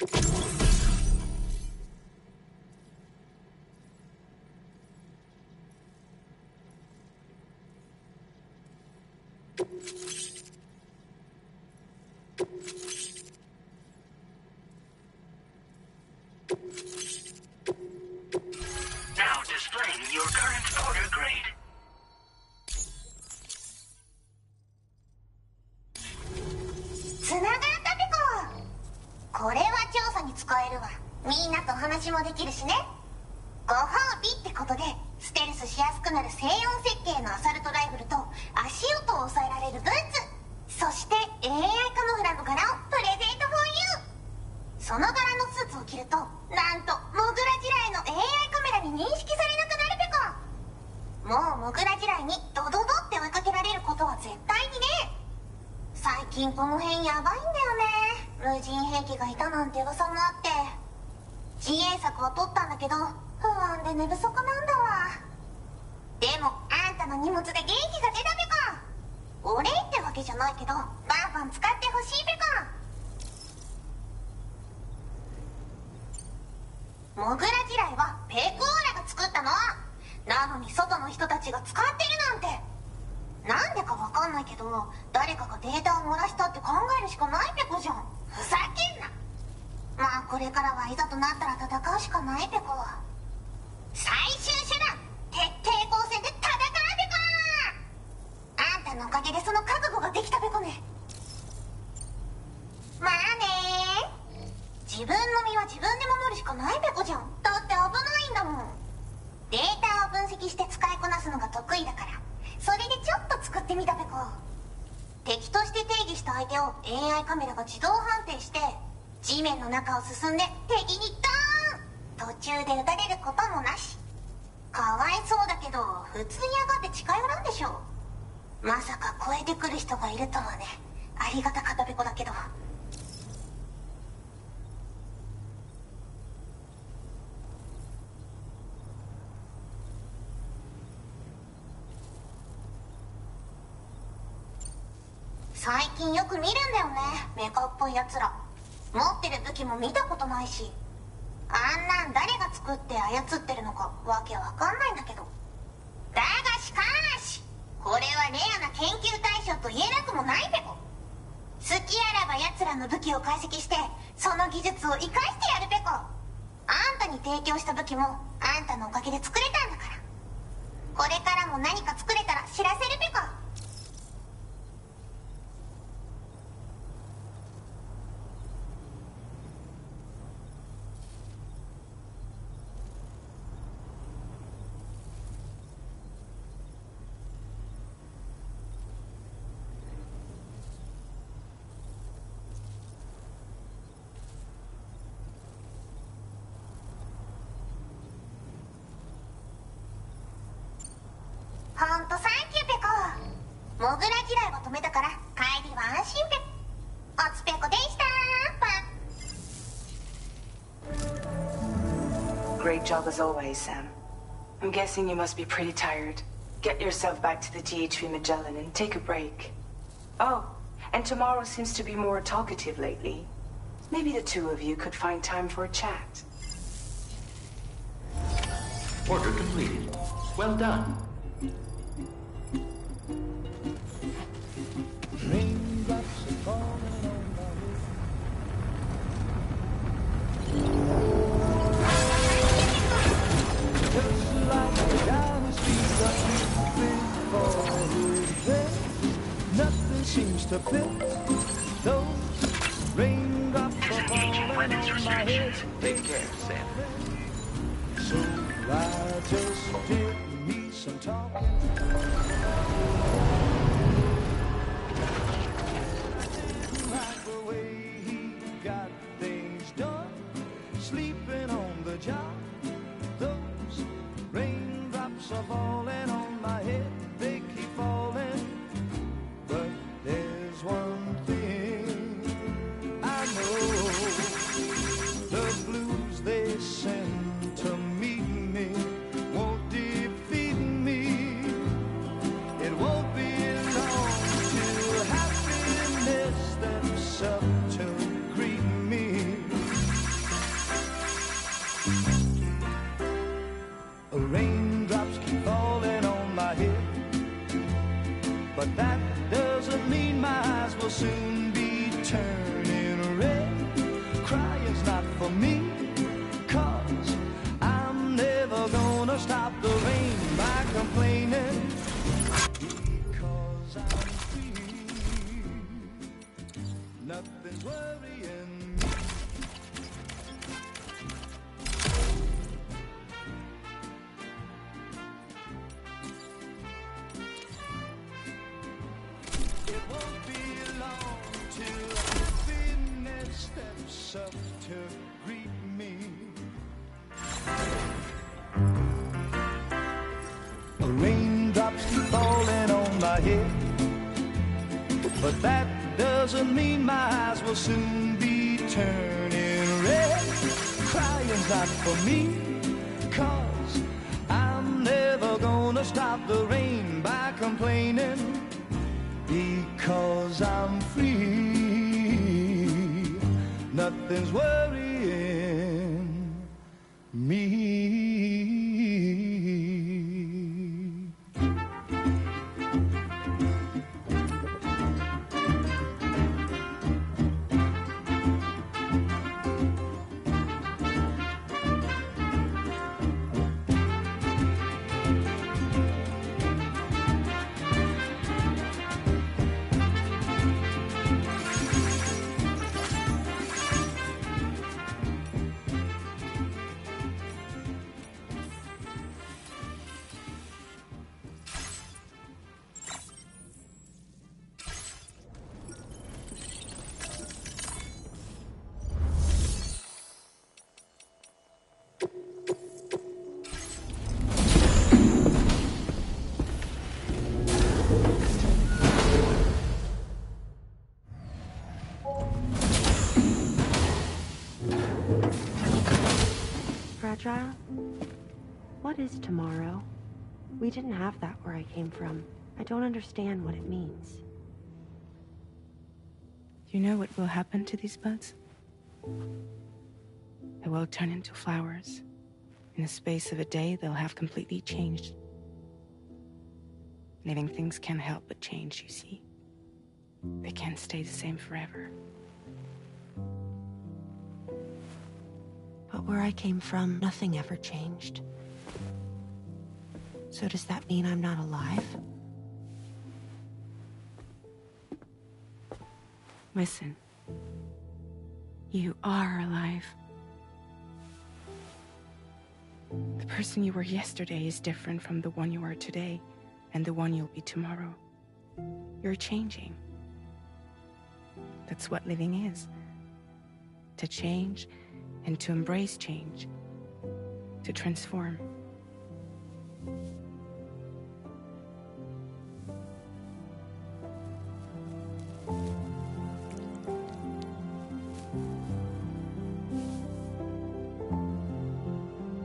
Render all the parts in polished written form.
Now displaying your current order grade. つながったペコ。これは調査に使えるわ。みんなと話もできるしね。ご褒美ってことでステルスしやすくなる静音設計のアサルトライフルと足音を抑えられるブーツ、そして AI カモフラの柄をプレゼント for you。 その柄のスーツを着るとなんとモグラ地雷の AI カメラに認識されなくなるペコ。もうモグラ地雷にドドドって追いかけられることは絶対にね。最近この辺ヤバいんだよね。無人兵器がいたなんて噂もあって自衛策は取ったんだけど不安で寝不足なんだわ。でもあんたの荷物で元気が出たペコ。お礼ってわけじゃないけどバンバン使ってほしいペコ。モグラ地雷はペコーラが作ったの。なのに外の人たちが使ってるなんて。なんでかわかんないけど誰かがデータを漏らしたって考えるしかないペコじゃん。ふざけんな。まあこれからはいざとなったら戦うしかないペコ。最終手段徹底抗戦で戦うペコ。あんたのおかげでその覚悟ができたペコね。まあね。自分の身は自分で守るしかないペコじゃん。だって危ないんだもん。データを分析して使いこなすのが得意だからそれでちょっと作ってみたペコ。敵として定義した相手を AI カメラが自動判定して地面の中を進んで敵にドーン。途中で撃たれることもなし。かわいそうだけど普通に上がって近寄らんでしょ。まさか超えてくる人がいるとはね。ありがたかったペコだけど。最近よく見るんだよねメカっぽいやつら。持ってる武器も見たことないしあんなん誰が作って操ってるのかわけわかんないんだけど。だがしかしこれはレアな研究対象と言えなくもないペコ。好きあらば奴らの武器を解析してその技術を生かしてやるペコ。あんたに提供した武器もあんたのおかげで作れたんだから。これからも何か作れたら知らせるペコ。ほんとサンキューペコ。モグラ地雷は止めたから帰りは安心ペコ。おつペコでしたパン。Great job as always, Sam. I'm guessing you must be pretty tired. Get yourself back to the GHV Magellan and take a break. Oh, and tomorrow seems to be more talkative lately. Maybe the two of you could find time for a chat. Order completed. Well done. Nothing seems to fit. Those raindrops are falling on my head. Take care, Sam. So I just did me some talking. Like the way he got things done, sleeping on the job. Those raindrops are falling on my head. They keep falling. But there's one thing I know. The blues they send to meet me won't defeat me. It won't be long till happiness steps up to greet me. head. But that doesn't mean my eyes will soon be turning red. Crying's not for me, 'cause I'm never gonna stop the rain by complaining, because I'm free. Nothing's worrying me. Fragile? What is tomorrow? We didn't have that where I came from. I don't understand what it means. You know what will happen to these buds? They will turn into flowers. In the space of a day, they'll have completely changed. Living things can't help but change, you see. They can't stay the same forever. But where I came from, nothing ever changed. So does that mean I'm not alive? Listen. You are alive. The person you were yesterday is different from the one you are today, and the one you'll be tomorrow. You're changing. That's what living is. To change and to embrace change. To transform.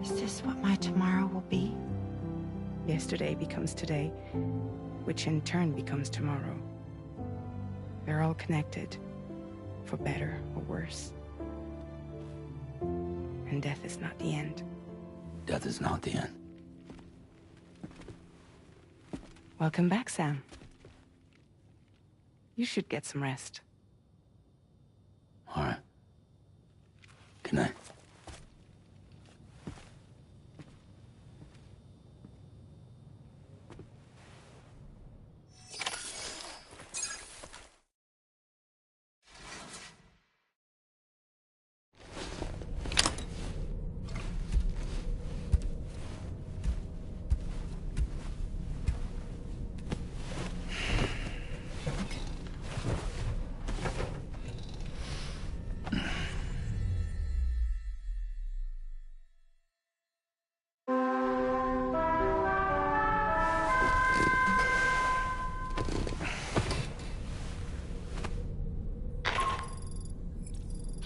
Is this what my tomorrow will be? Yesterday becomes today, which in turn becomes tomorrow. They're all connected, for better or worse. And death is not the end. Death is not the end. Welcome back, Sam. You should get some rest. All right. Good night.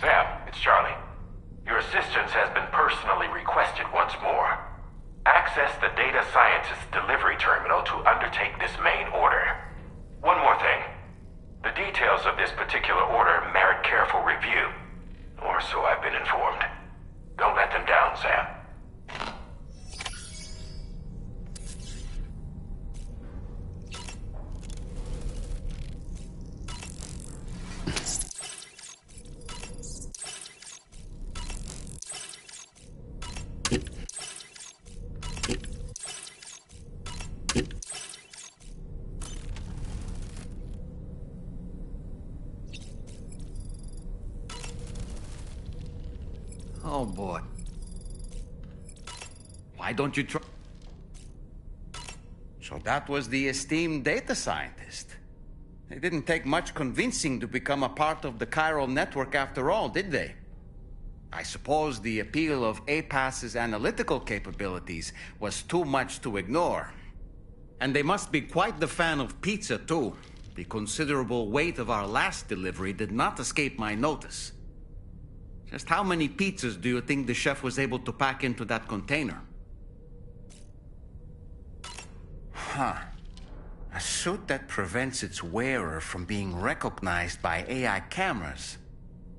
Sam, it's Charlie. Your assistance has been personally requested once more. Access the data scientist delivery terminal to undertake this main order. One more thing. The details of this particular order merit careful review. Or so I've been informed. Don't let them down, Sam. Oh, boy. Why don't you try... So that was the esteemed data scientist. It didn't take much convincing to become a part of the chiral network after all, did they? I suppose the appeal of APAS's analytical capabilities was too much to ignore. And they must be quite the fan of pizza, too. The considerable weight of our last delivery did not escape my notice. Just how many pizzas do you think the chef was able to pack into that container? Huh. A suit that prevents its wearer from being recognized by AI cameras.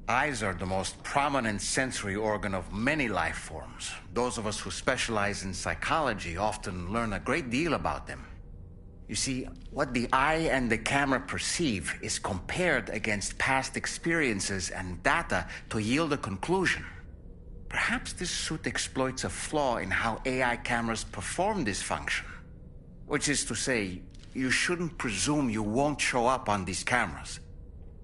Eyes are the most prominent sensory organ of many life forms. Those of us who specialize in psychology often learn a great deal about them. You see, what the eye and the camera perceive is compared against past experiences and data to yield a conclusion. Perhaps this suit exploits a flaw in how AI cameras perform this function. Which is to say, you shouldn't presume you won't show up on these cameras.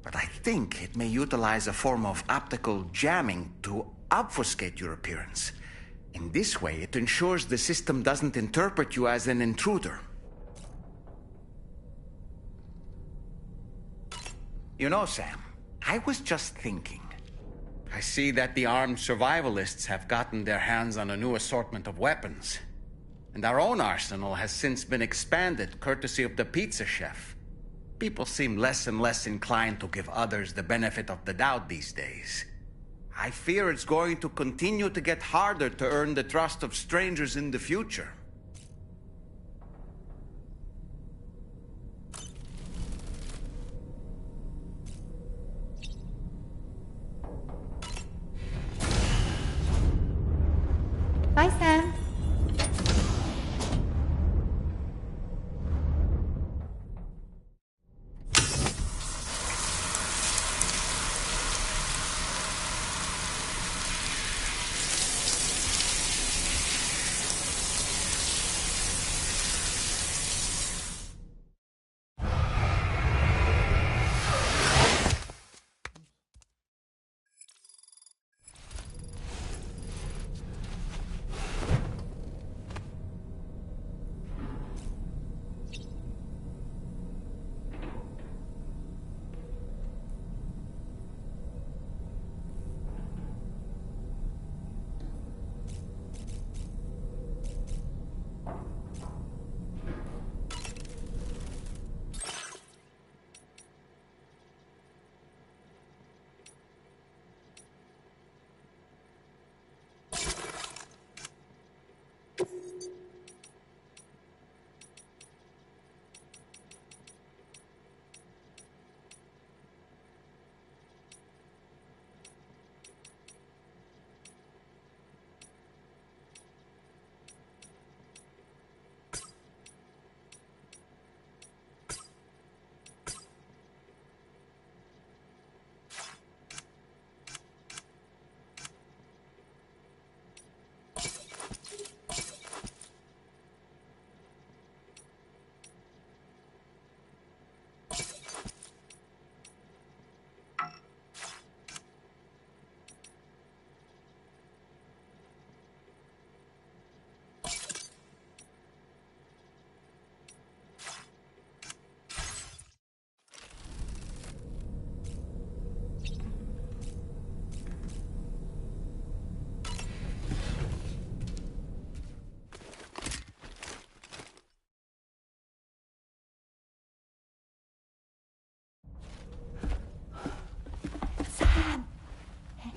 But I think it may utilize a form of optical jamming to obfuscate your appearance. In this way, it ensures the system doesn't interpret you as an intruder. You know, Sam, I was just thinking. I see that the armed survivalists have gotten their hands on a new assortment of weapons. And our own arsenal has since been expanded, courtesy of the pizza chef. People seem less and less inclined to give others the benefit of the doubt these days. I fear it's going to continue to get harder to earn the trust of strangers in the future. Bye, Sam.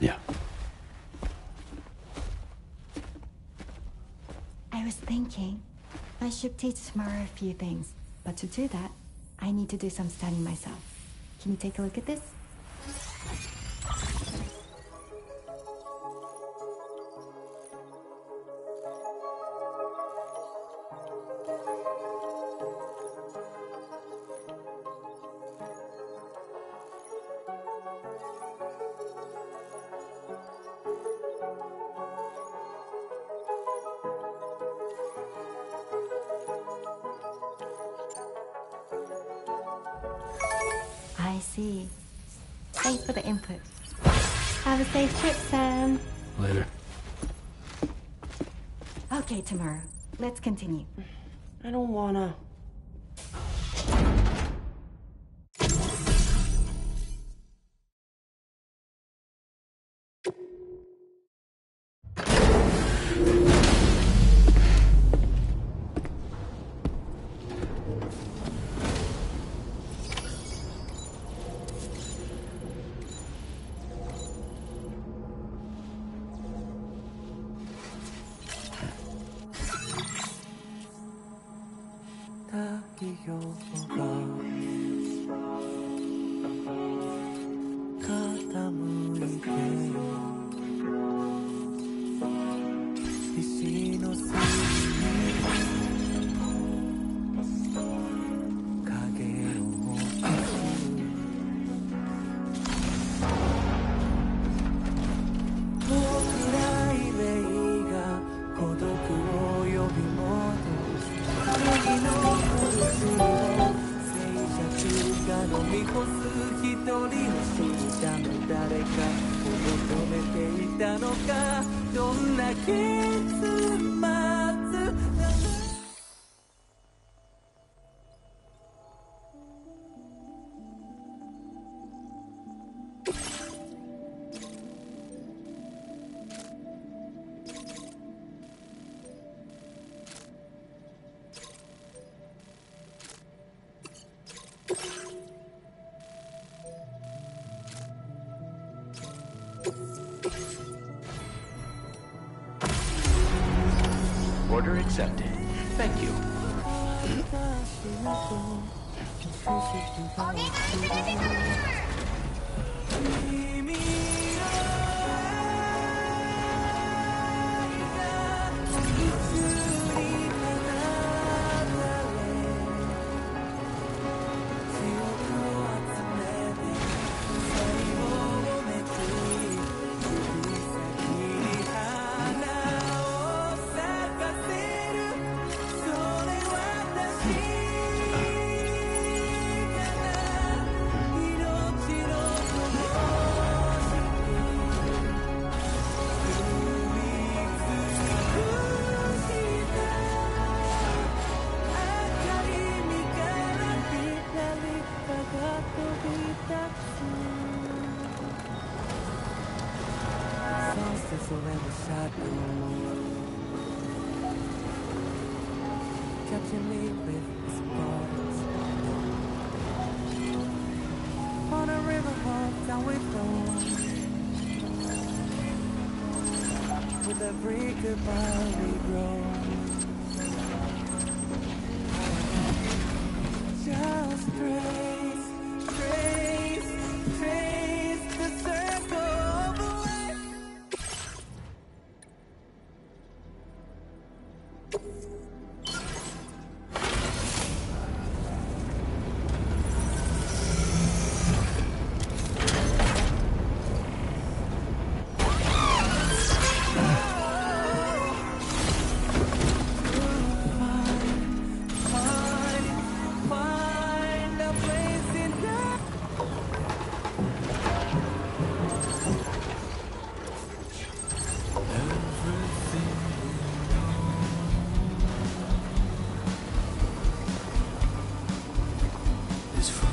Yeah. I was thinking I should teach tomorrow a few things, but to do that, I need to do some studying myself. Can you take a look at this? I see. Thanks for the input. Have a safe trip, Sam. Later. Okay, tomorrow. Let's continue. I don't wanna. 太陽が傾いて石の隅に影を消すもう暗い目が孤独を呼び戻す次の苦しみを静寂が飲み干す一人の死たの誰かを求めていたのかどんな結末Order accepted. Thank you. お願いプレゼントCatching me with his balls on a river walk down with thorns. With every goodbye we grow. Just trace, trace, trace the circle of life. Find a place in love. Is from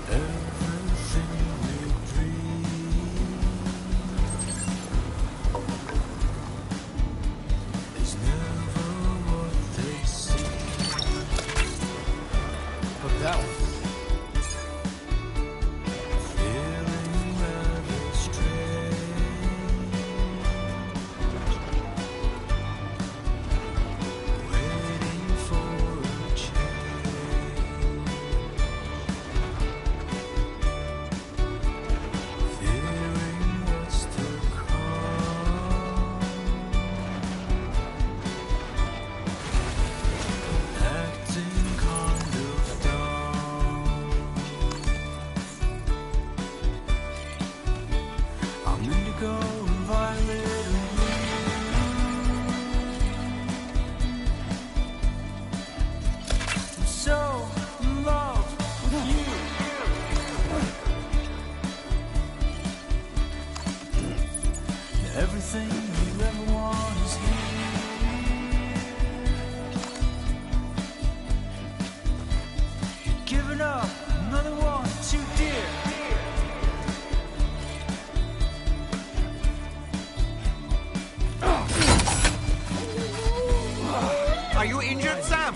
everything we dream is never what they seem. But that one. Feeling rather strange, waiting for a change, fearing what's to come, acting kind of dumb. I'm indigo and violet and blue. I'm so in love with you. Everything you ever want is here. You're giving up another one too dear. Are you injured, Sam?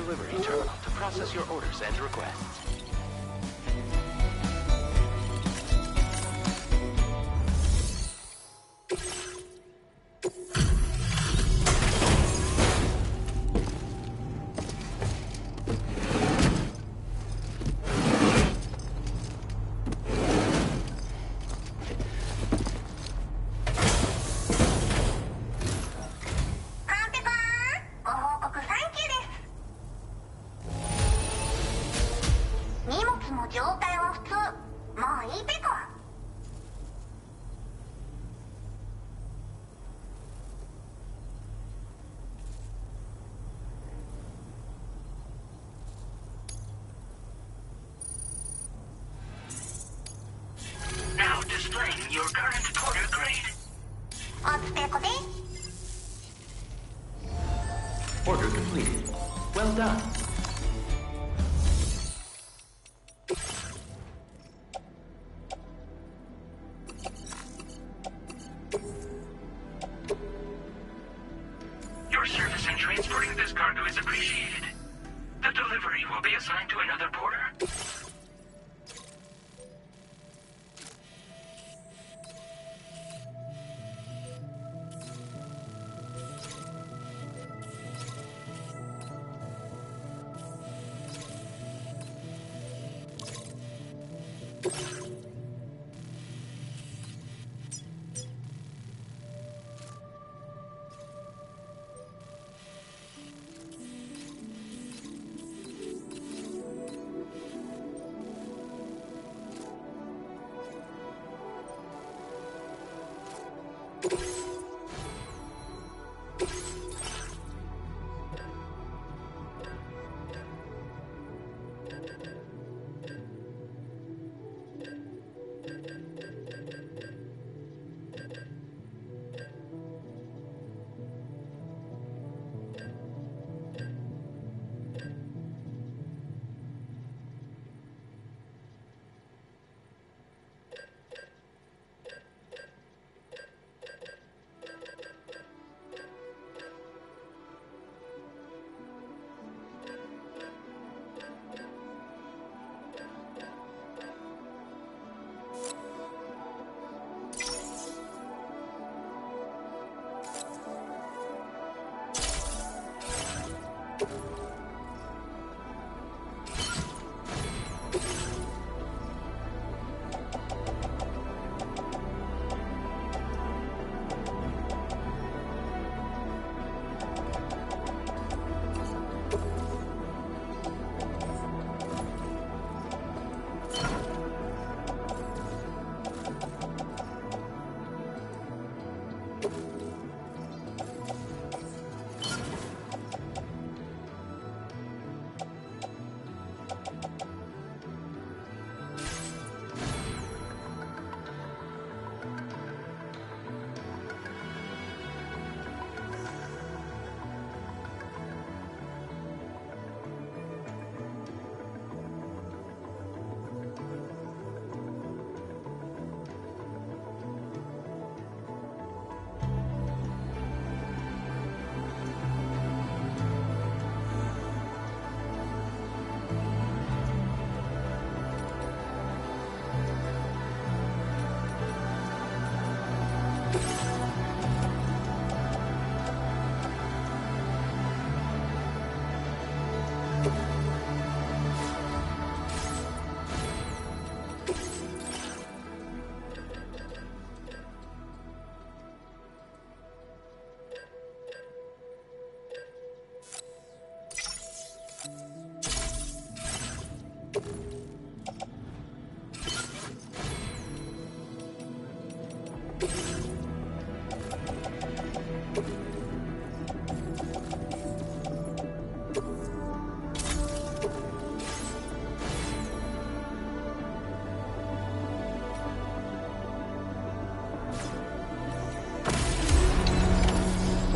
delivery terminal to process your orders and requests. Now displaying your current porter grade. Order completed. Well done. Your service in transporting this cargo is appreciated. The delivery will be assigned to another porter.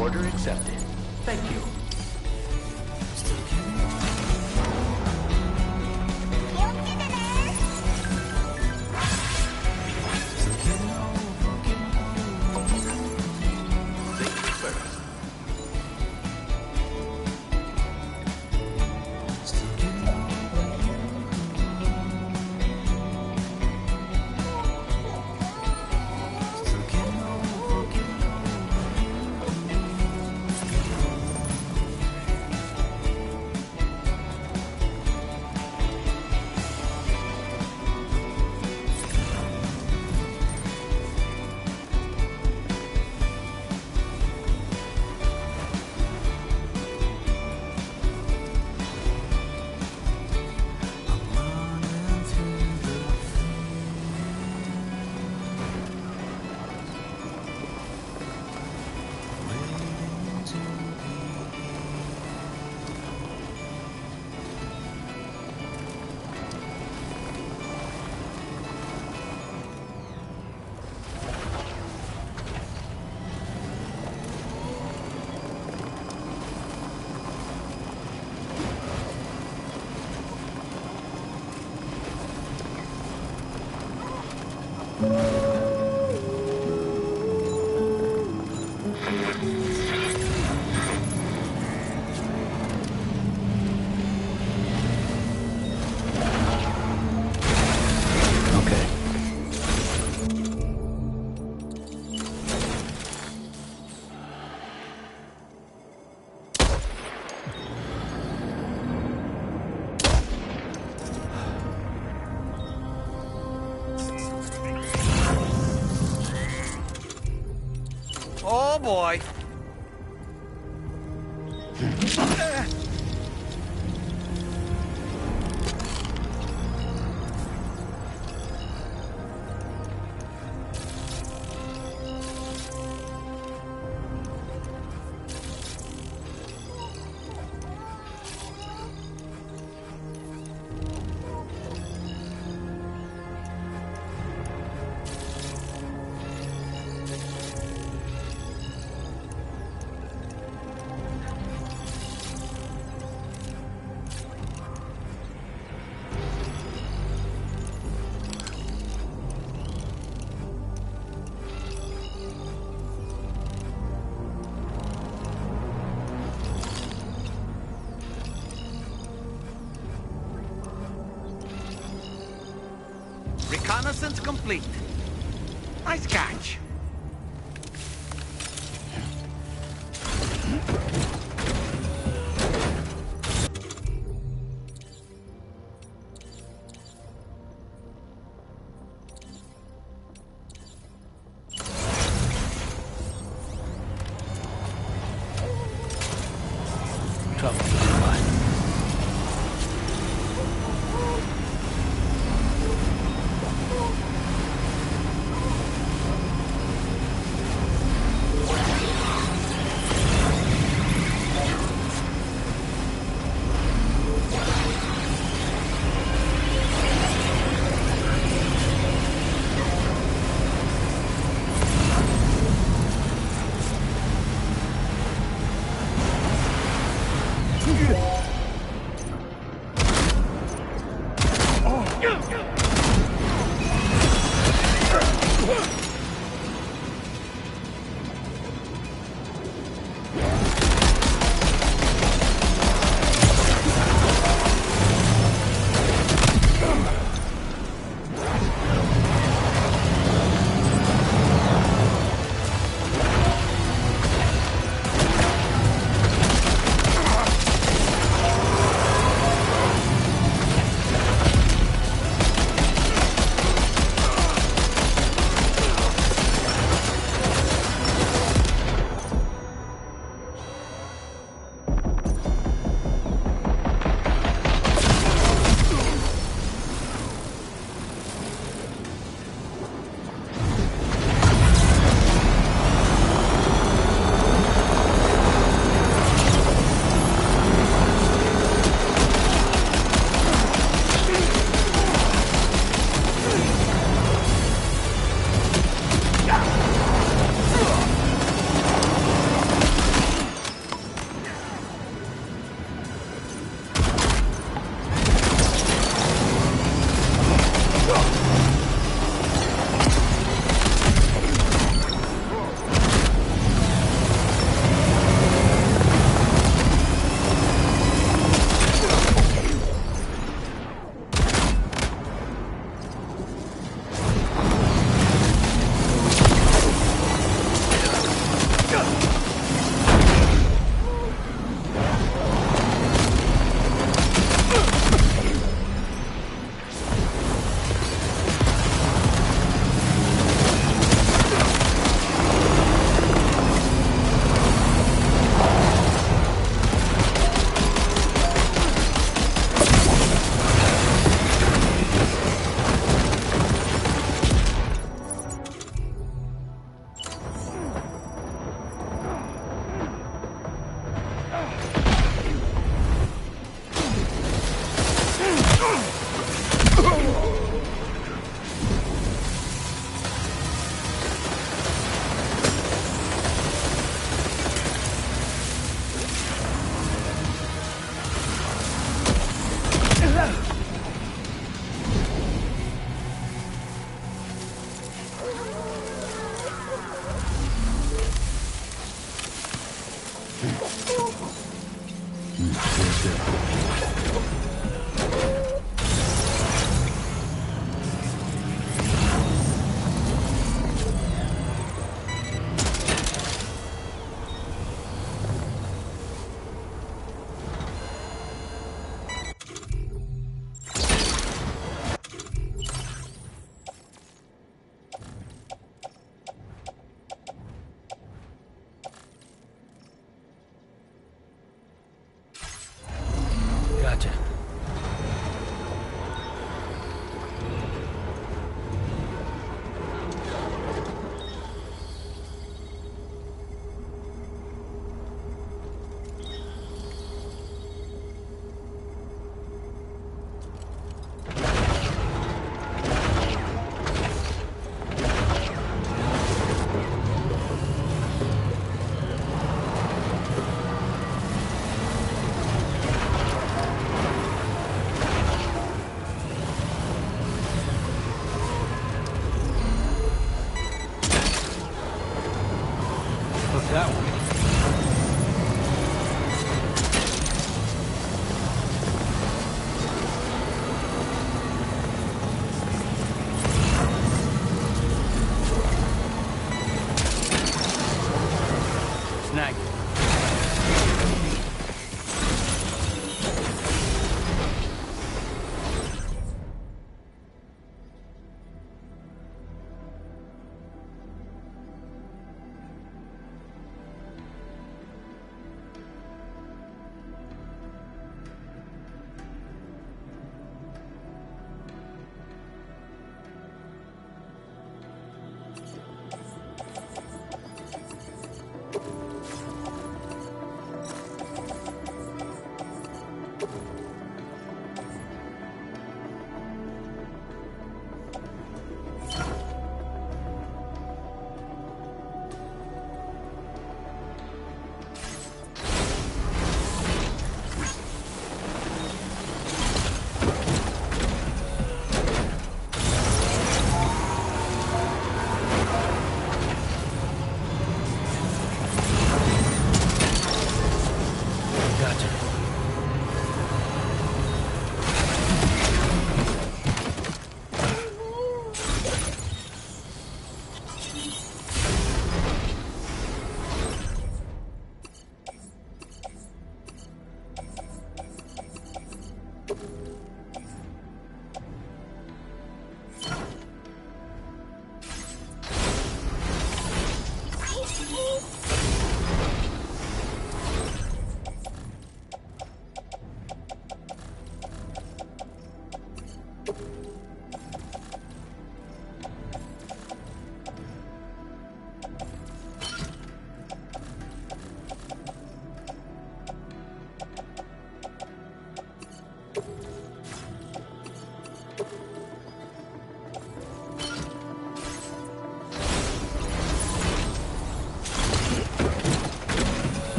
Order accepted. Thank you. Safety first. boy. Reconnaissance complete. Nice catch.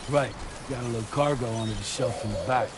Right. Got a little cargo under the shelf in the back.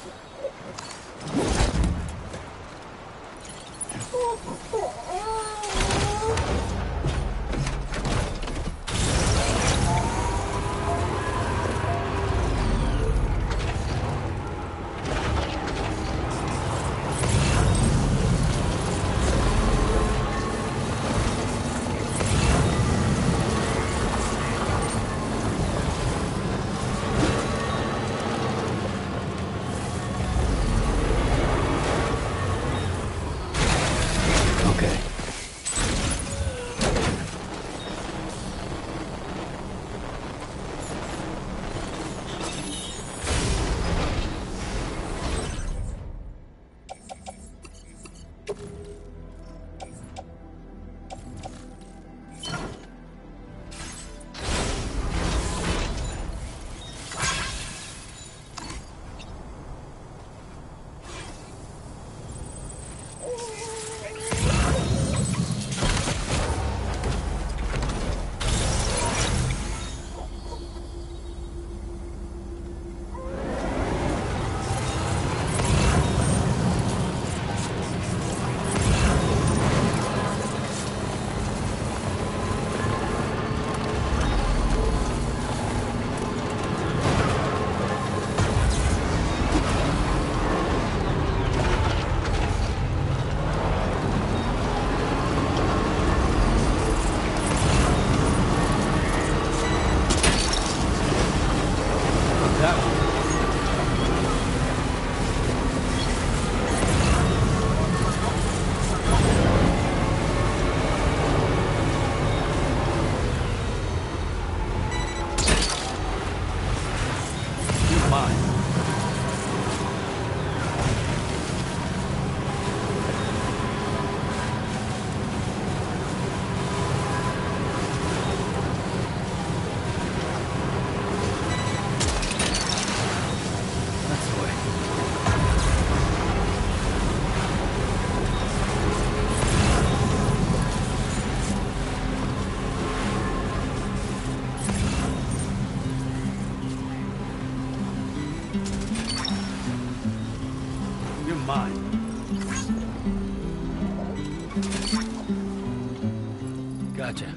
Gotcha.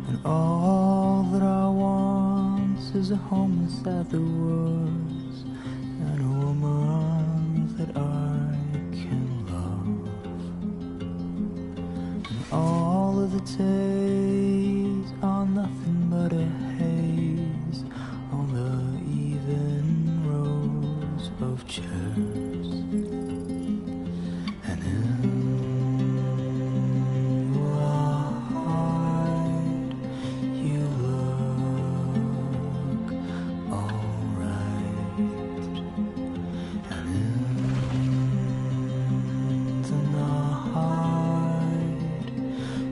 And all that I want is a home inside the woods and a woman that I can love. And all of the days are nothing but a haze on the even rows of chairs. And in wide, you look alright. And in the night,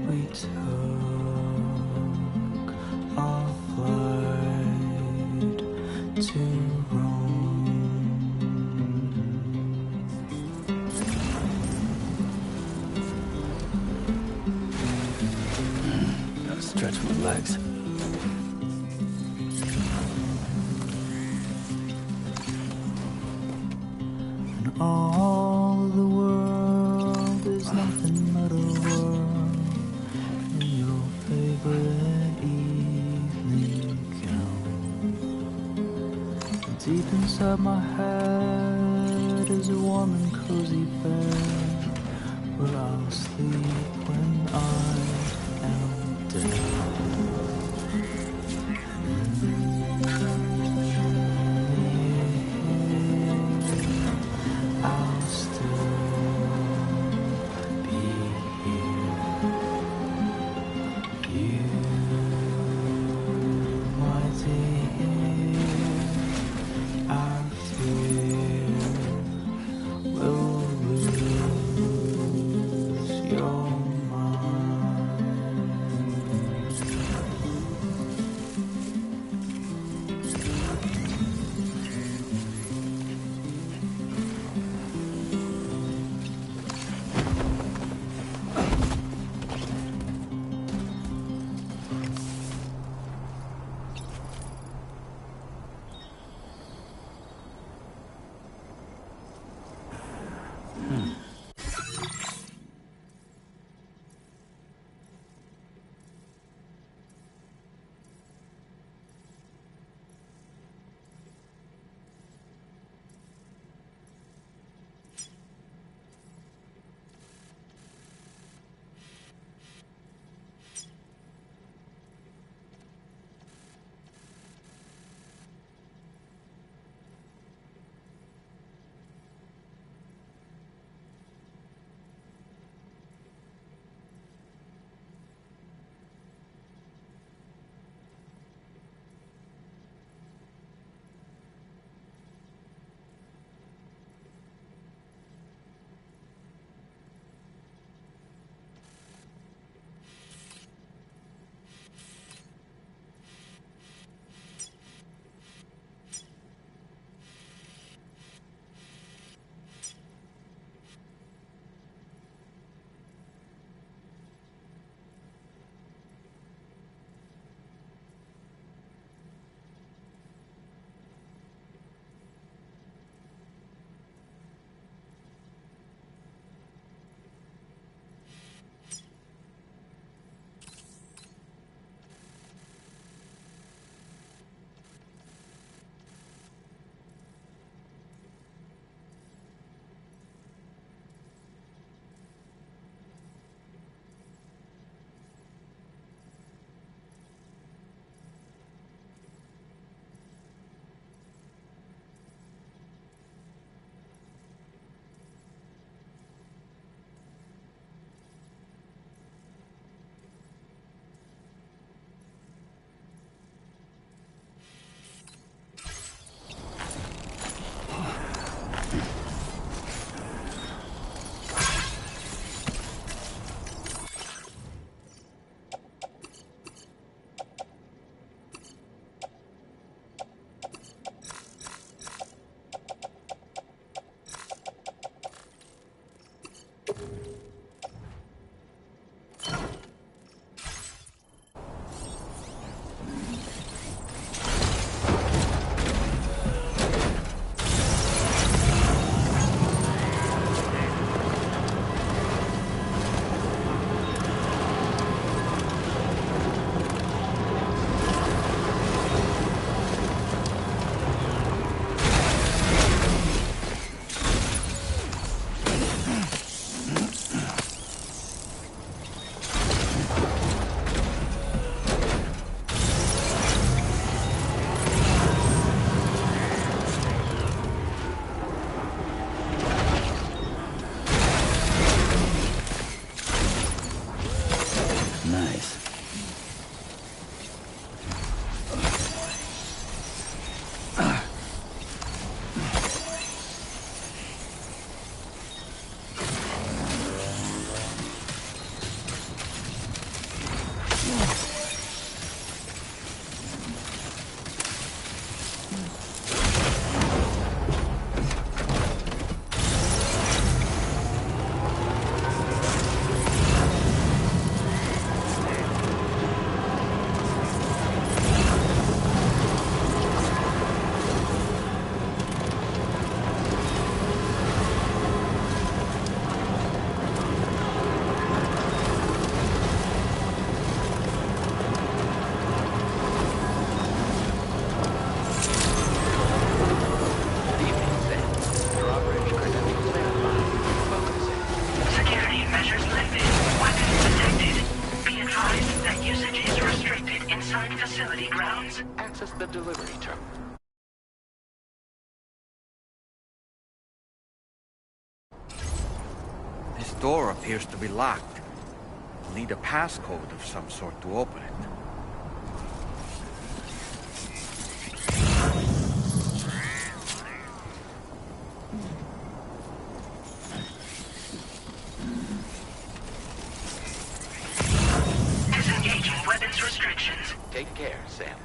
we took our flight to Rome. Gotta stretch my legs. And all the world is nothing but a world Inside my head is a warm and cozy bed where I'll sleep when I am dead. I'll still be here. You, my dear, I fear will lose your mind. on facility grounds? Access the delivery terminal. This door appears to be locked. We'll need a passcode of some sort to open it. Disengaging weapons restrictions. Take care, Sam.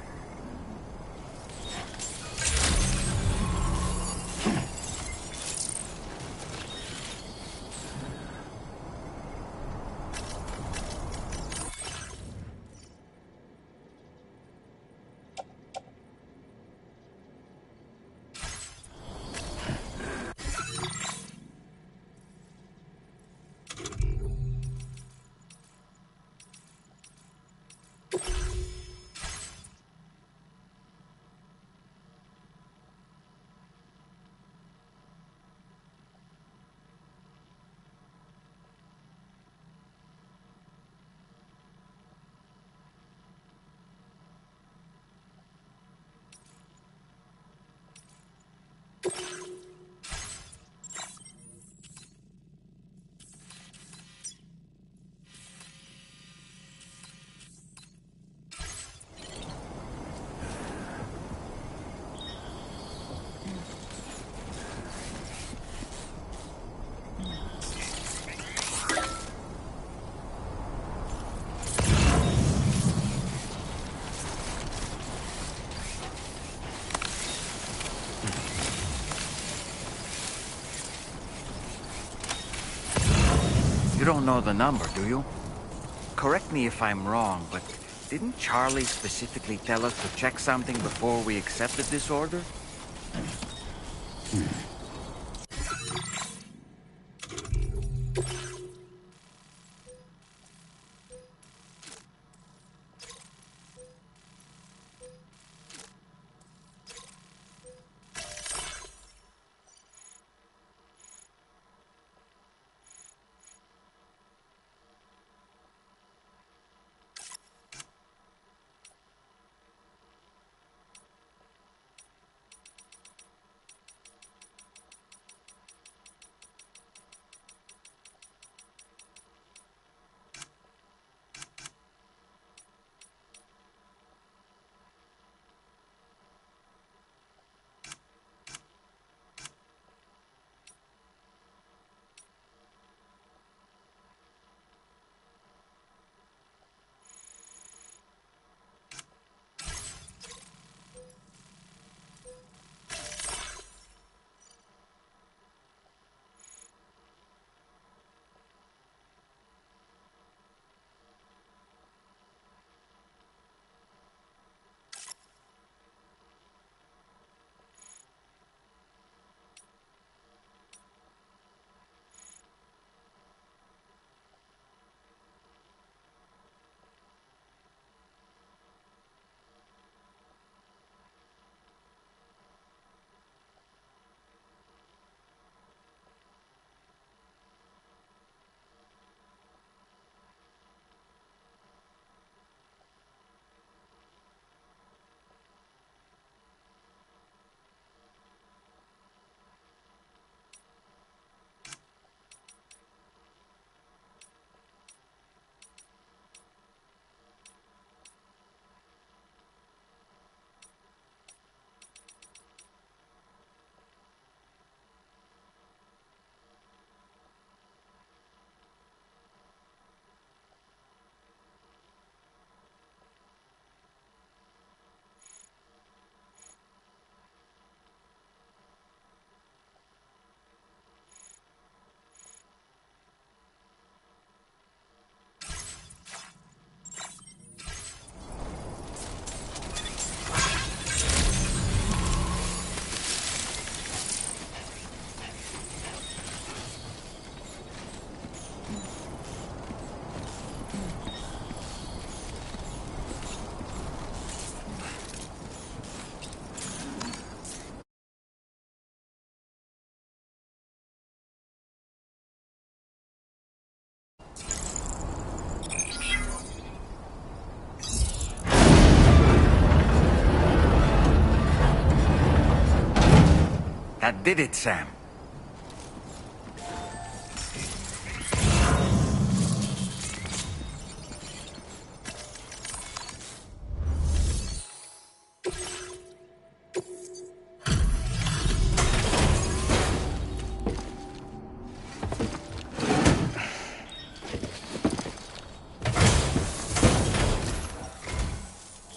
You don't know the number, do you? Correct me if I'm wrong, but didn't Charlie specifically tell us to check something before we accepted this order? That did it, Sam.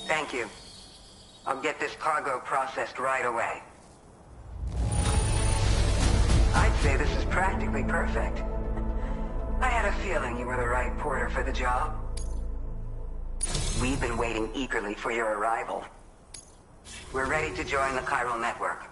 Thank you. I'll get this cargo processed right away. I'd say this is practically perfect. I had a feeling you were the right porter for the job. We've been waiting eagerly for your arrival. We're ready to join the chiral network.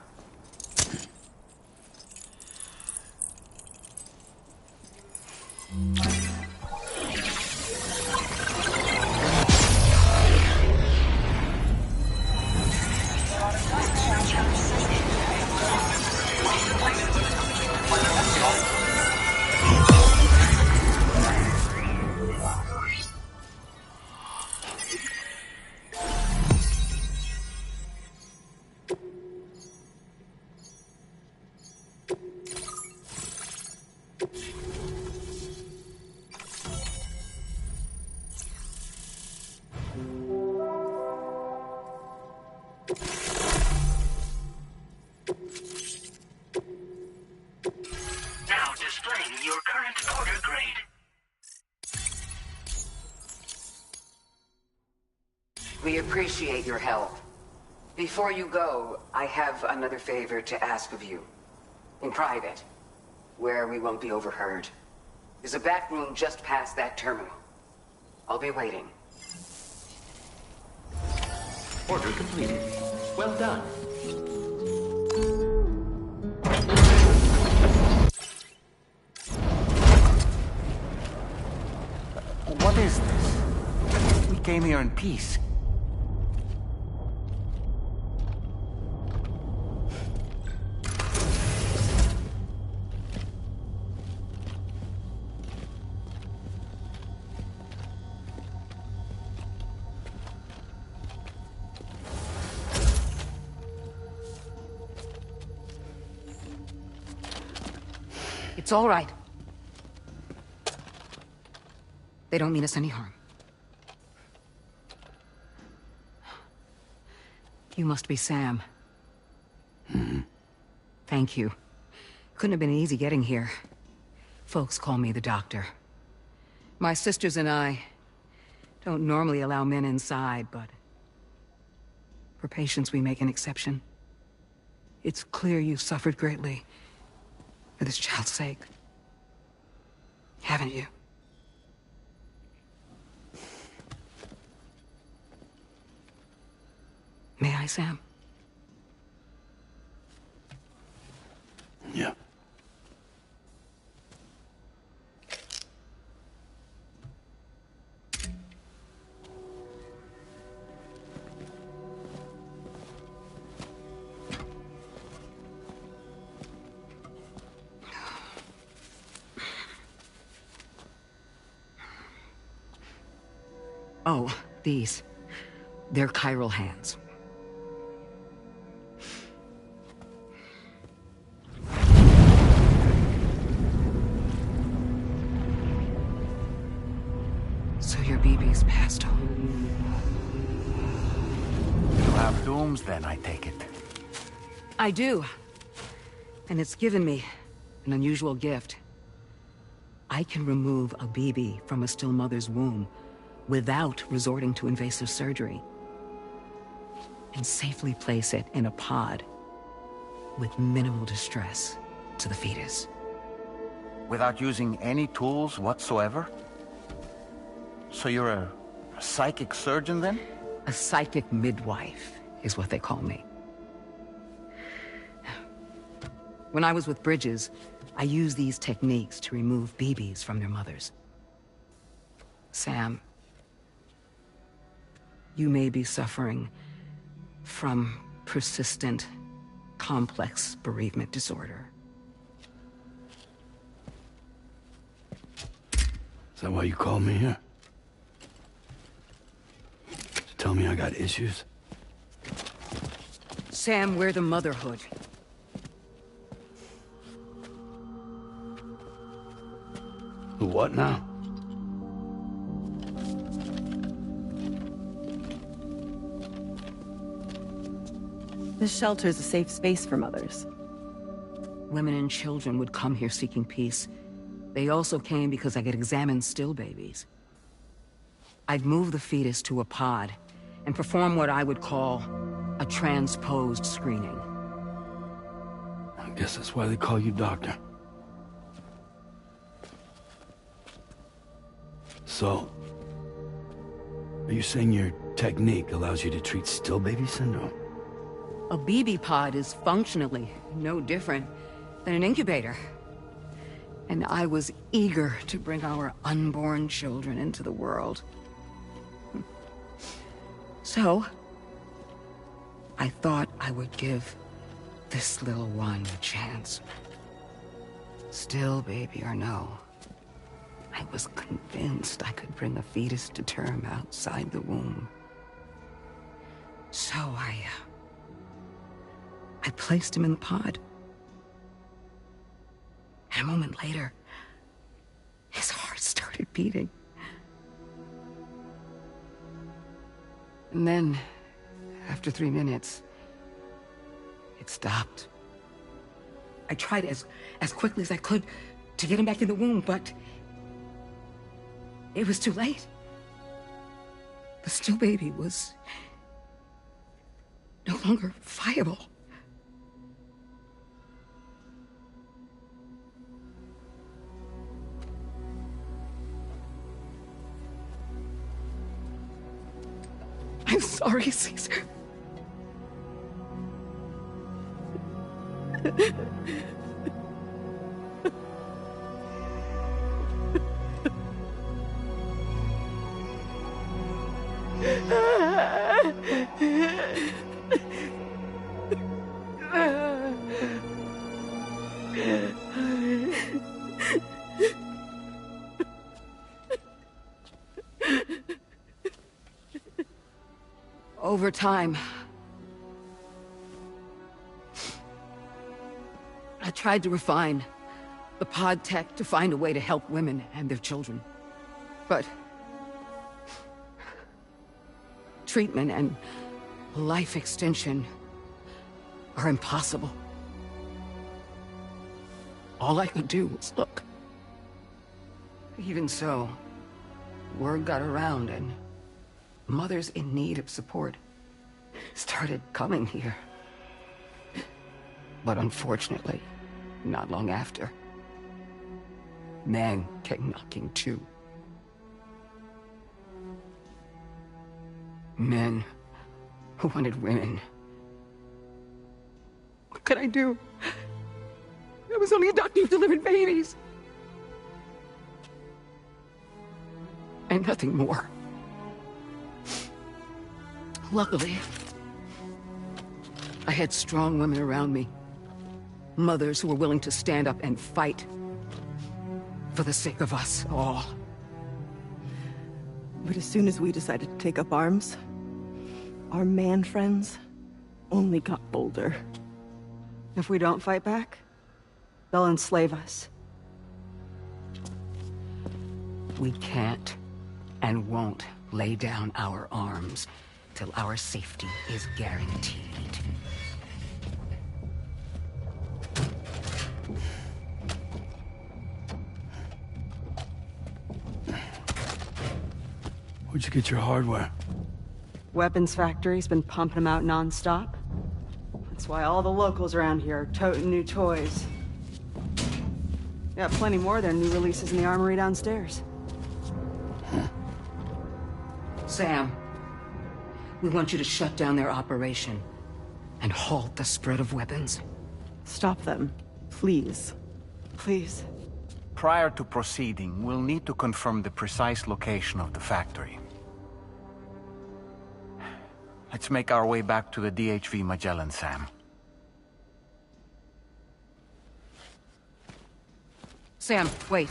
Now displaying your current order grade. We appreciate your help. Before you go, I have another favor to ask of you. In private, where we won't be overheard. There's a back room just past that terminal. I'll be waiting. Order completed. Well done. What is this? We came here in peace. It's all right. They don't mean us any harm. You must be Sam. Thank you. Couldn't have been easy getting here. Folks call me the doctor. My sisters and I don't normally allow men inside, but for patients we make an exception. It's clear you've suffered greatly for this child's sake. Haven't you? May I, Sam? Yeah. Oh, these. They're chiral hands. So your BB's passed on. You have dooms then, I take it. I do. And it's given me an unusual gift. I can remove a BB from a still mother's womb without resorting to invasive surgery, and safely place it in a pod with minimal distress to the fetus. Without using any tools whatsoever? So you're a psychic surgeon then? A psychic midwife is what they call me. When I was with Bridges, I used these techniques to remove BBs from their mothers. Sam, you may be suffering from persistent, complex bereavement disorder. Is that why you called me here? To tell me I got issues? Sam, we're the motherhood. Who what now? This shelter is a safe space for mothers. Women and children would come here seeking peace. They also came because I could examine still babies. I'd move the fetus to a pod and perform what I would call a transposed screening. I guess that's why they call you doctor. So, are you saying your technique allows you to treat still baby syndrome? A BB pod is functionally no different than an incubator. And I was eager to bring our unborn children into the world. So, I thought I would give this little one a chance. Still baby or no, I was convinced I could bring a fetus to term outside the womb. So I placed him in the pod. And a moment later, his heart started beating. And then, after 3 minutes, it stopped. I tried as quickly as I could to get him back in the womb, but it was too late. The still baby was no longer viable. I'm sorry, Caesar. Over time, I tried to refine the pod tech to find a way to help women and their children. But treatment and life extension are impossible. All I could do was look. Even so, word got around and mothers in need of support started coming here. But unfortunately, not long after, men came knocking too. Men who wanted women. What could I do? I was only a doctor who delivered babies. And nothing more. Luckily, I had strong women around me. Mothers who were willing to stand up and fight for the sake of us all. But as soon as we decided to take up arms, our man friends only got bolder. If we don't fight back, they'll enslave us. We can't and won't lay down our arms till our safety is guaranteed. Where'd you get your hardware? Weapons factory's been pumping them out non-stop. That's why all the locals around here are toting new toys. Got plenty more of their new releases in the armory downstairs. Sam, we want you to shut down their operation and halt the spread of weapons. Stop them, please. Please. Prior to proceeding, we'll need to confirm the precise location of the factory. Let's make our way back to the DHV Magellan, Sam. Sam, wait.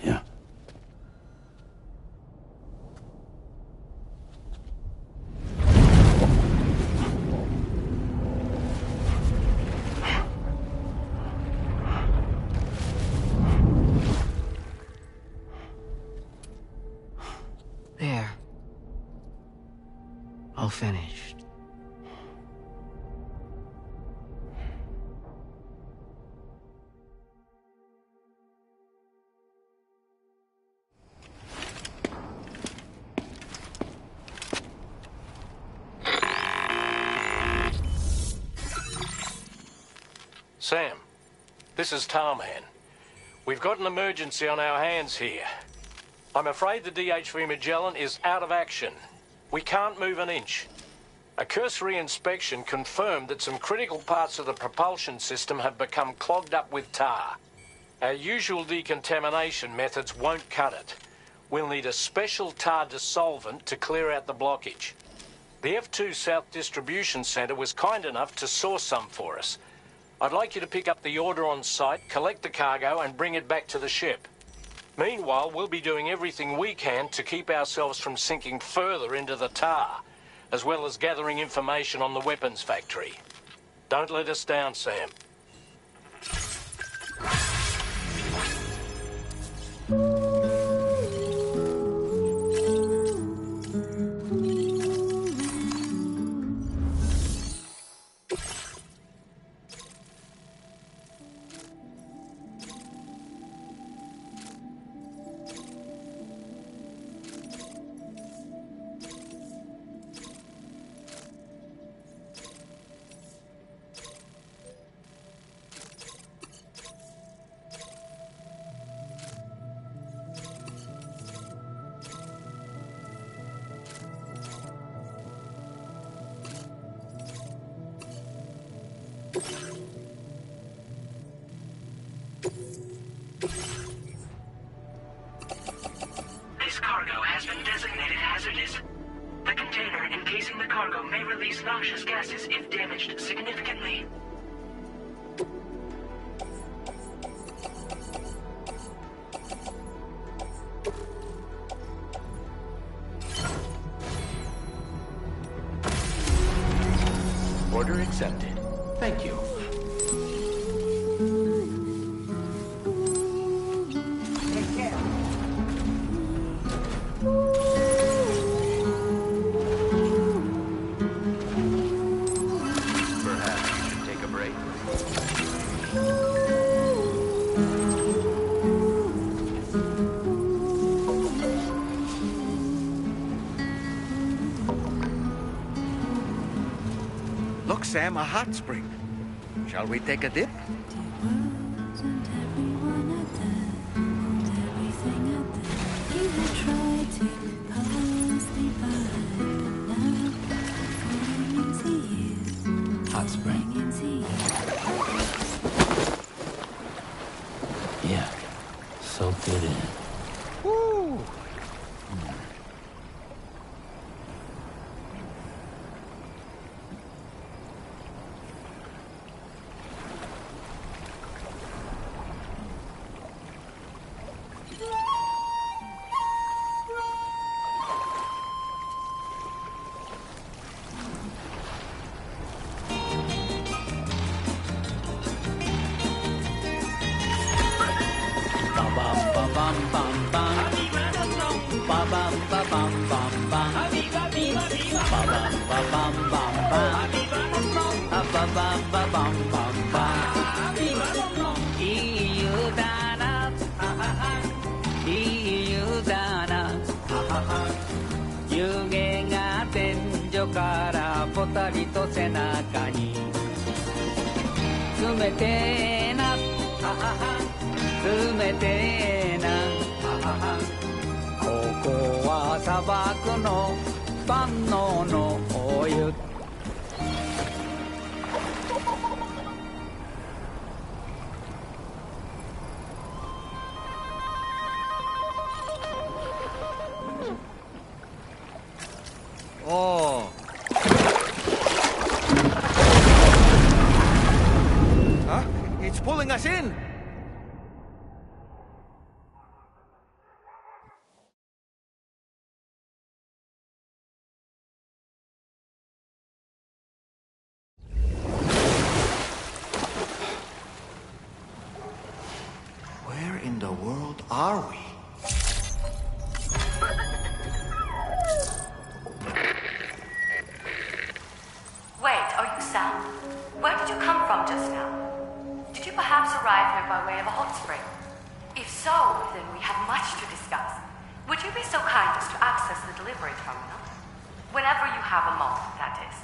Yeah. finished. Sam, this is Tarman. We've got an emergency on our hands here. I'm afraid the DHV Magellan is out of action. We can't move an inch. A cursory inspection confirmed that some critical parts of the propulsion system have become clogged up with tar. Our usual decontamination methods won't cut it. We'll need a special tar dissolvent to clear out the blockage. The F2 South Distribution Centre was kind enough to source some for us. I'd like you to pick up the order on site, collect the cargo, and bring it back to the ship. Meanwhile, we'll be doing everything we can to keep ourselves from sinking further into the tar, as well as gathering information on the weapons factory. Don't let us down, Sam. This cargo has been designated hazardous. The container encasing the cargo may release noxious gases if damaged significantly. Order accepted. Thank you. Perhaps you should take a break. Look, Sam, a hot spring. Shall we take a dip? Hot spring. Yeah. Soak it in. Woo! Oh. Huh? It's pulling us in! Where in the world are we? from just now? Did you perhaps arrive here by way of a hot spring? If so, then we have much to discuss. Would you be so kind as to access the delivery terminal? Whenever you have a moment, that is.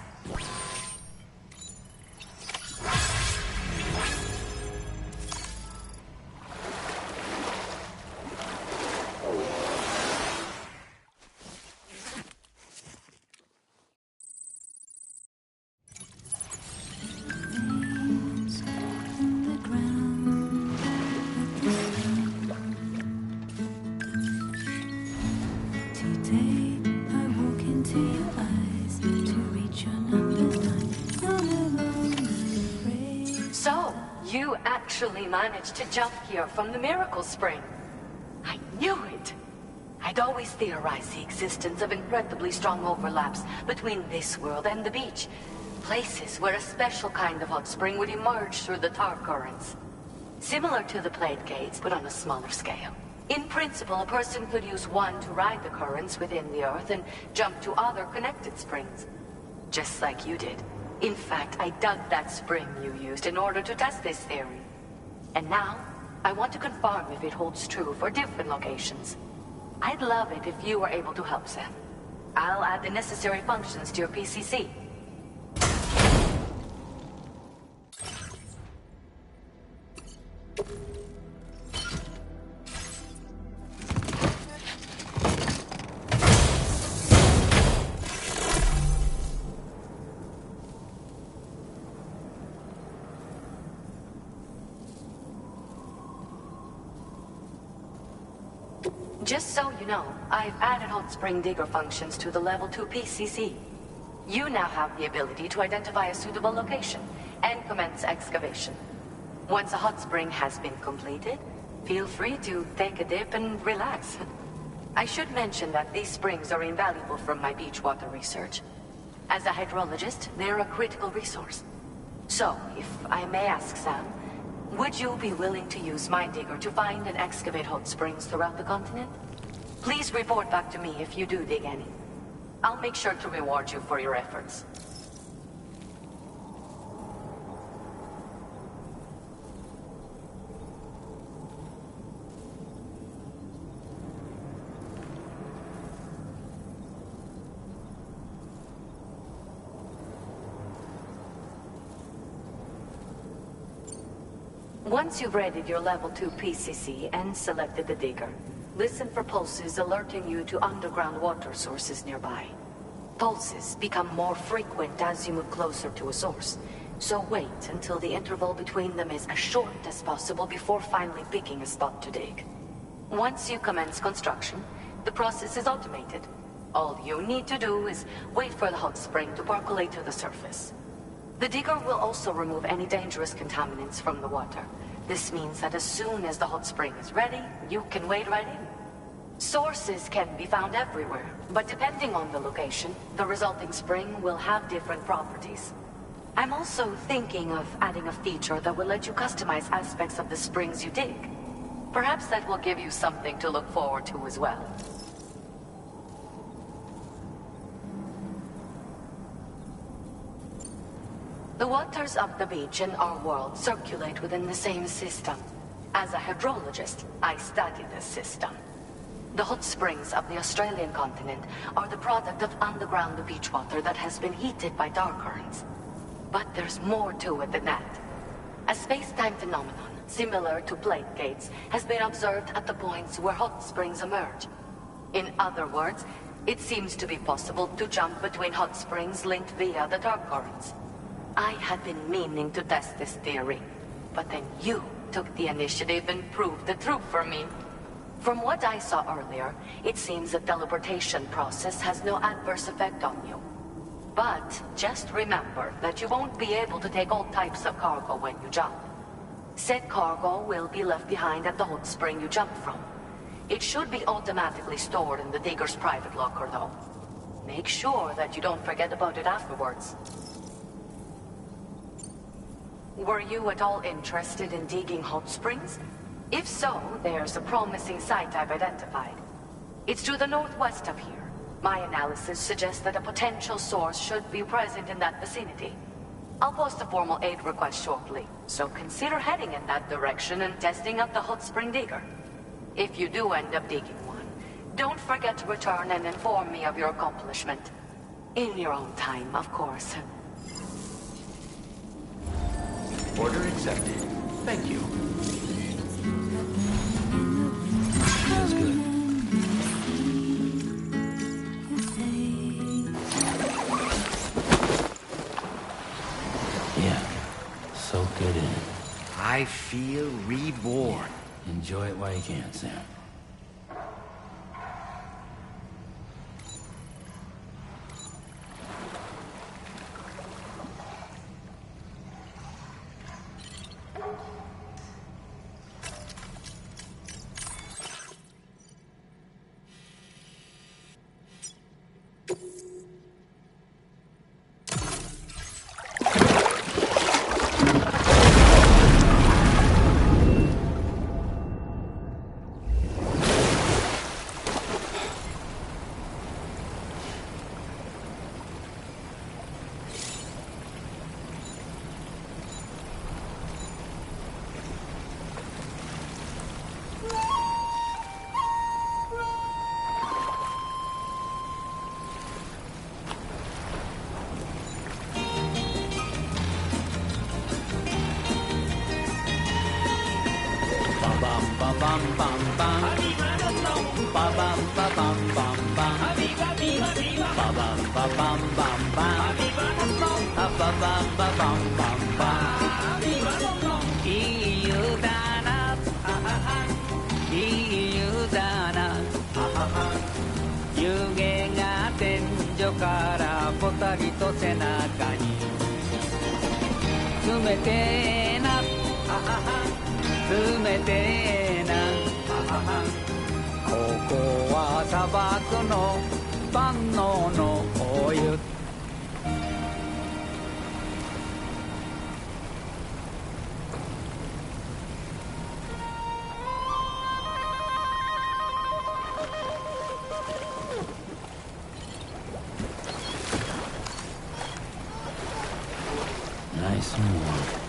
Actually managed to jump here from the Miracle Spring. I knew it! I'd always theorized the existence of incredibly strong overlaps between this world and the beach. Places where a special kind of hot spring would emerge through the tar currents. Similar to the plate gates, but on a smaller scale. In principle, a person could use one to ride the currents within the Earth and jump to other connected springs. Just like you did. In fact, I dug that spring you used in order to test this theory. And now, I want to confirm if it holds true for different locations. I'd love it if you were able to help, Sam. I'll add the necessary functions to your PCC. Just so you know, I've added hot spring digger functions to the level 2 PCC. You now have the ability to identify a suitable location and commence excavation. Once a hot spring has been completed, feel free to take a dip and relax. I should mention that these springs are invaluable from my beach water research. As a hydrologist, they're a critical resource. So, if I may ask, Sam, would you be willing to use my digger to find and excavate hot springs throughout the continent? Please report back to me if you do dig any. I'll make sure to reward you for your efforts. Once you've readied your level 2 PCC and selected the digger, listen for pulses alerting you to underground water sources nearby. Pulses become more frequent as you move closer to a source, so wait until the interval between them is as short as possible before finally picking a spot to dig. Once you commence construction, the process is automated. All you need to do is wait for the hot spring to percolate to the surface. The digger will also remove any dangerous contaminants from the water. This means that as soon as the hot spring is ready, you can wade right in. Sources can be found everywhere, but depending on the location, the resulting spring will have different properties. I'm also thinking of adding a feature that will let you customize aspects of the springs you dig. Perhaps that will give you something to look forward to as well. The waters of the beach and our world circulate within the same system. As a hydrologist, I study this system. The hot springs of the Australian continent are the product of underground beach water that has been heated by tar currents. But there's more to it than that. A space-time phenomenon, similar to plate gates, has been observed at the points where hot springs emerge. In other words, it seems to be possible to jump between hot springs linked via the tar currents. I had been meaning to test this theory, but then you took the initiative and proved the truth for me. From what I saw earlier, it seems the teleportation process has no adverse effect on you. But just remember that you won't be able to take all types of cargo when you jump. Said cargo will be left behind at the hot spring you jumped from. It should be automatically stored in the digger's private locker, though. Make sure that you don't forget about it afterwards. Were you at all interested in digging hot springs? If so, there's a promising site I've identified. It's to the northwest of here. My analysis suggests that a potential source should be present in that vicinity. I'll post a formal aid request shortly, so consider heading in that direction and testing out the hot spring digger. If you do end up digging one, don't forget to return and inform me of your accomplishment. In your own time, of course. Order accepted. Thank you. Feels good. Yeah. Soak it in. I feel reborn. Enjoy it while you can, Sam. Nice and warm.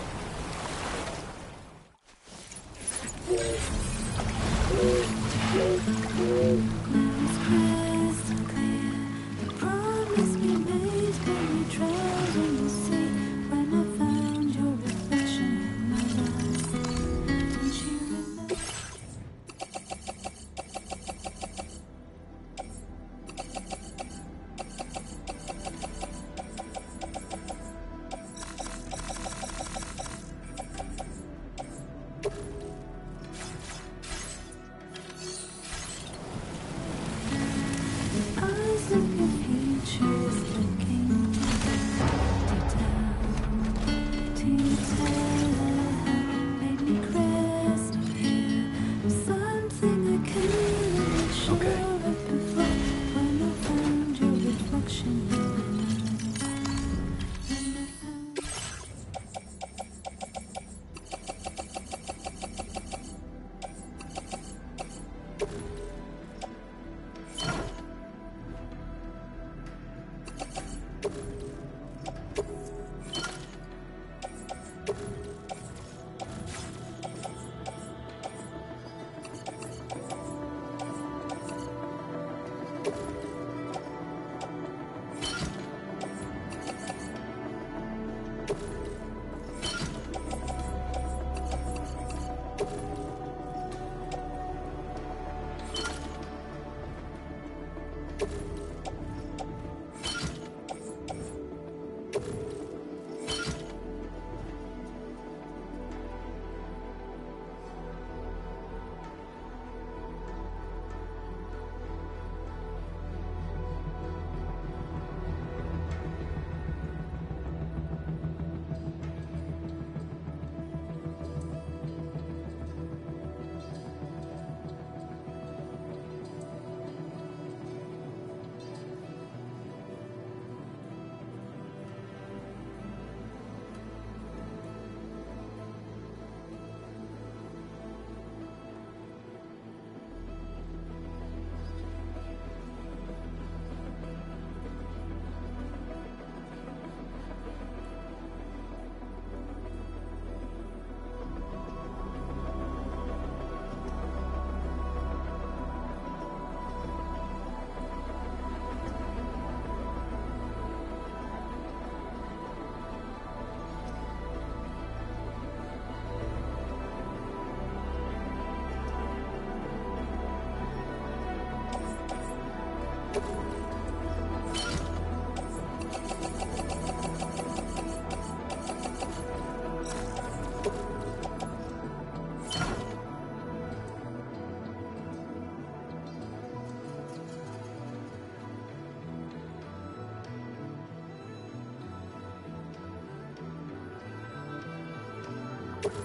Even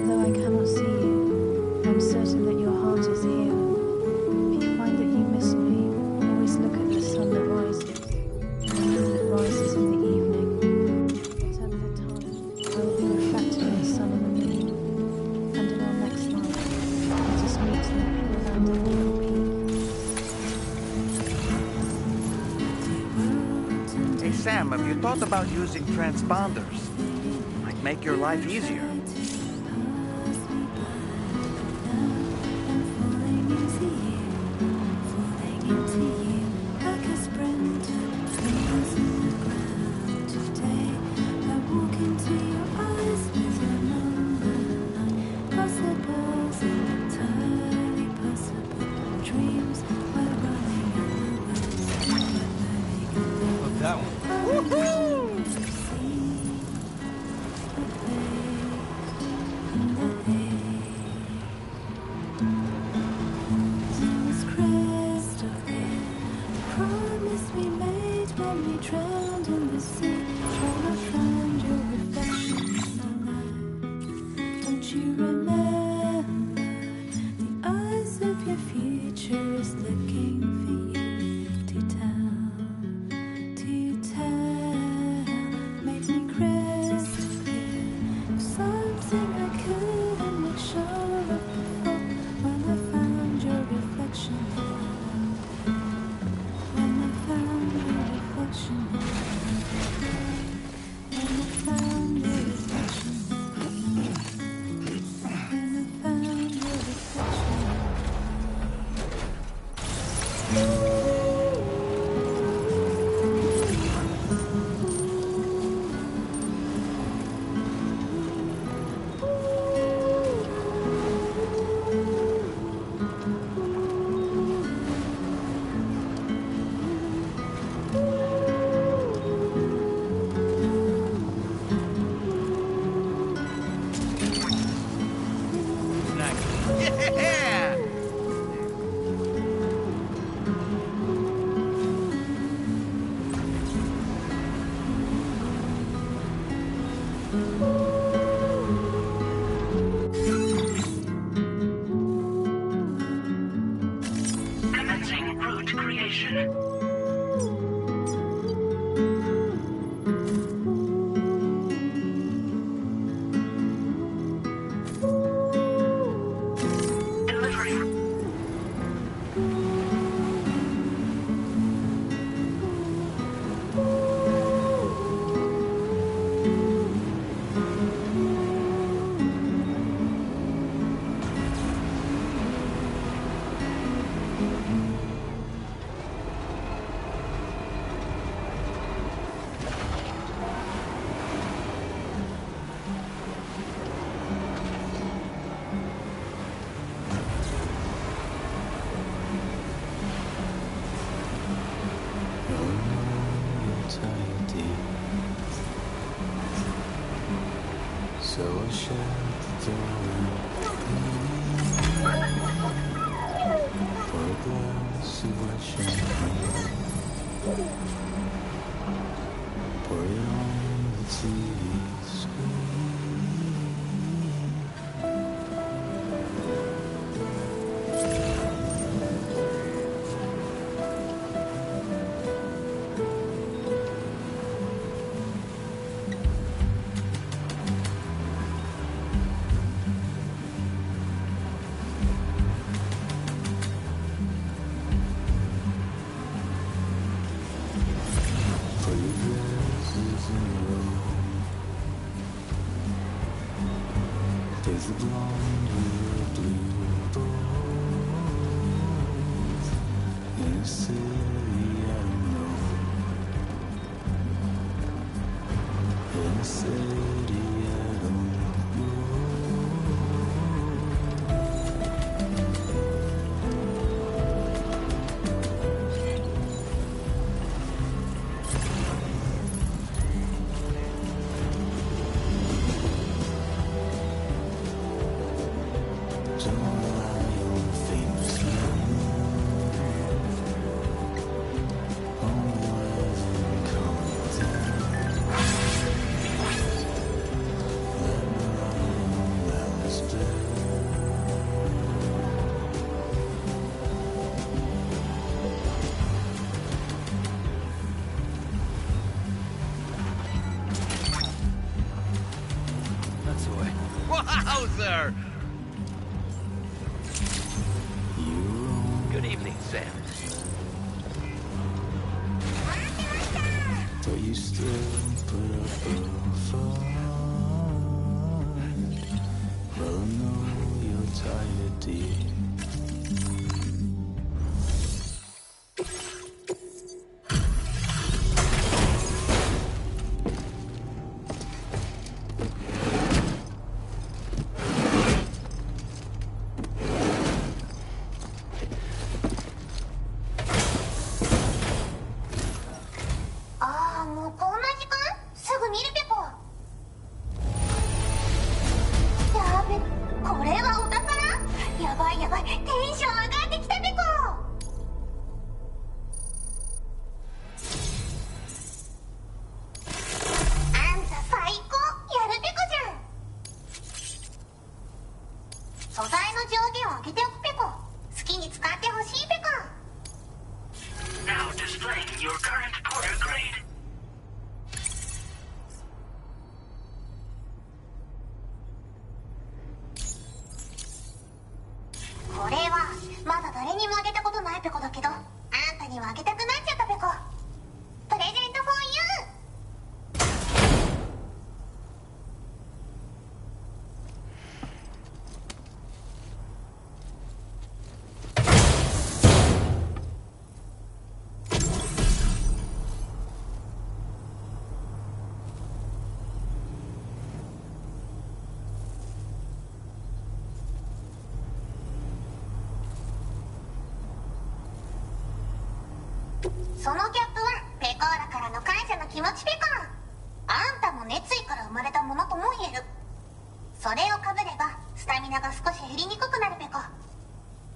though I cannot see you, I'm certain that your heart is here. If you find that you miss me, always look at the sun that rises. The moon that rises in the evening. Whatever the time, I will be reflected in the sun and the moon. And in our next life, let us meet in the pure land of Eagle Peak. Hey Sam, have you thought about using transponders? Might make your life easier. Love that one. Drowned in the sea, trying to find your reflection in the light. Don't you remember? The eyes of your future is looking for you to tell. Make me crystal clear. Something I couldn't make sure of before. When I found your reflection in the light. When I found your reflection in the light. When I found your reflection in the light. When I found your reflection in the light. Yeah! Commencing route creation. Delivering. So I shut the door for a glass of white champagne. Pour it on the TV screen. There's a blonde with blue balls in a city I don't know. In a city I don't know. this way. Wowzer! Good evening, Sam. But you still put up a fight. Well, I know you're tired, dear. Now displaying your current quarter grade.これはまだ誰にもあげたことないペコだけど、あんたにはあげたくなっちゃったペコ。プレゼントフォーユー。そのギャップはペコーラからの感謝の気持ちペコ。あんたも熱意から生まれたものとも言える。それをかぶればスタミナが少し減りにくくなるペコ。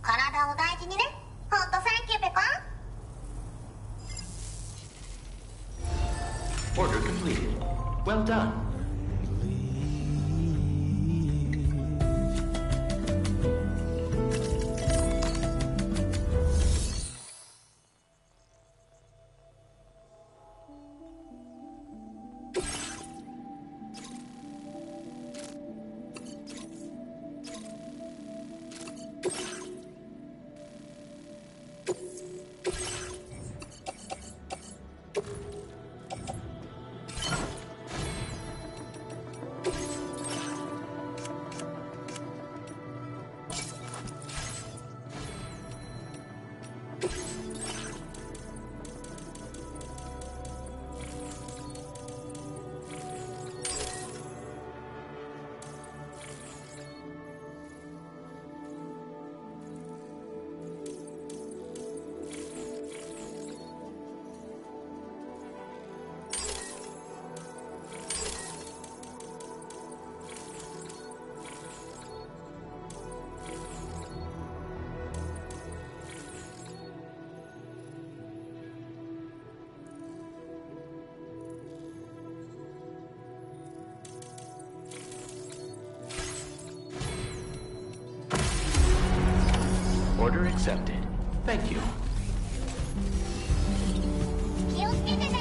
体を大事にね。ほんとサンキューペコ。Order completed. Well done. Order accepted. Thank you. 気をつけてね。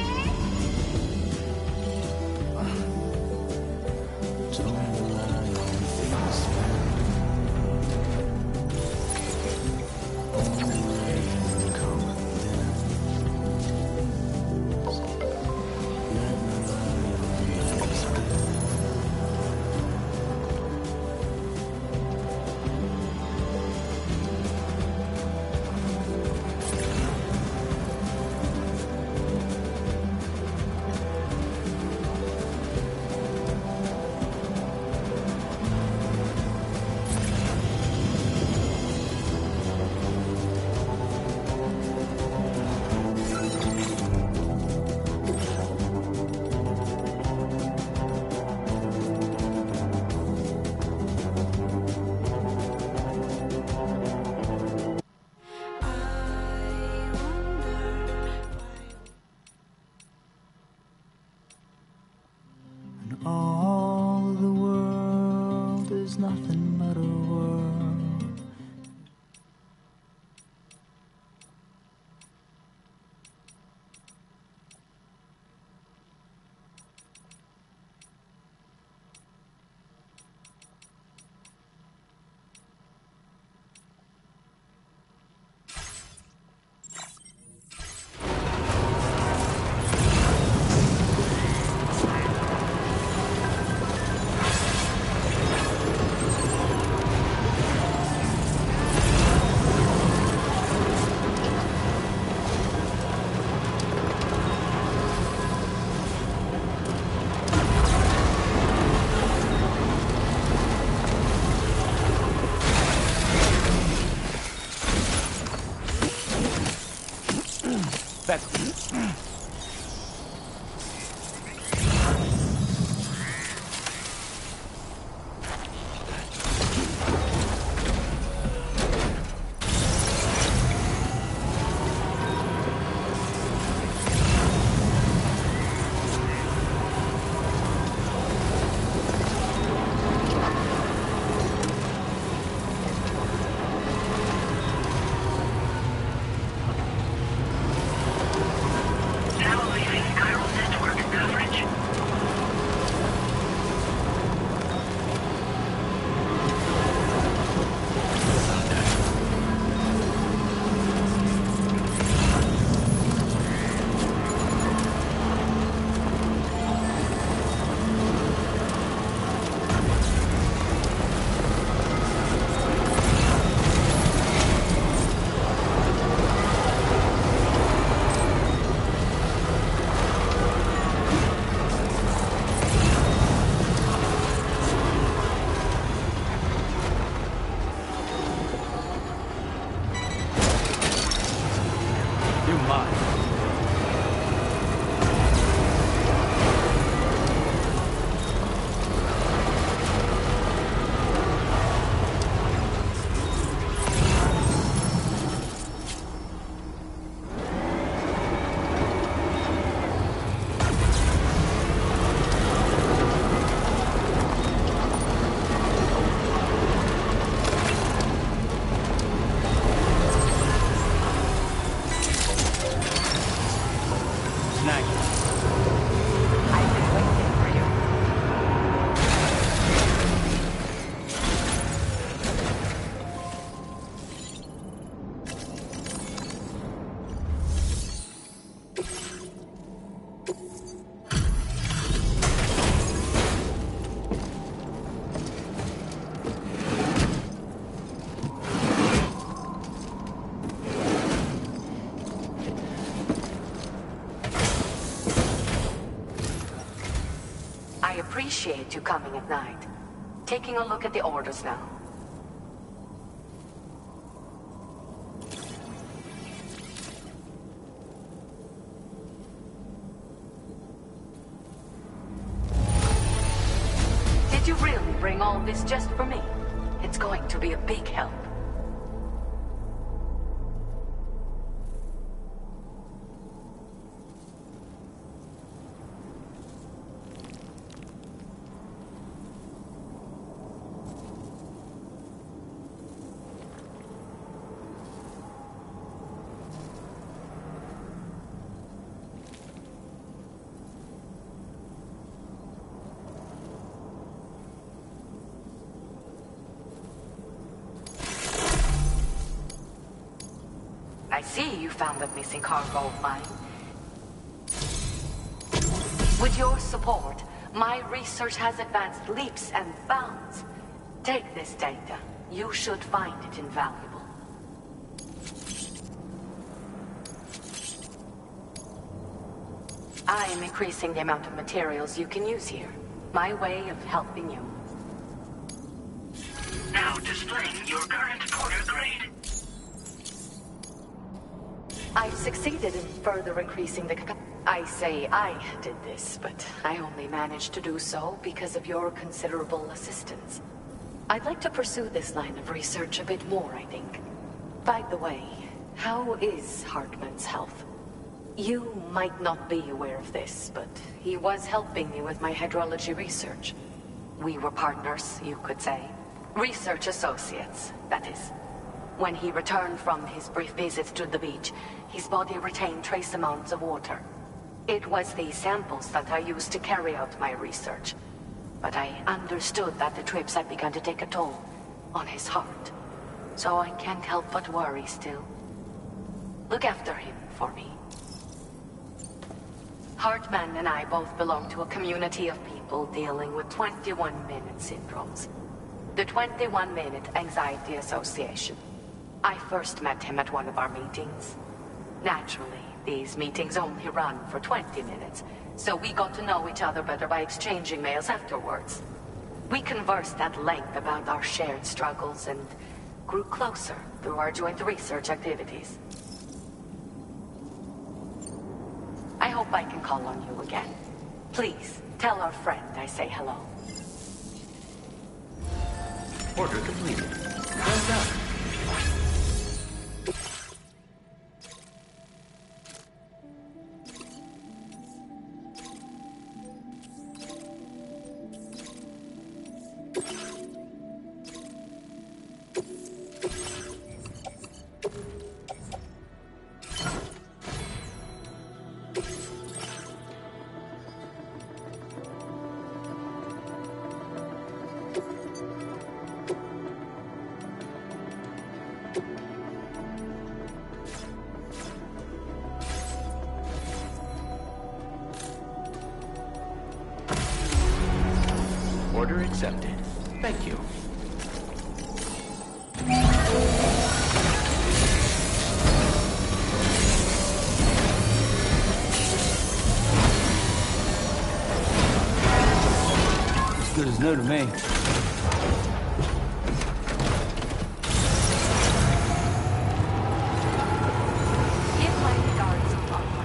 That's... I appreciate you coming at night. Taking a look at the orders now. Did you really bring all this just for me? It's going to be a big help. I see you found that missing cargo of mine. With your support, my research has advanced leaps and bounds. Take this data. You should find it invaluable. I am increasing the amount of materials you can use here. My way of helping you. Now displaying your current porter grade. I've succeeded in further increasing the capacity. I say I did this, but I only managed to do so because of your considerable assistance. I'd like to pursue this line of research a bit more, I think. By the way, how is Hartman's health? You might not be aware of this, but he was helping me with my hydrology research. We were partners, you could say. Research associates, that is. When he returned from his brief visit to the beach, his body retained trace amounts of water. It was these samples that I used to carry out my research. But I understood that the trips had begun to take a toll on his heart. So I can't help but worry still. Look after him for me. Hartman and I both belong to a community of people dealing with 21-minute syndromes. The 21-Minute Anxiety Association. I first met him at one of our meetings. Naturally, these meetings only run for 20 minutes, so we got to know each other better by exchanging mails afterwards. We conversed at length about our shared struggles and grew closer through our joint research activities. hope I can call on you again. Please, tell our friend I say hello. Order completed. Well done. Order accepted. Thank you. As good as new to me. Give my regards to Papa.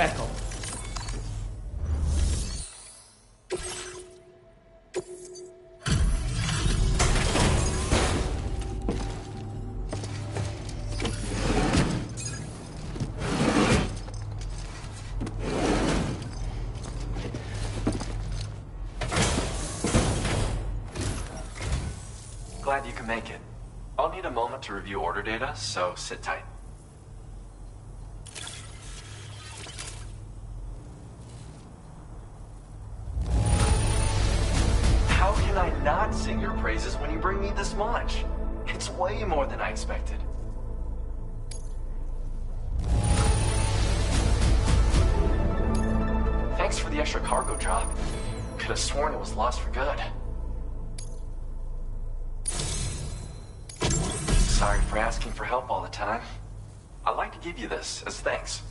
speckle. Glad you can make it. I'll need a moment to review order data, so sit tight. How can I not sing your praises when you bring me this much? It's way more than I expected. Thanks for the extra cargo drop. Could have sworn it was lost for good. Sorry for asking for help all the time. I'd like to give you this as thanks.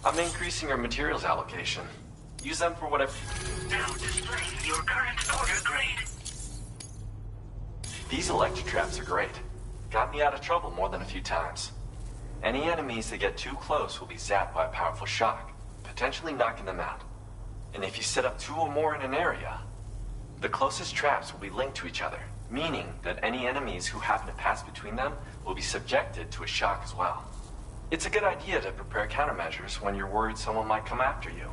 I'm increasing your materials allocation. Use them for whatever... Now displaying your current order grade. These electro traps are great. Got me out of trouble more than a few times. Any enemies that get too close will be zapped by a powerful shock, potentially knocking them out. And if you set up 2 or more in an area, the closest traps will be linked to each other, meaning that any enemies who happen to pass between them will be subjected to a shock as well. It's a good idea to prepare countermeasures when you're worried someone might come after you.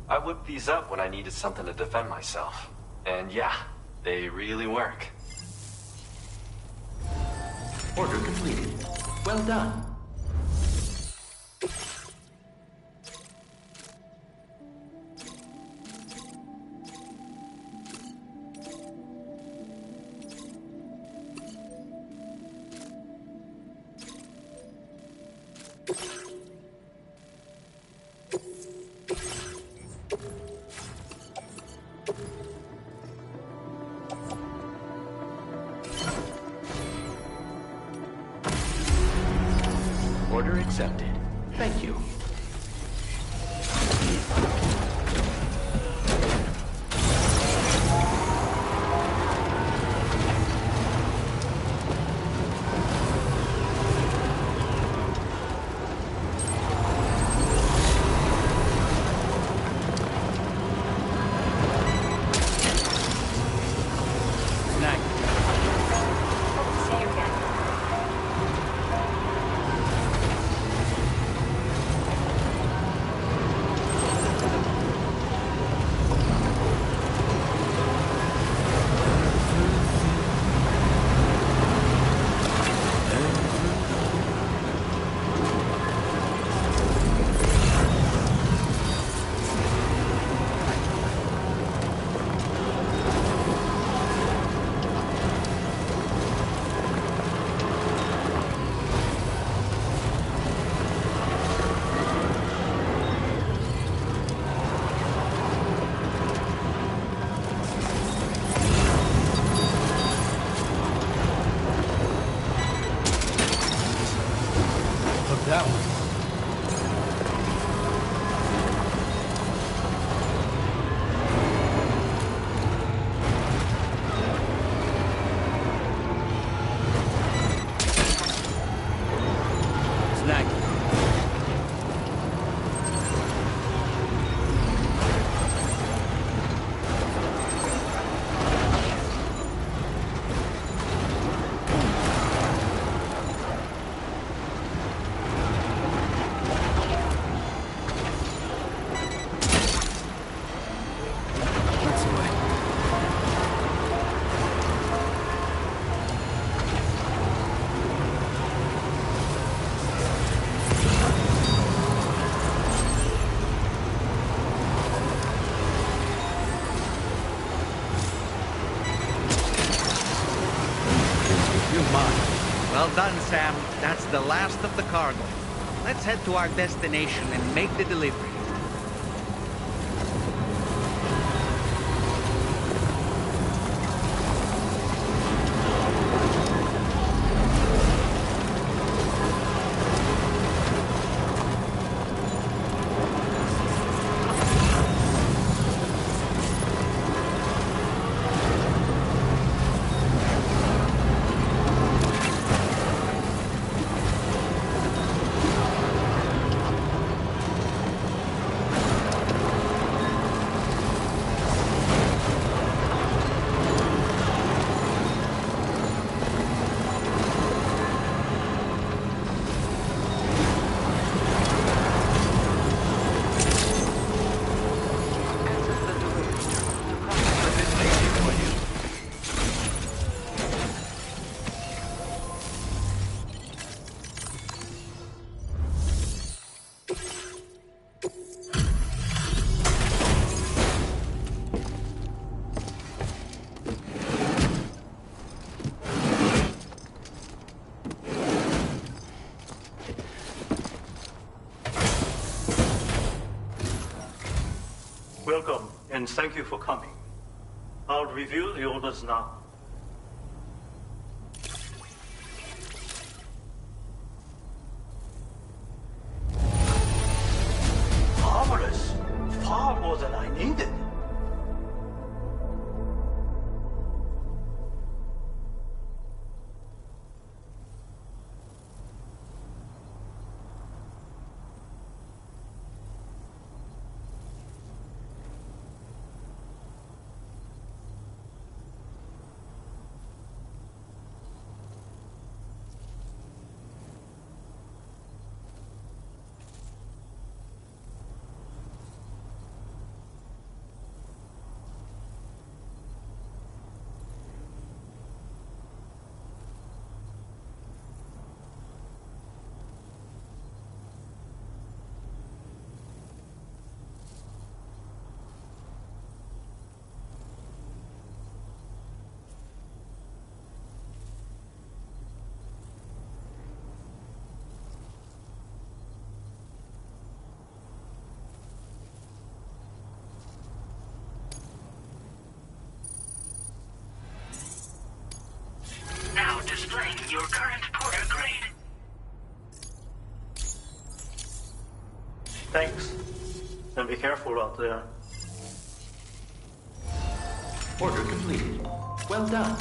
I whipped these up when I needed something to defend myself. And yeah, they really work. Order completed. Well done. Order accepted. Thank you. That one. Well done, Sam. That's the last of the cargo. Let's head to our destination and make the delivery. thank you for coming. I'll review the orders now. Marvelous! Far more than I needed. Now displaying your current porter grade. Thanks. And be careful out there. Order completed. Well done.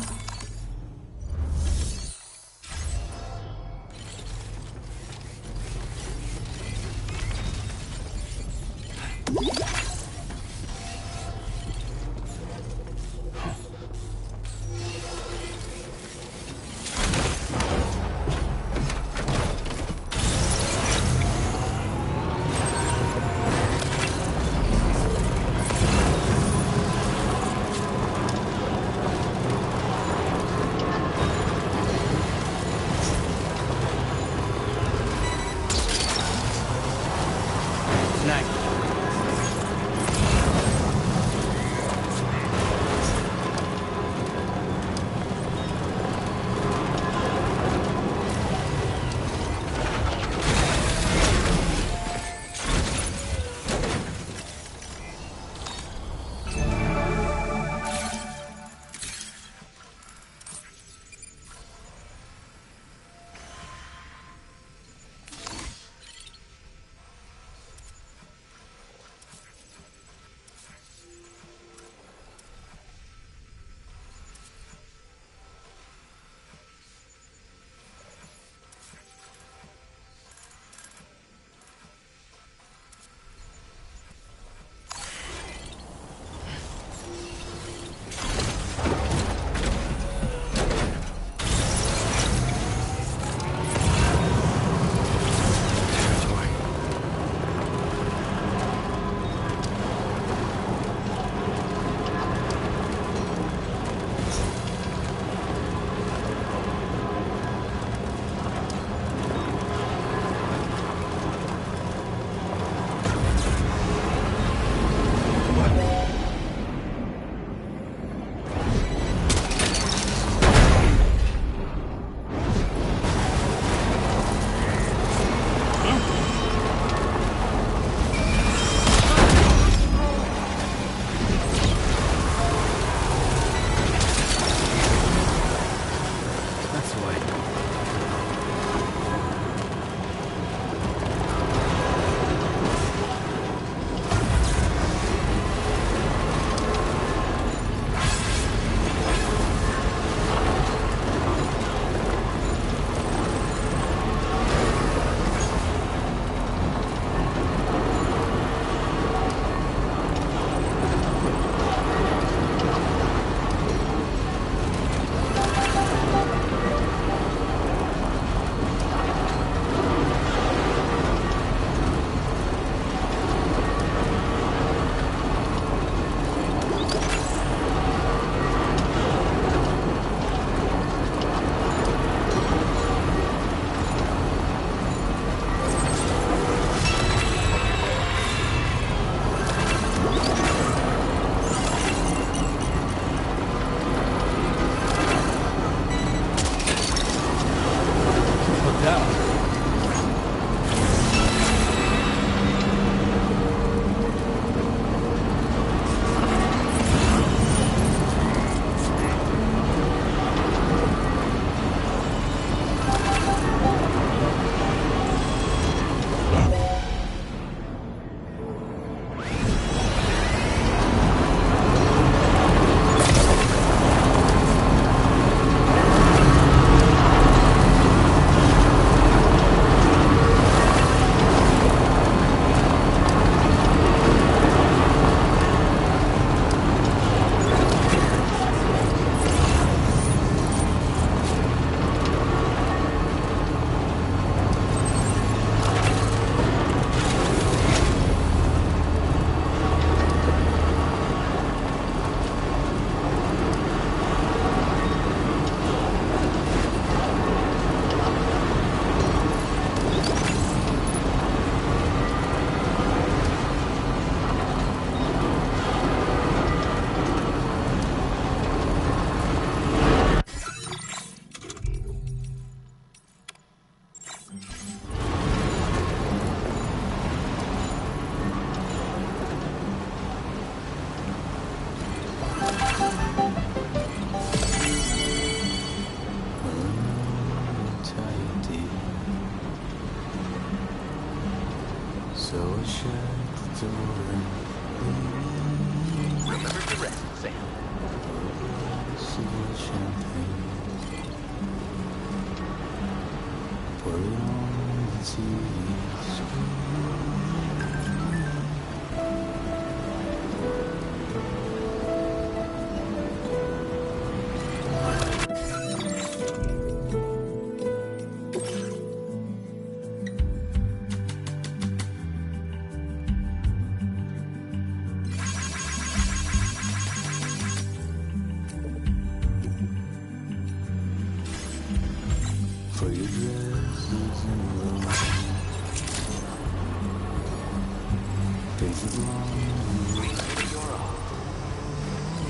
Remember to rest, Sam.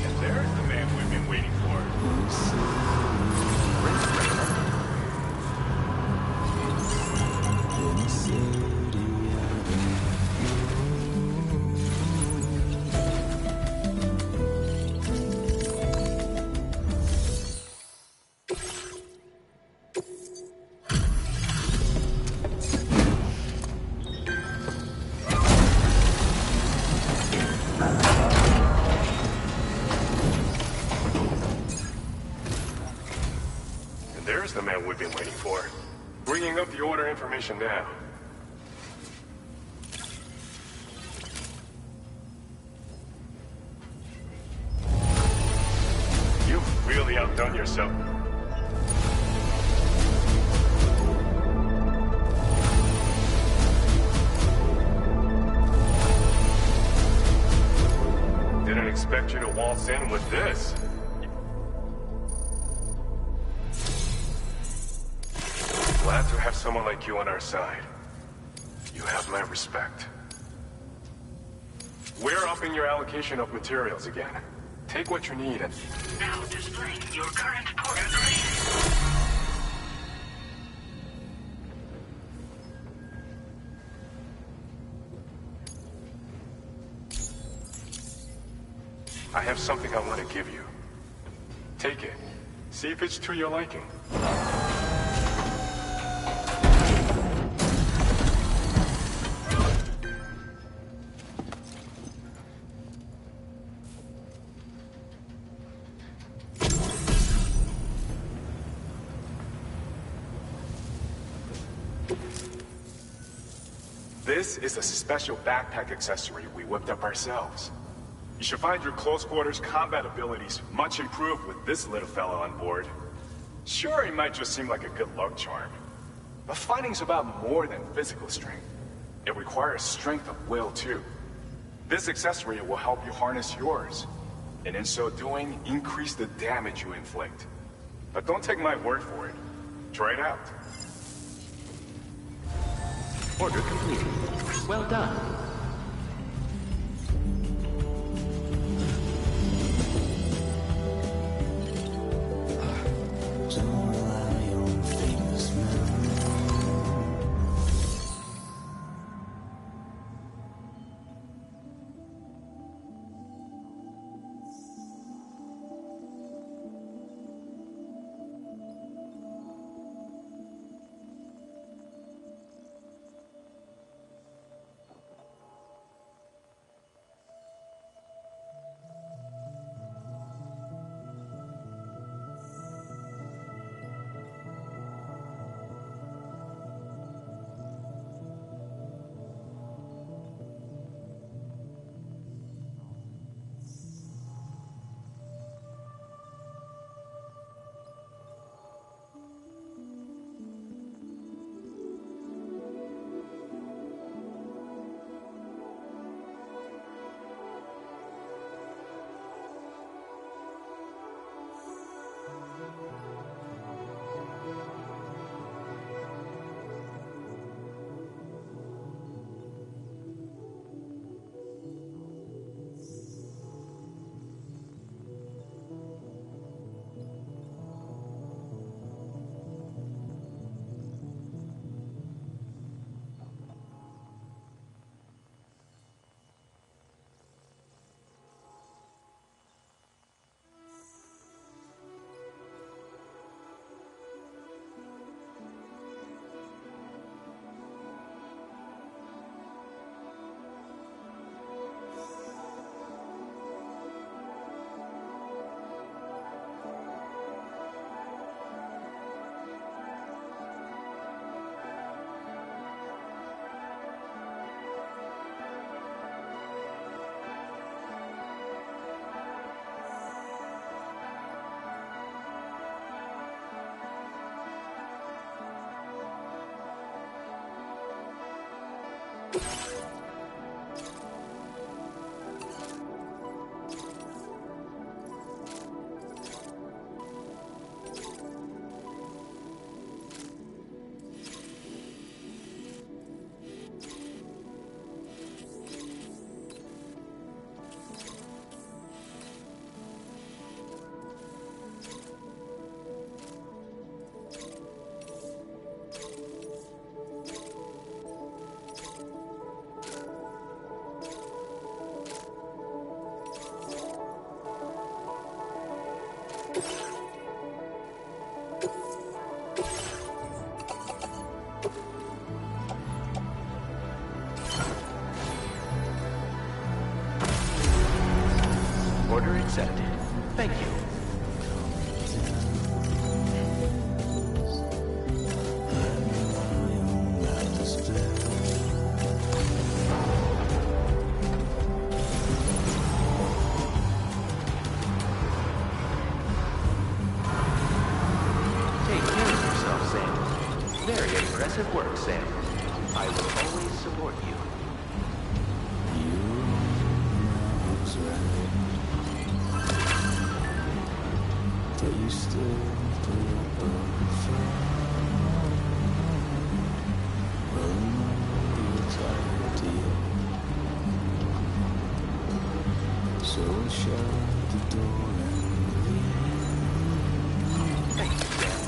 And there's the man we've been waiting for. And there's the man we've been waiting for. Bringing up the order information now. You've really outdone yourself. Didn't expect you to waltz in with this. Glad to have someone like you on our side. You have my respect. We're upping your allocation of materials again. Take what you need and... Now displaying your current porter grade. I have something I want to give you. Take it. See if it's to your liking. This is a special backpack accessory we whipped up ourselves. You should find your close quarters combat abilities much improved with this little fella on board. Sure, it might just seem like a good luck charm, but fighting's about more than physical strength. It requires strength of will too. This accessory will help you harness yours, and in so doing, increase the damage you inflict. But don't take my word for it. Try it out. Order completed. Well done. Order accepted. Thank you. Take care of yourself, Sam. Very impressive work, Sam. I will always support you. But you still put up so shut the door and leave. Thank you, Sam.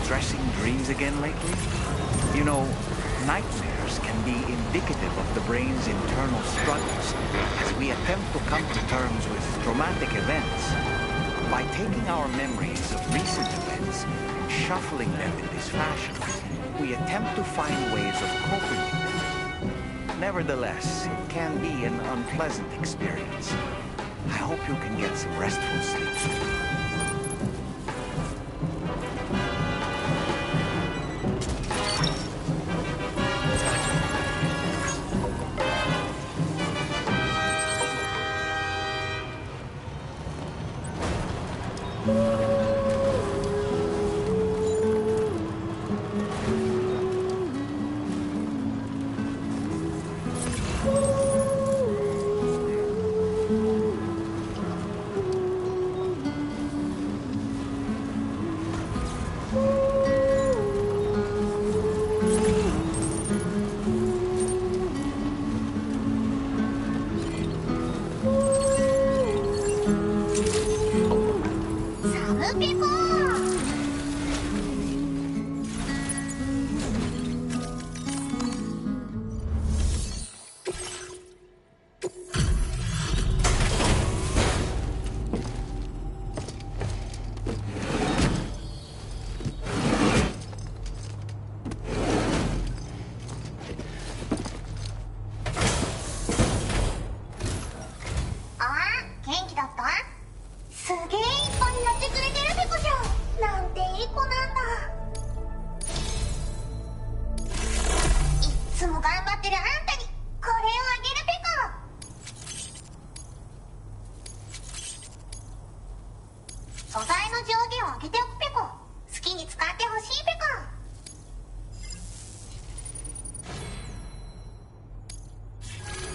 distressing dreams again lately? You know, nightmares can be indicative of the brain's internal struggles as we attempt to come to terms with traumatic events. By taking our memories of recent events and shuffling them in this fashion, we attempt to find ways of coping with them. Nevertheless, it can be an unpleasant experience. I hope you can get some restful sleep.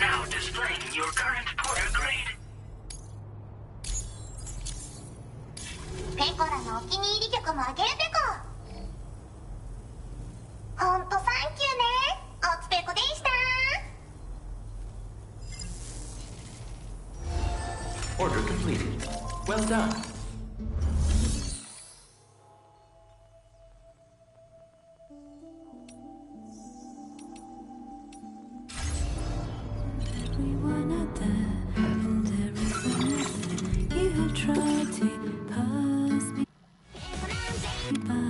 Now displaying your current Porter grade. ペコラのお気に入り曲もあげるペコ。ほんとサンキューね。おつペコでした。Order completed. Well done. Everyone out there, and everyone out there, you have tried to pass me by.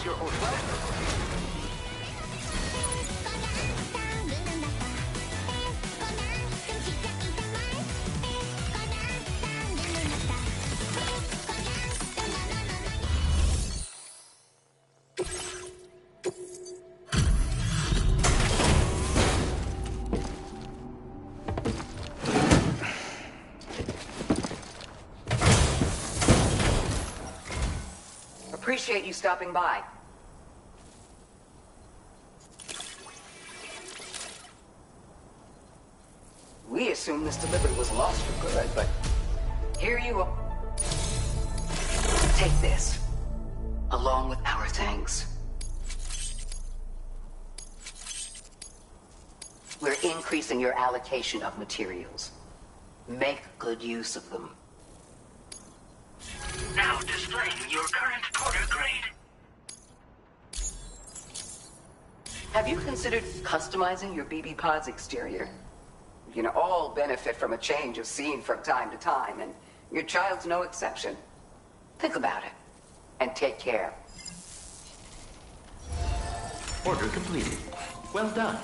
is your order? Appreciate you stopping by. We assumed this delivery was lost for good, but here you are. Take this, along with our thanks. We're increasing your allocation of materials. Make good use of them. Now displaying your current quarter grade. Have you considered customizing your BB pod's exterior? You can all benefit from a change of scene from time to time, and your child's no exception. Think about it, and take care. Order completed. Well done.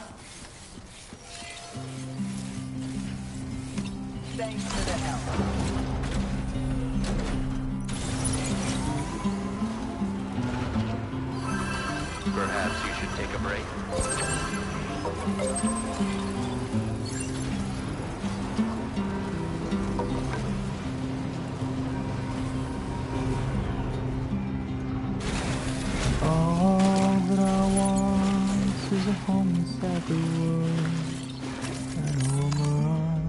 Thanks for the help. Perhaps you should take a break. All that I want is a home inside the woods and a woman.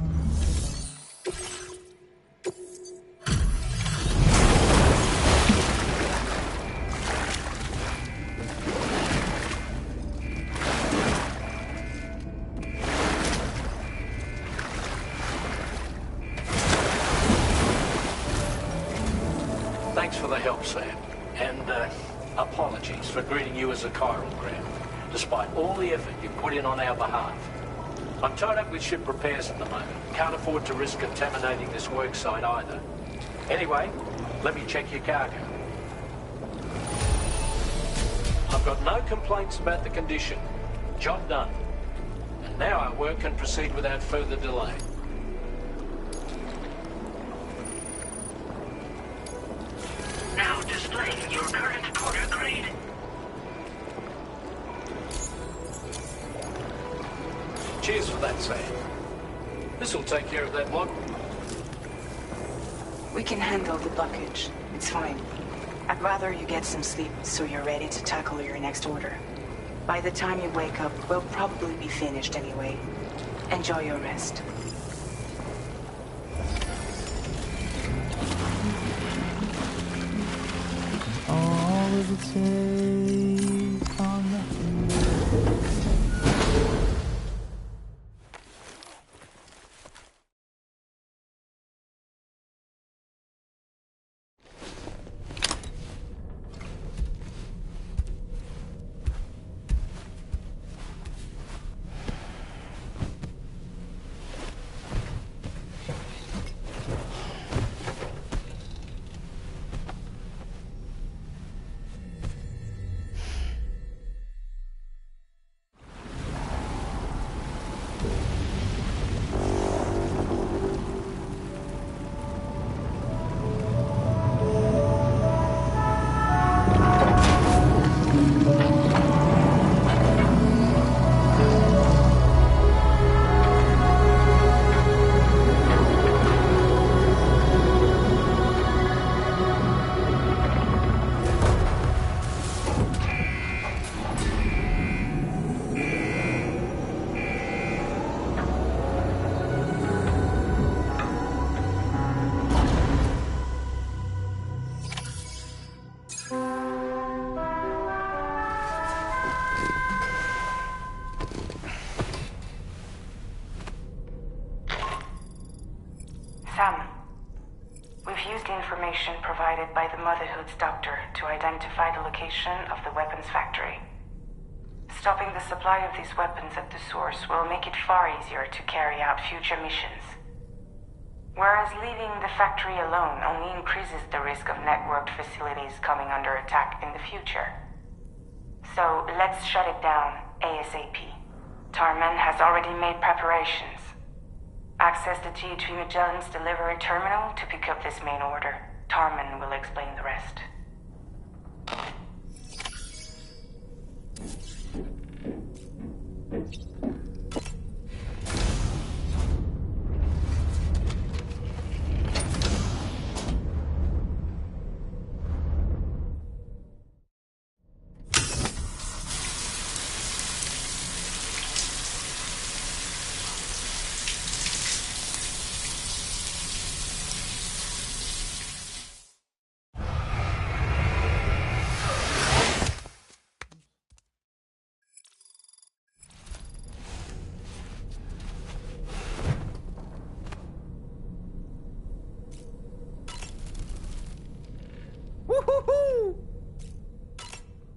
Thanks for the help, Sam. And, apologies for greeting you as a chiral ground, despite all the effort you put in on our behalf. I'm tied up with ship repairs at the moment. Can't afford to risk contaminating this work site either. Anyway, let me check your cargo. I've got no complaints about the condition. Job done. And now our work can proceed without further delay. Now displaying your current quarter grade. Cheers for that, Sam. This'll take care of that one. We can handle the blockage. It's fine. I'd rather you get some sleep so you're ready to tackle your next order. By the time you wake up, we'll probably be finished anyway. Enjoy your rest. All of it takes on nothing. Sam, we've used the information provided by the Motherhood's doctor to identify the location of the weapons factory. Stopping the supply of these weapons at the source will make it far easier to carry out future missions. Whereas leaving the factory alone only increases the risk of networked facilities coming under attack in the future. So let's shut it down ASAP. Tarman has already made preparations. Access the GHV Magellan's delivery terminal to pick up this main order. Tarman will explain the rest.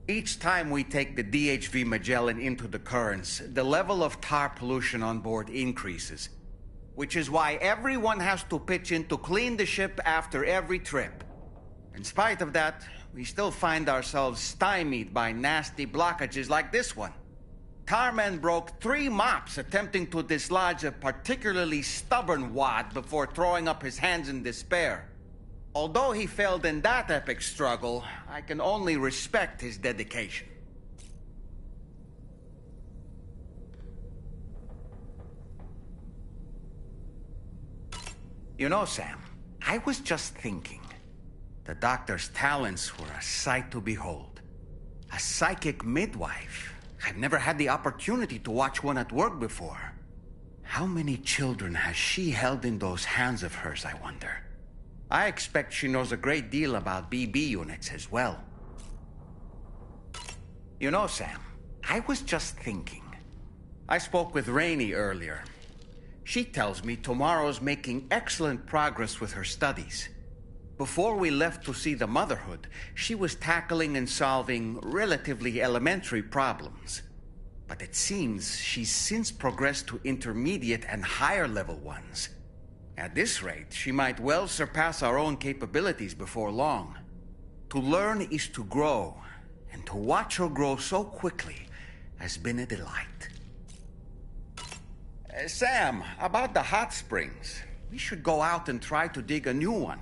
Each time we take the DHV Magellan into the currents, the level of tar pollution on board increases. Which is why everyone has to pitch in to clean the ship after every trip. In spite of that, we still find ourselves stymied by nasty blockages like this one. Tarman broke 3 mops attempting to dislodge a particularly stubborn wad before throwing up his hands in despair. Although he failed in that epic struggle, I can only respect his dedication. You know, Sam, I was just thinking. The doctor's talents were a sight to behold. A psychic midwife. I've never had the opportunity to watch one at work before. How many children has she held in those hands of hers, I wonder? I expect she knows a great deal about BB units as well. You know, Sam, I was just thinking. I spoke with Rainey earlier. She tells me Tomorrow's making excellent progress with her studies. Before we left to see the Motherhood, she was tackling and solving relatively elementary problems. But it seems she's since progressed to intermediate and higher level ones. At this rate, she might well surpass our own capabilities before long. To learn is to grow, and to watch her grow so quickly has been a delight. Sam, about the hot springs, we should go out and try to dig a new one.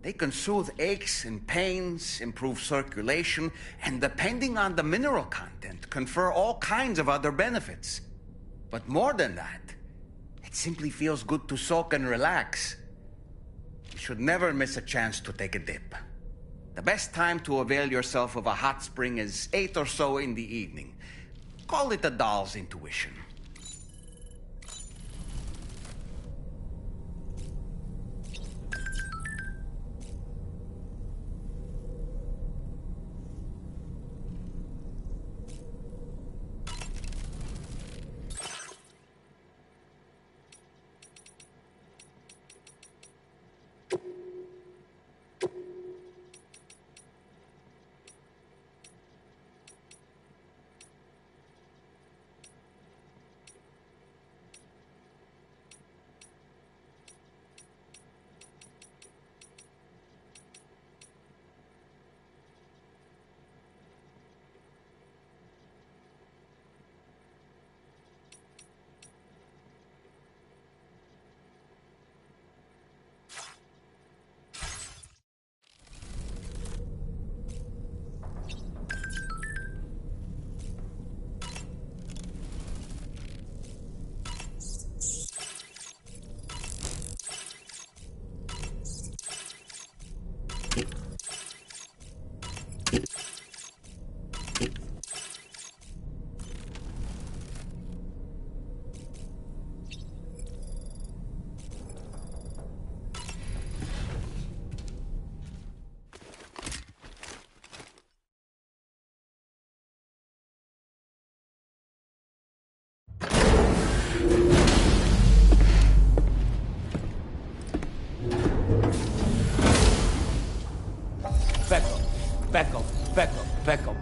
They can soothe aches and pains, improve circulation, and depending on the mineral content, confer all kinds of other benefits. But more than that, it simply feels good to soak and relax. You should never miss a chance to take a dip. The best time to avail yourself of a hot spring is 8 or so in the evening. Call it a doll's intuition. Back up.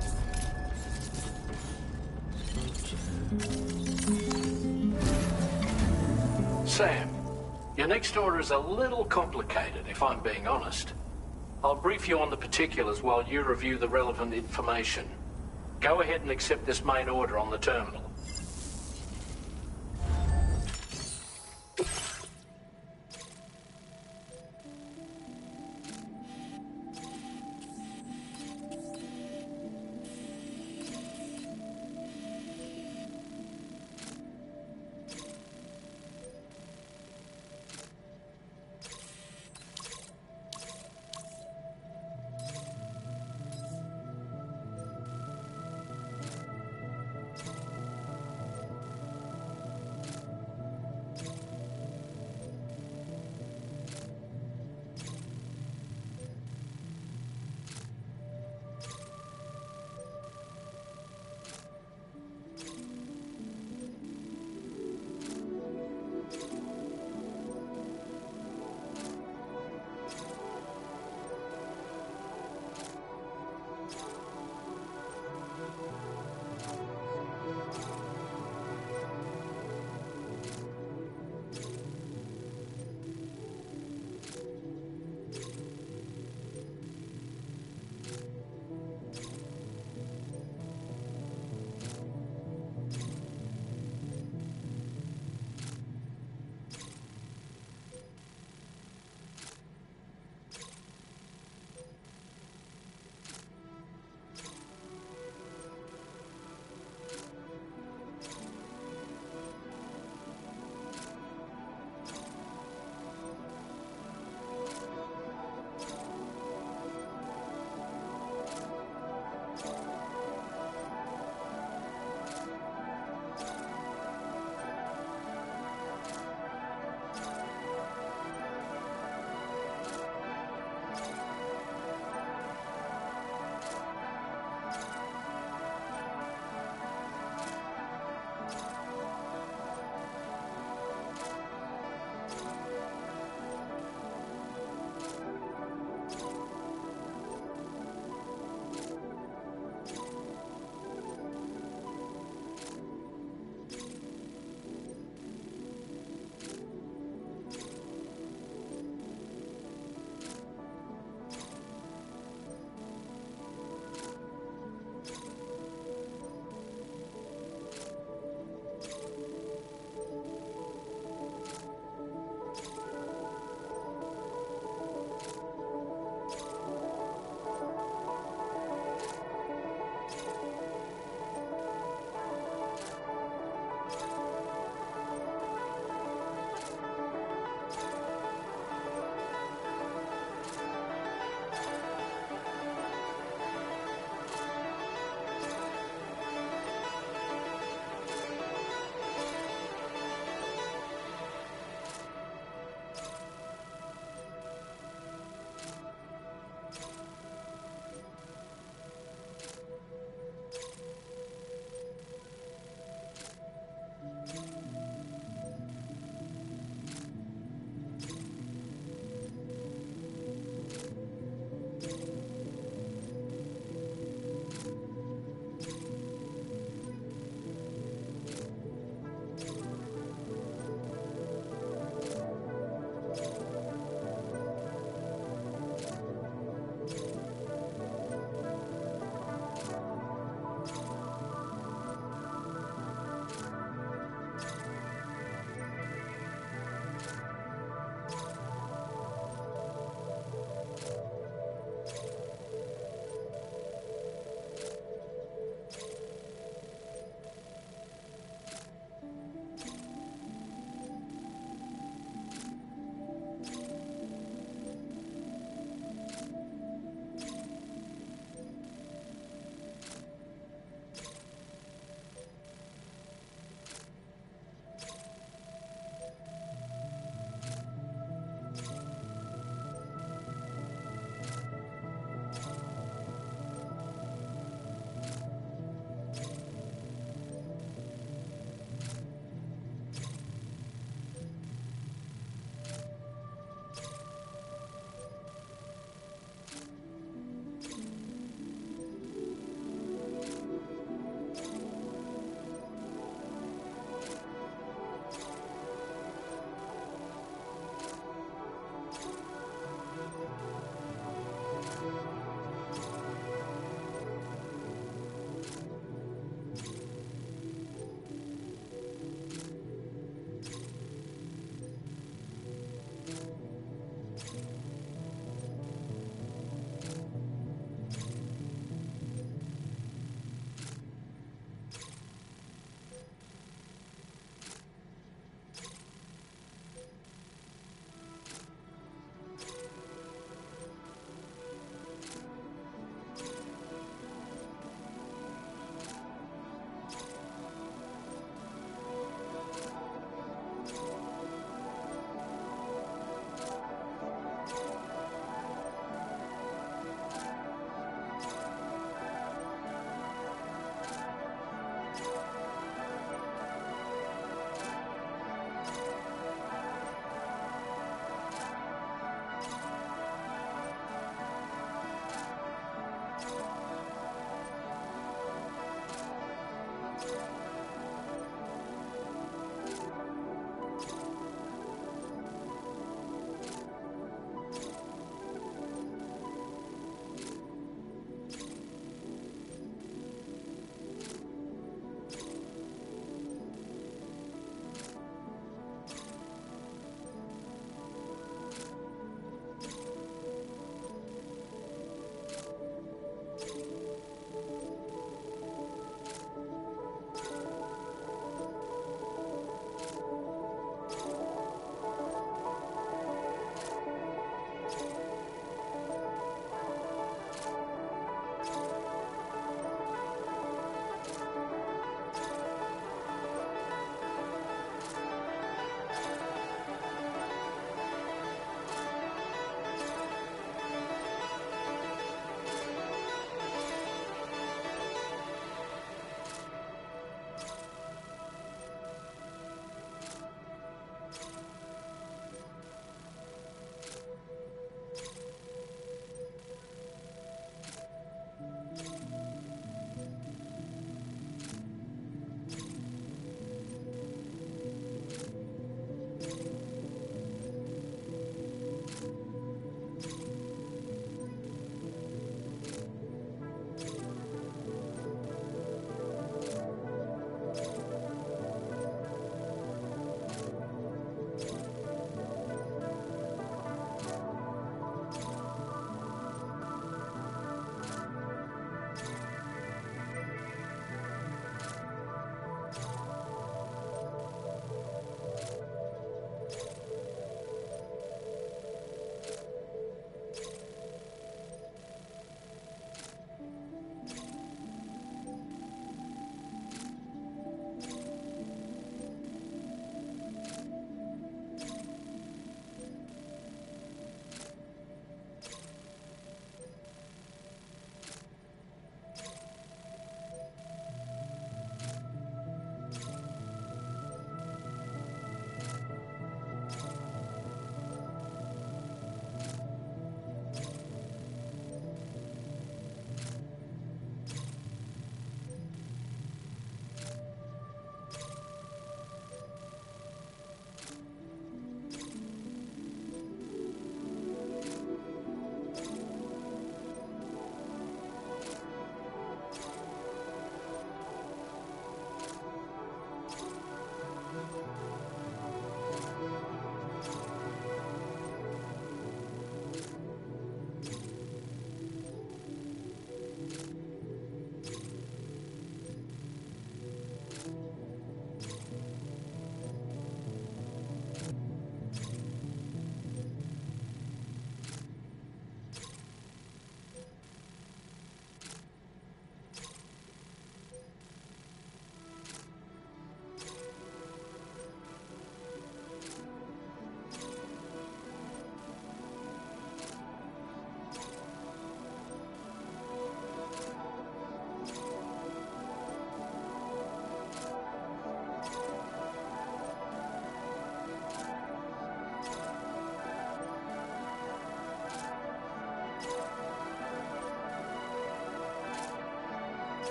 Sam, your next order is a little complicated, if I'm being honest. I'll brief you on the particulars while you review the relevant information. Go ahead and accept this main order on the terminal.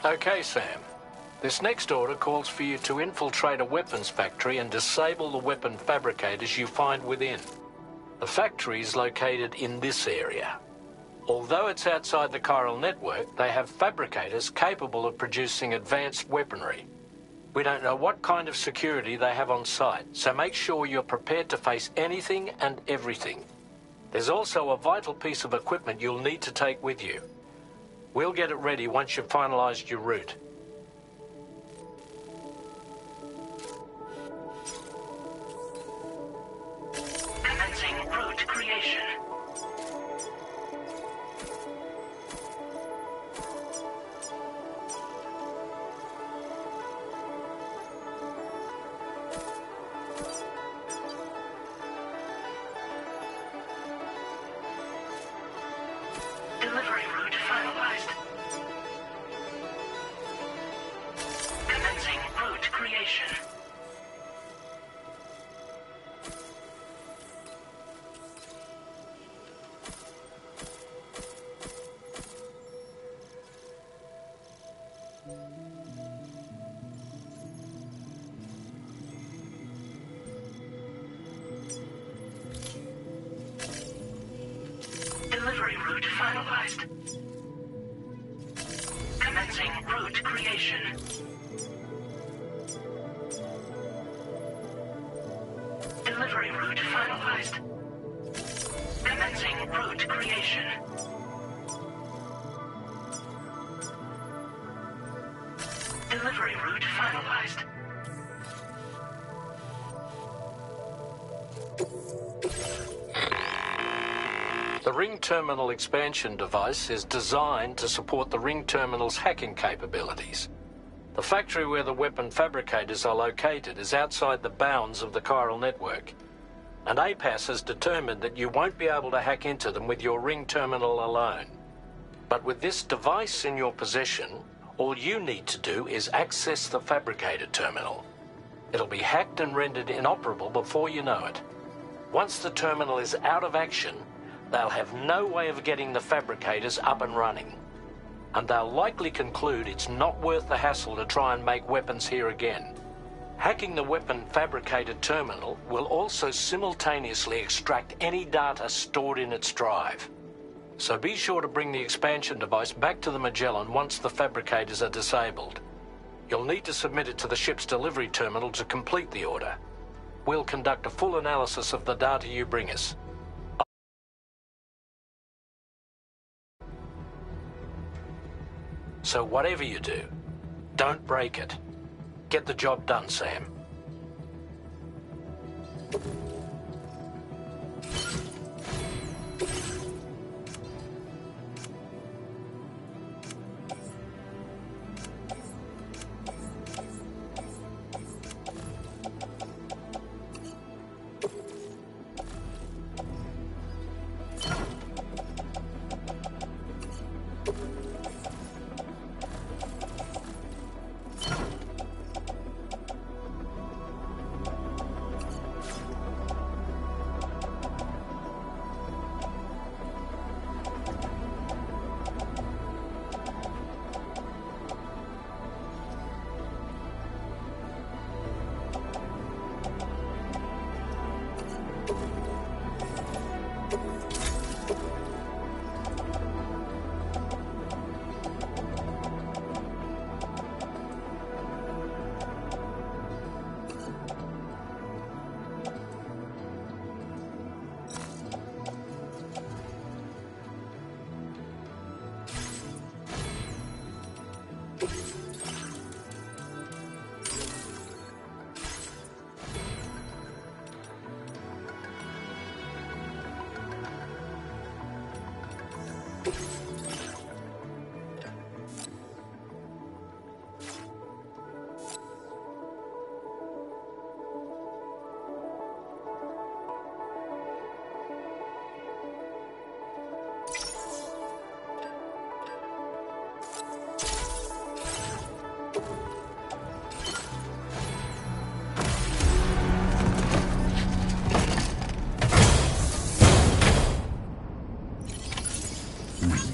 Okay, Sam. This next order calls for you to infiltrate a weapons factory and disable the weapon fabricators you find within. The factory is located in this area. Although it's outside the chiral network, they have fabricators capable of producing advanced weaponry. We don't know what kind of security they have on site, so make sure you're prepared to face anything and everything. There's also a vital piece of equipment you'll need to take with you. We'll get it ready once you've finalized your route. Commencing route creation. Delivery route finalized. Commencing route creation. Delivery route finalized. Commencing route creation. Delivery route finalized. Commencing route creation. Delivery route finalized. The Ring Terminal expansion device is designed to support the Ring Terminal's hacking capabilities. The factory where the weapon fabricators are located is outside the bounds of the chiral network, and APAS has determined that you won't be able to hack into them with your Ring Terminal alone. But with this device in your possession, all you need to do is access the fabricator terminal. It'll be hacked and rendered inoperable before you know it. Once the terminal is out of action, they'll have no way of getting the fabricators up and running. And they'll likely conclude it's not worth the hassle to try and make weapons here again. Hacking the weapon fabricator terminal will also simultaneously extract any data stored in its drive. So be sure to bring the expansion device back to the Magellan once the fabricators are disabled. You'll need to submit it to the ship's delivery terminal to complete the order. We'll conduct a full analysis of the data you bring us. So whatever you do, don't break it. Get the job done, Sam.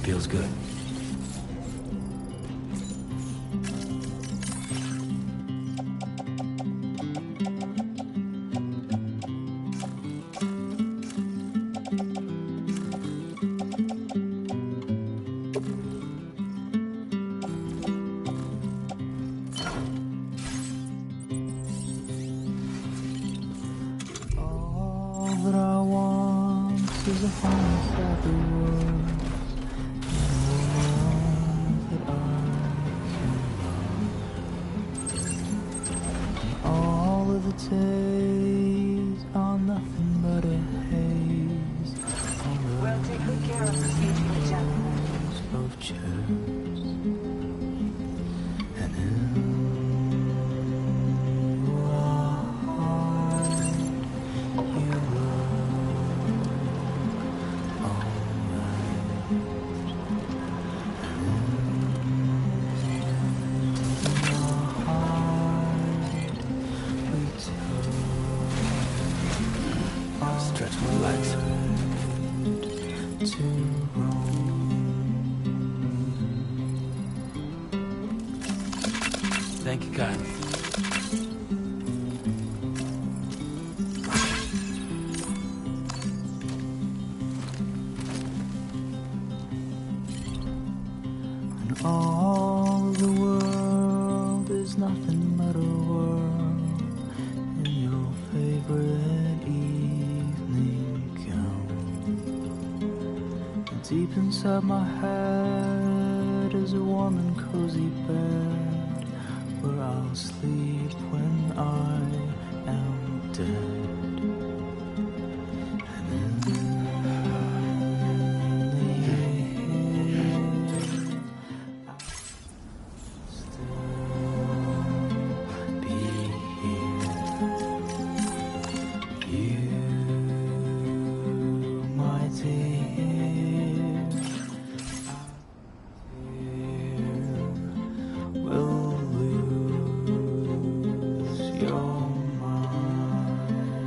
Feels good. what I want is a home without the words. And a world that I can love. All of the days are nothing but a haze. We'll take good care of the future, Of chairs. And in your heart, you look alright. And in your heart, we took I'll stretch my legs. To roam. Thank you, God. And all the world is nothing but a world in your favorite evening gown. And deep inside my head is a warm and cozy bed where I'll sleep when I am dead. And in the air, I'll still be here. You, my dear, will lose your mind.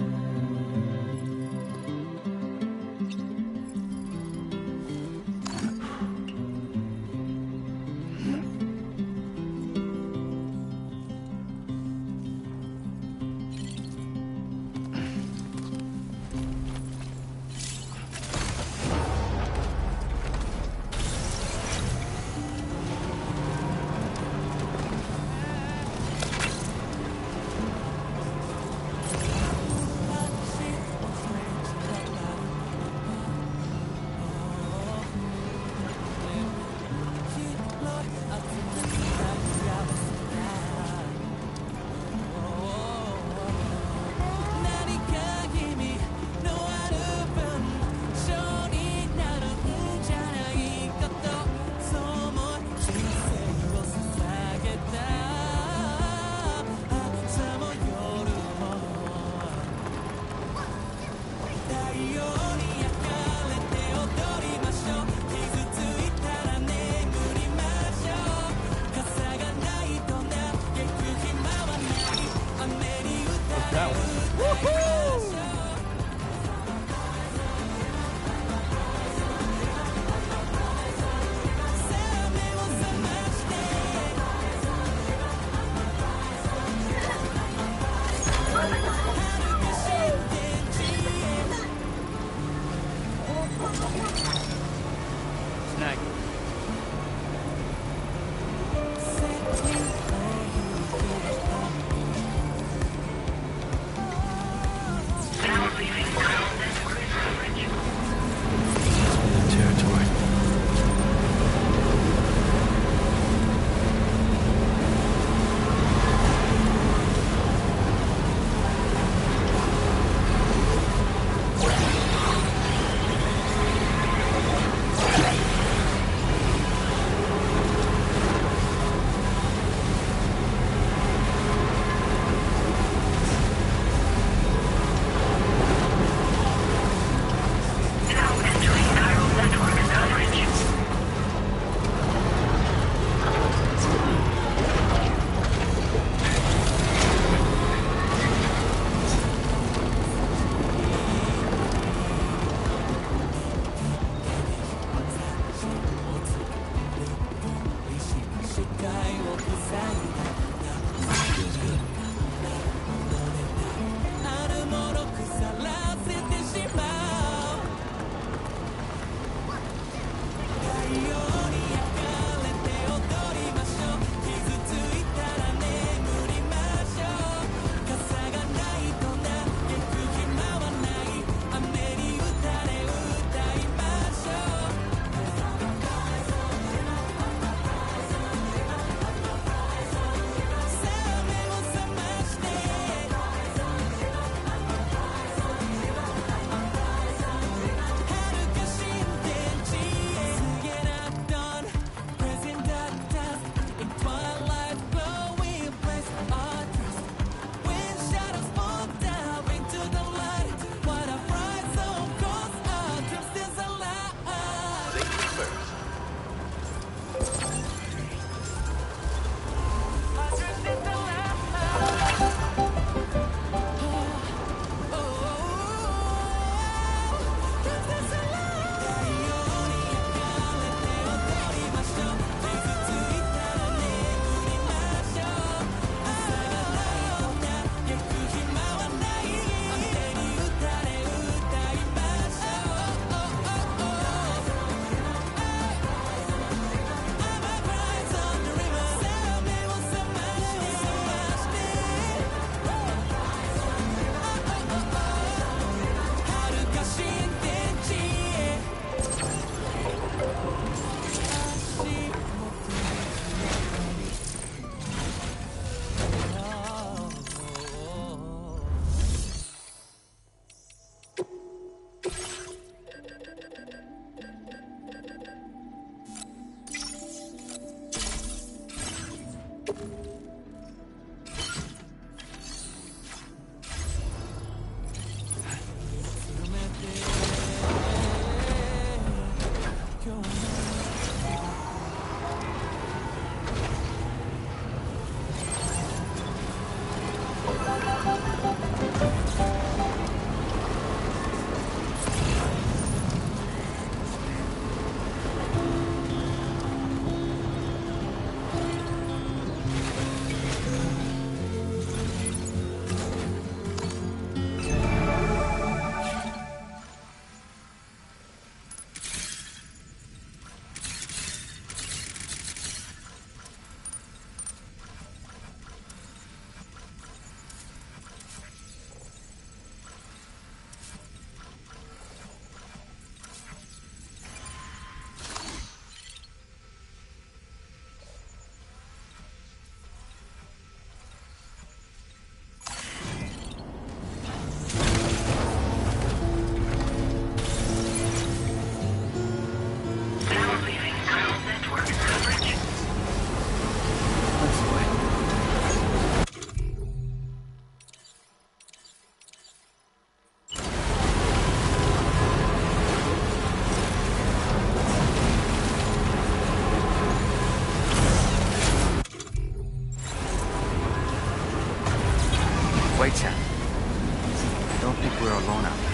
don't think we're alone out there.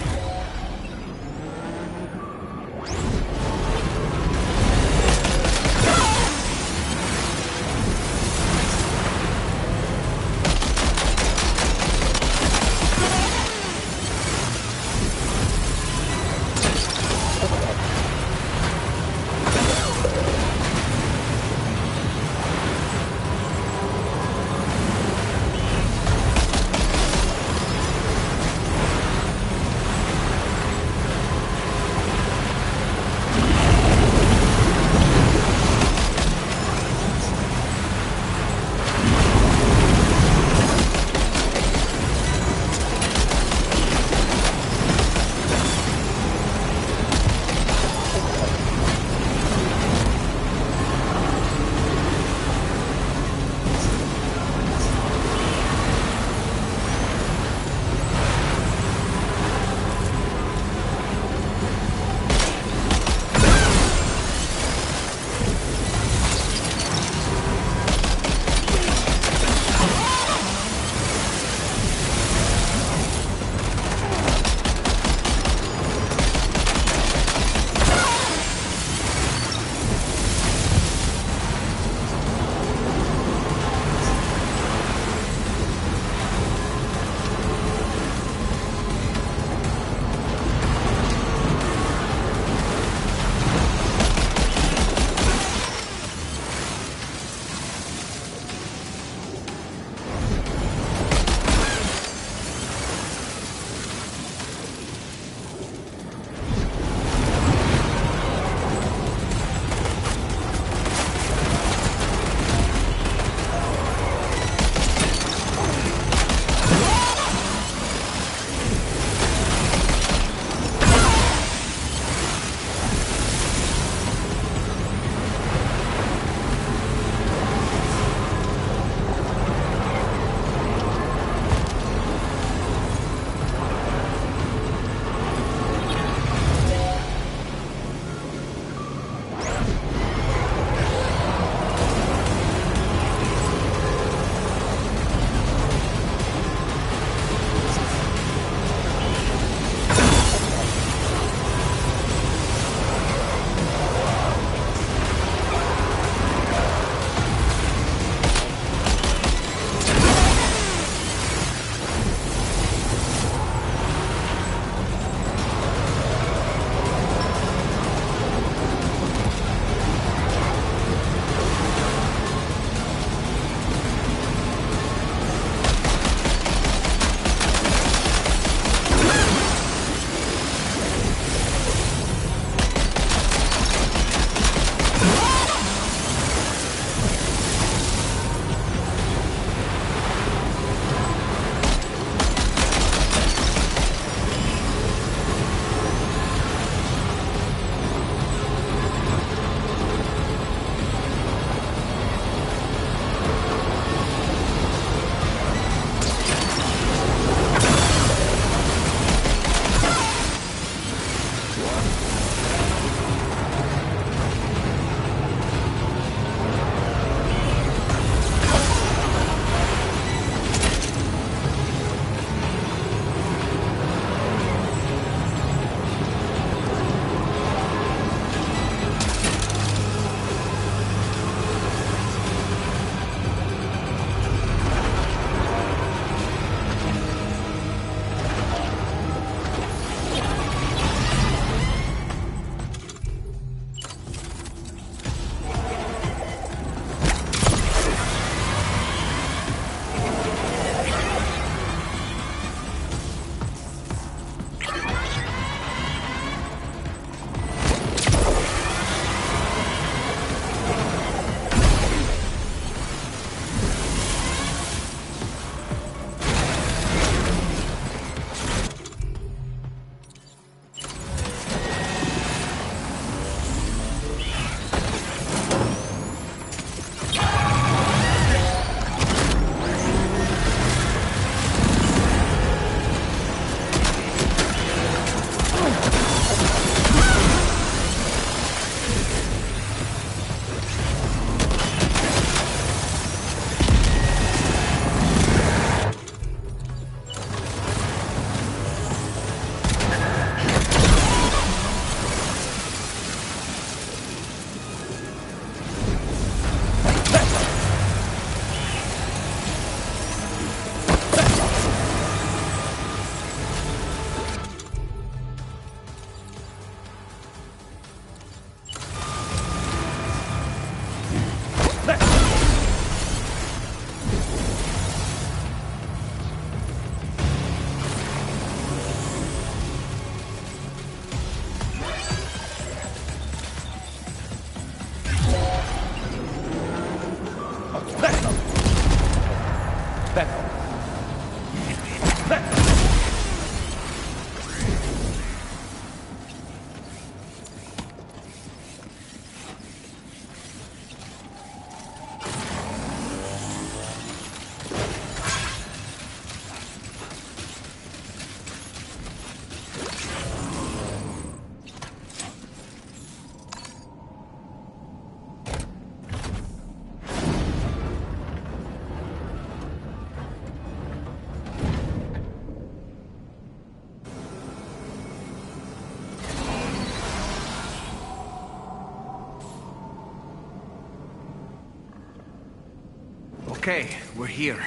Okay, we're here.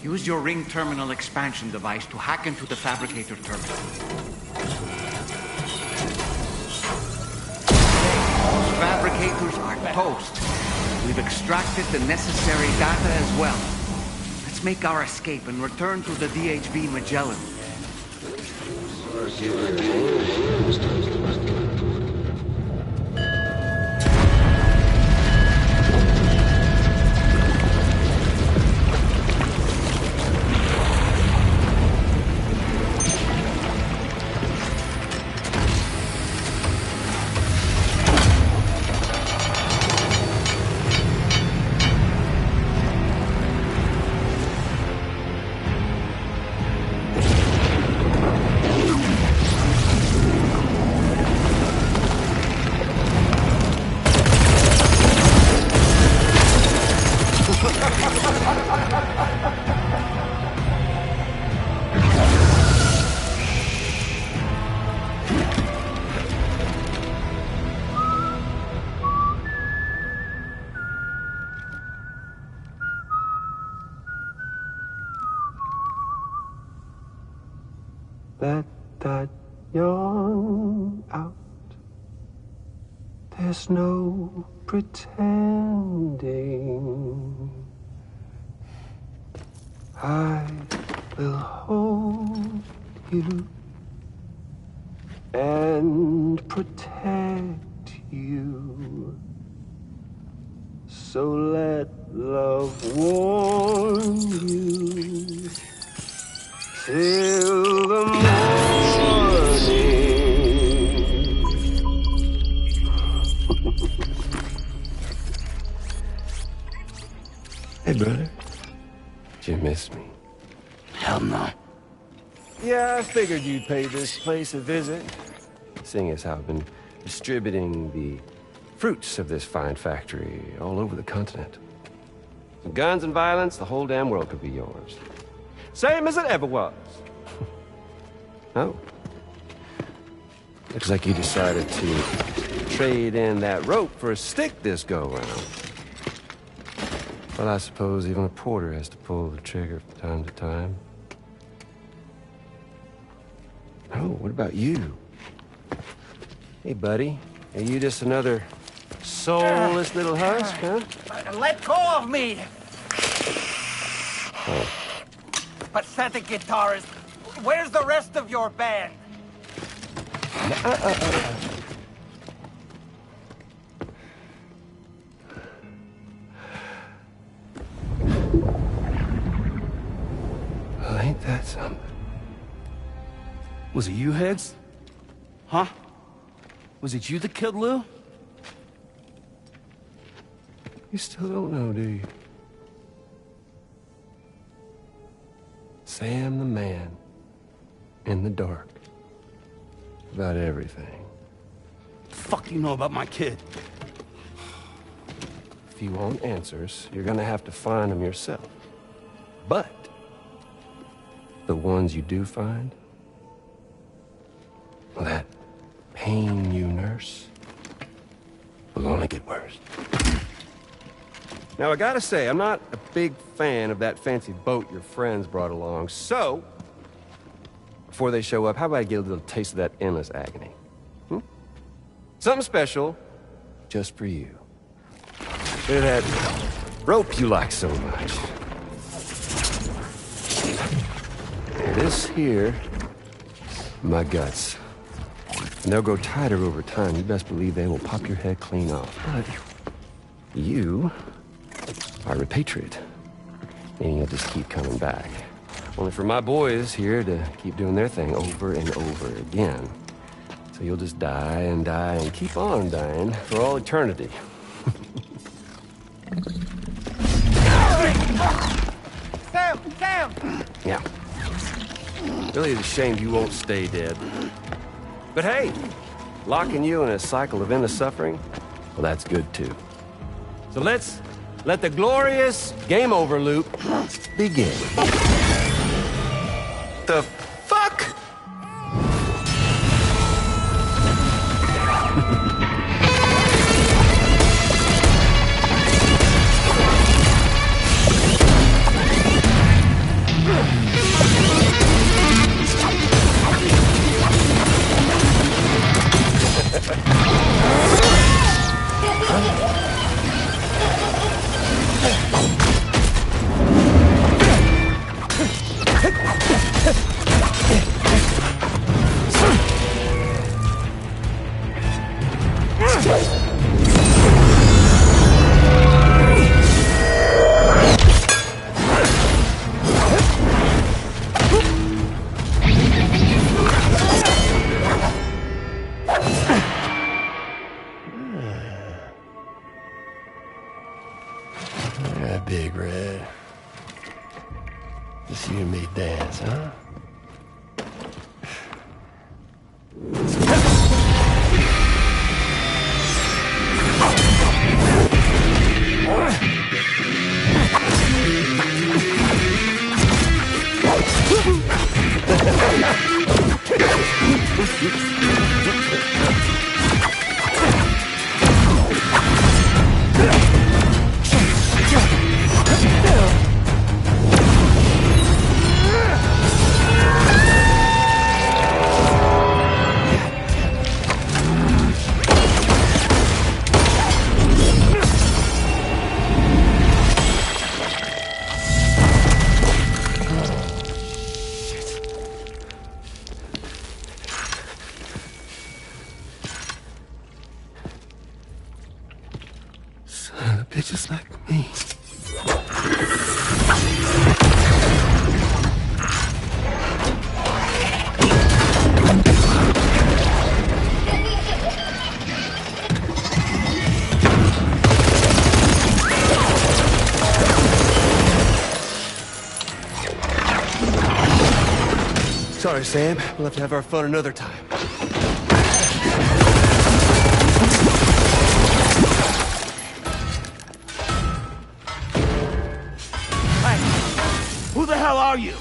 Use your ring terminal expansion device to hack into the fabricator terminal. Those fabricators are toast. We've extracted the necessary data as well. Let's make our escape and return to the DHV Magellan. Let that yawn out. There's no pretending. I will hold you and protect you. So let love warm you till the morning. Hey, brother. Did you miss me? Hell no. Yeah, I figured you'd pay this place a visit, seeing as how I've been distributing the fruits of this fine factory all over the continent. Some guns and violence, the whole damn world could be yours. Same as it ever was. Oh. Looks like you decided to trade in that rope for a stick this go-round. Well, I suppose even a porter has to pull the trigger from time to time. Oh, what about you? Hey, buddy. Are you just another soulless little husk, huh? Let go of me! Oh. Pathetic guitarist. Where's the rest of your band? Well, ain't that something? Was it you, Heads? Huh? Was it you that killed Lou? You still don't know, do you? Sam the man. In the dark. About everything. The fuck you know about my kid? If you want answers, you're gonna have to find them yourself. But the ones you do find, well, that pain you nurse will only get worse. Now, I gotta say, I'm not a big fan of that fancy boat your friends brought along, so before they show up, how about I get a little taste of that endless agony? Something special just for you. Bit of that rope you like so much. And this here, my guts. And they'll grow tighter over time. You best believe they will pop your head clean off. But you are a patriot. And you'll just keep coming back. Only for my boys here to keep doing their thing over and over again. So you'll just die and die and keep on dying for all eternity. Sam! Sam! Yeah. Really is a shame you won't stay dead. But hey, locking you in a cycle of endless suffering, well, that's good too. So let's let the glorious game over loop begin. The fuck? Bitches like me. Sorry, Sam. We'll have to have our fun another time. Who the hell are you?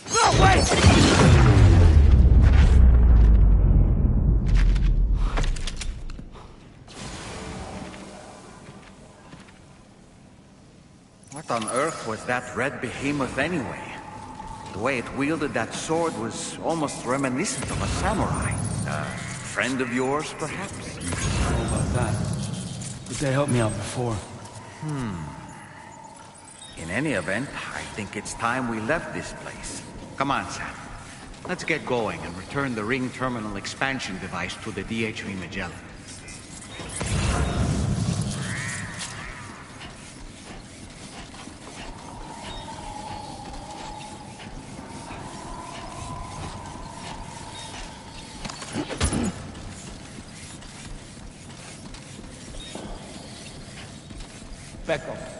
No, wait! What on earth was that red behemoth anyway? The way it wielded that sword was almost reminiscent of a samurai. A friend of yours, perhaps? I don't know about that. But they helped me out before. In any event, I think it's time we left this place. Come on, Sam. Let's get going and return the ring terminal expansion device to the DHV Magellan. Back off.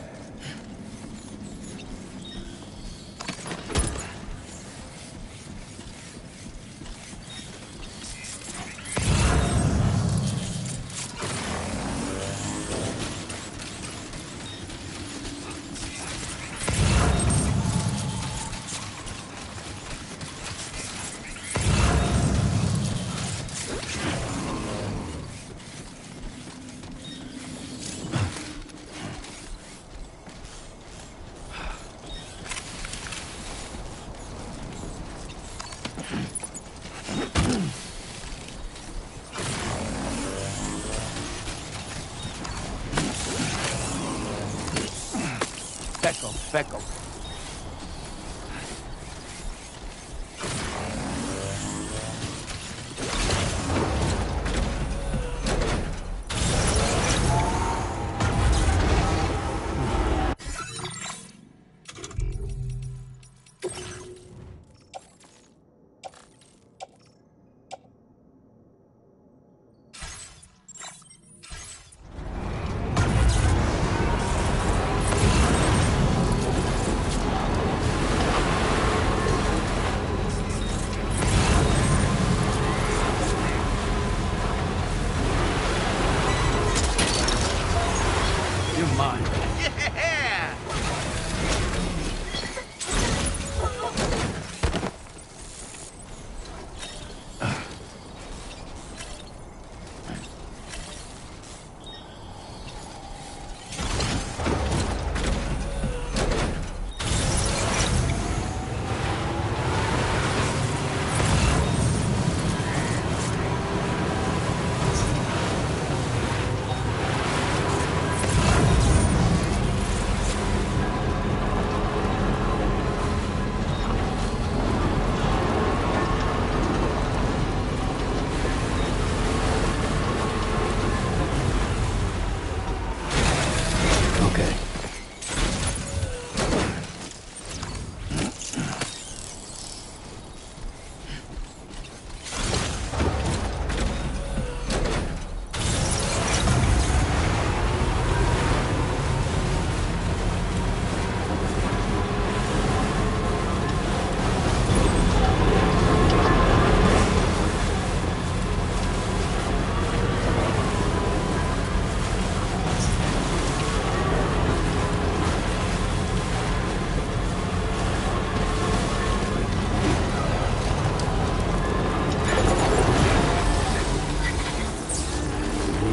Back off.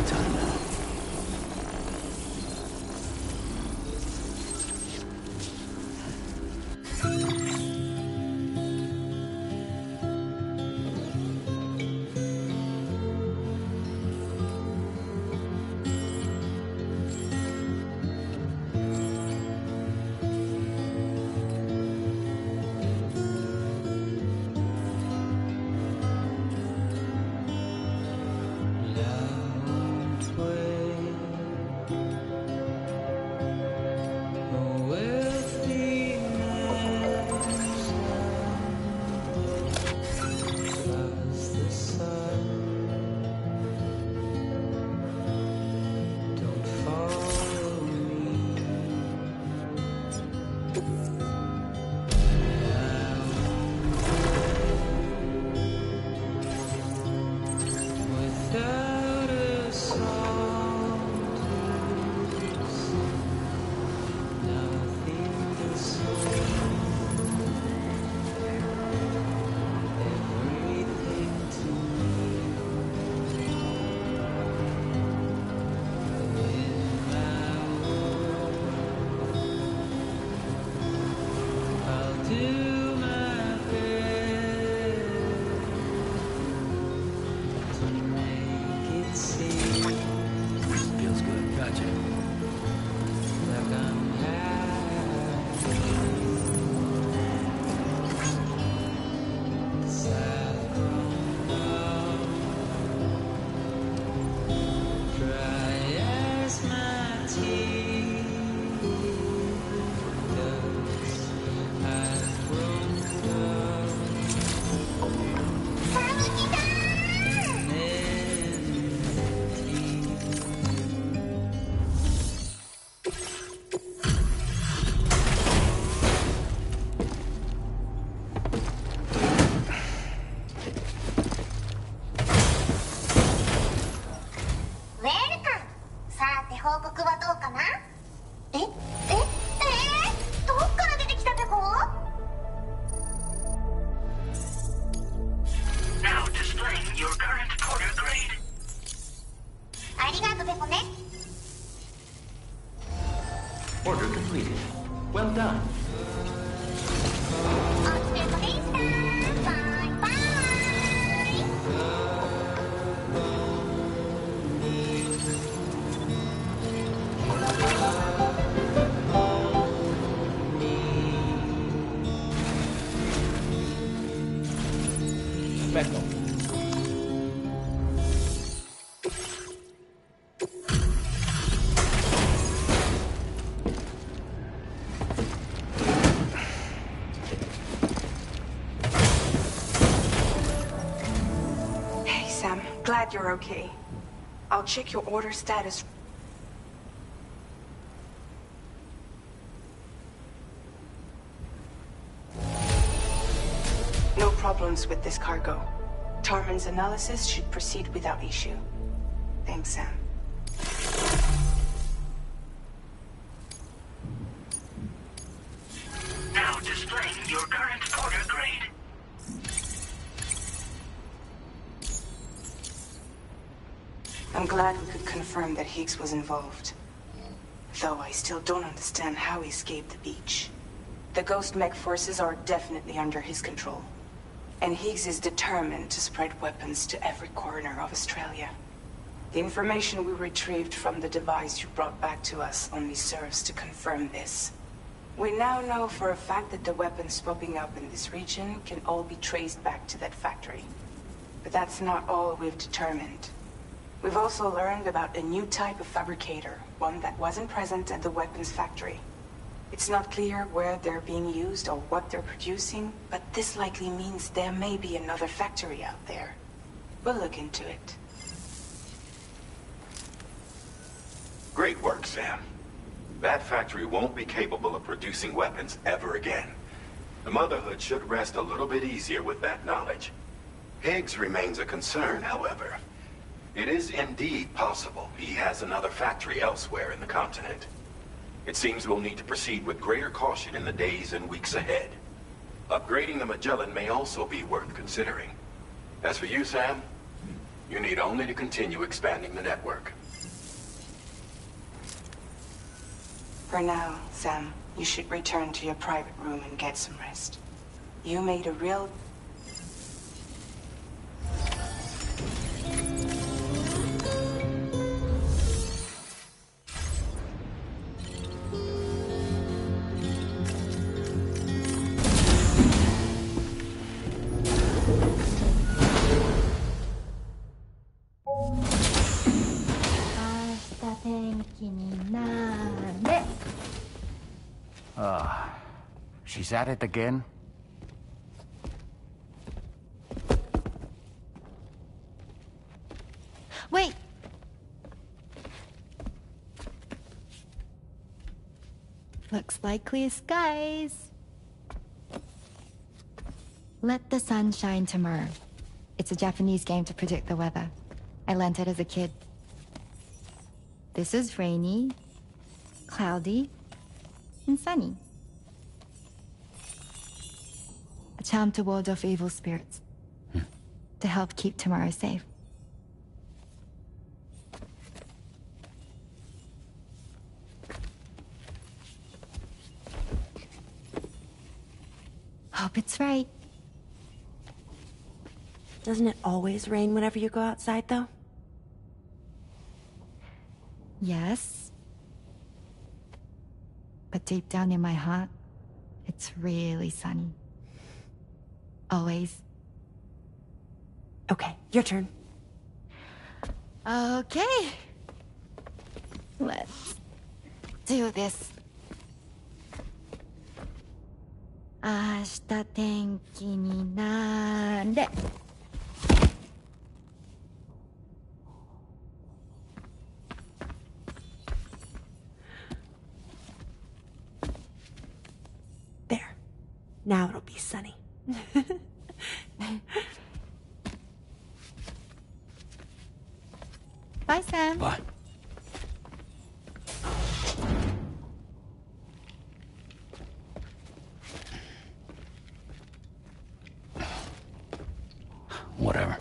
time now. Order completed. Well done. Hey, Sam. Glad you're okay. I'll check your order status. No problems with this cargo. Tarman's analysis should proceed without issue. Thanks, Sam. Now displaying your current order grade. I'm glad we could confirm that Higgs was involved. Though I still don't understand how he escaped the beach. The Ghost Mech forces are definitely under his control. And Higgs is determined to spread weapons to every corner of Australia. The information we retrieved from the device you brought back to us only serves to confirm this. We now know for a fact that the weapons popping up in this region can all be traced back to that factory. But that's not all we've determined. We've also learned about a new type of fabricator, one that wasn't present at the weapons factory. It's not clear where they're being used or what they're producing, but this likely means there may be another factory out there. We'll look into it. Great work, Sam. That factory won't be capable of producing weapons ever again. The Motherhood should rest a little bit easier with that knowledge. Higgs remains a concern, however. It is indeed possible he has another factory elsewhere in the continent. It seems we'll need to proceed with greater caution in the days and weeks ahead. Upgrading the Magellan may also be worth considering. As for you, Sam, You need only to continue expanding the network. For now, Sam, you should return to your private room and get some rest. You made a real... She's at it again? Wait! Looks like clear skies. Let the sun shine tomorrow. It's a Japanese game to predict the weather. I learned it as a kid. This is rainy, cloudy, and sunny. A charm to ward off evil spirits. To help keep tomorrow safe. Hope it's right. Doesn't it always rain whenever you go outside, though? Yes. But deep down in my heart, it's really sunny. Always. Okay, your turn. Okay. Let's do this. 明日天気になれ。There. Now it'll be sunny. Bye, Sam. Bye. Whatever.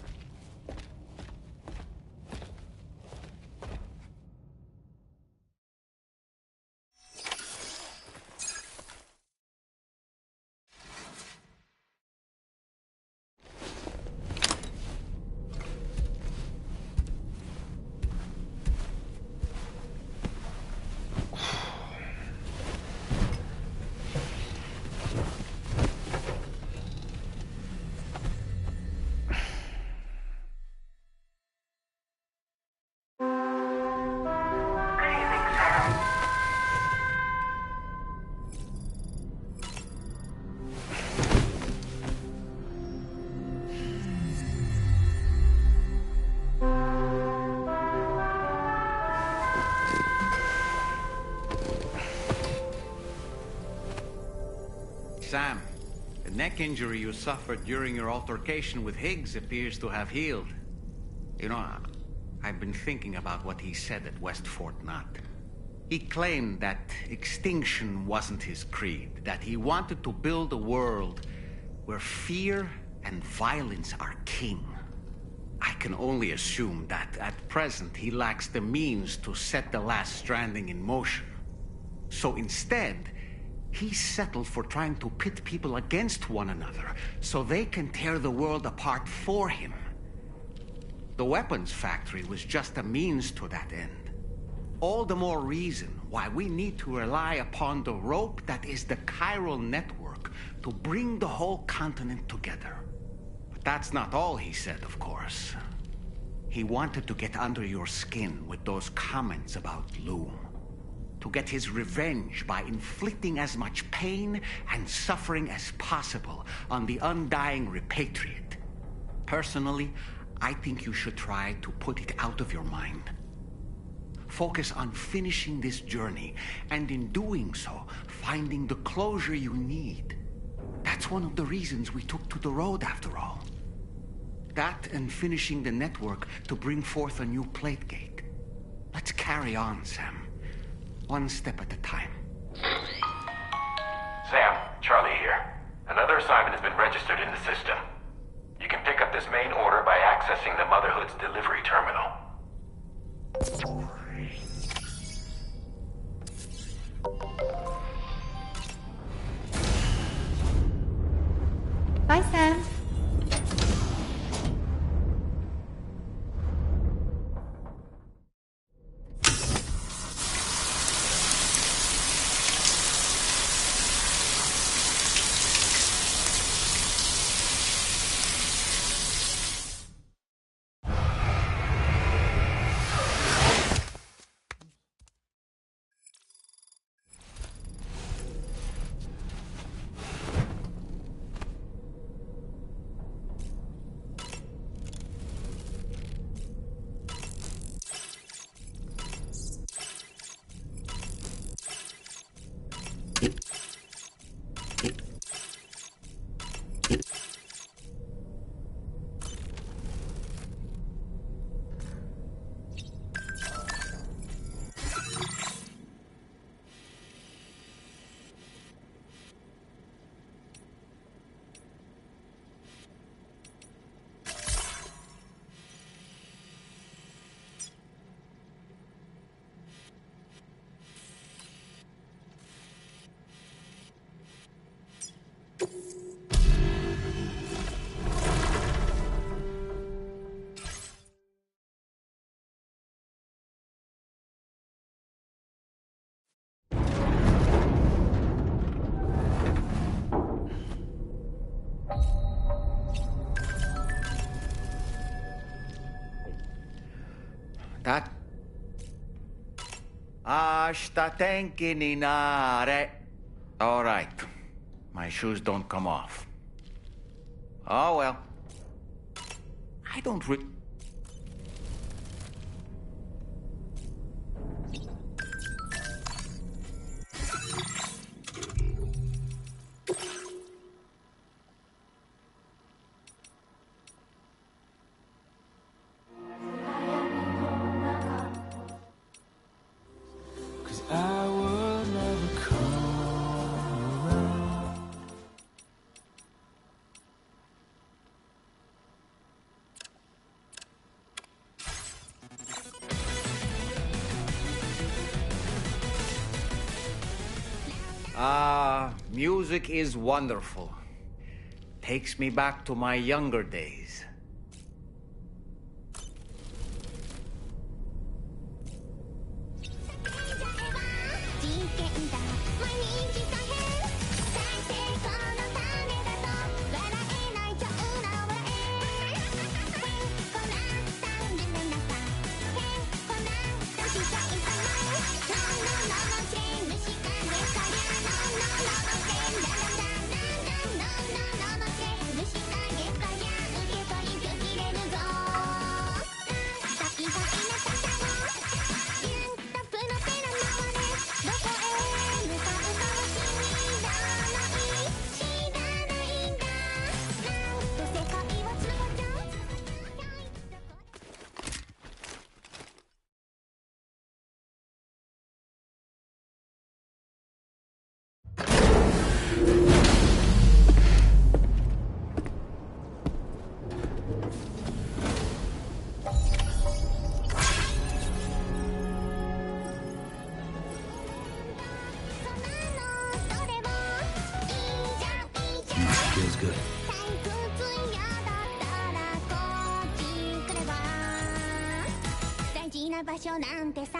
Sam, the neck injury you suffered during your altercation with Higgs appears to have healed. You know, I've been thinking about what he said at West Fort Knot. He claimed that extinction wasn't his creed, that he wanted to build a world where fear and violence are king. I can only assume that at present he lacks the means to set the last Stranding in motion. So instead, he settled for trying to pit people against one another so they can tear the world apart for him. The weapons factory was just a means to that end. All the more reason why we need to rely upon the rope that is the chiral network to bring the whole continent together. But that's not all he said, of course. He wanted to get under your skin with those comments about Loom. To get his revenge by inflicting as much pain and suffering as possible on the undying repatriate. Personally, I think you should try to put it out of your mind. Focus on finishing this journey, and in doing so, finding the closure you need. That's one of the reasons we took to the road, after all. That and finishing the network to bring forth a new plate gate. Let's carry on, Sam. One step at a time. Sam, Charlie here. Another assignment has been registered in the system. You can pick up this main order by accessing accessing the Motherhood's delivery terminal. Bye, Sam. That... Ashita tenki ni nare. All right. My shoes don't come off. Oh, well. I don't re... I will never come around. Music is wonderful. Takes me back to my younger days. Feels good. 大事な場所なんてさ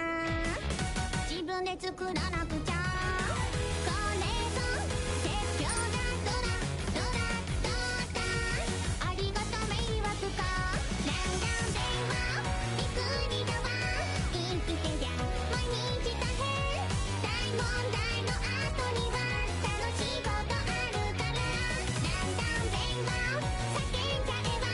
自分で作らなくちゃこれぞ説教だどだありがと迷惑かなんだ電話びっくりだわ生きてりゃ毎日大変大問題の後には楽しいことあるからなんだ電話叫んじゃえば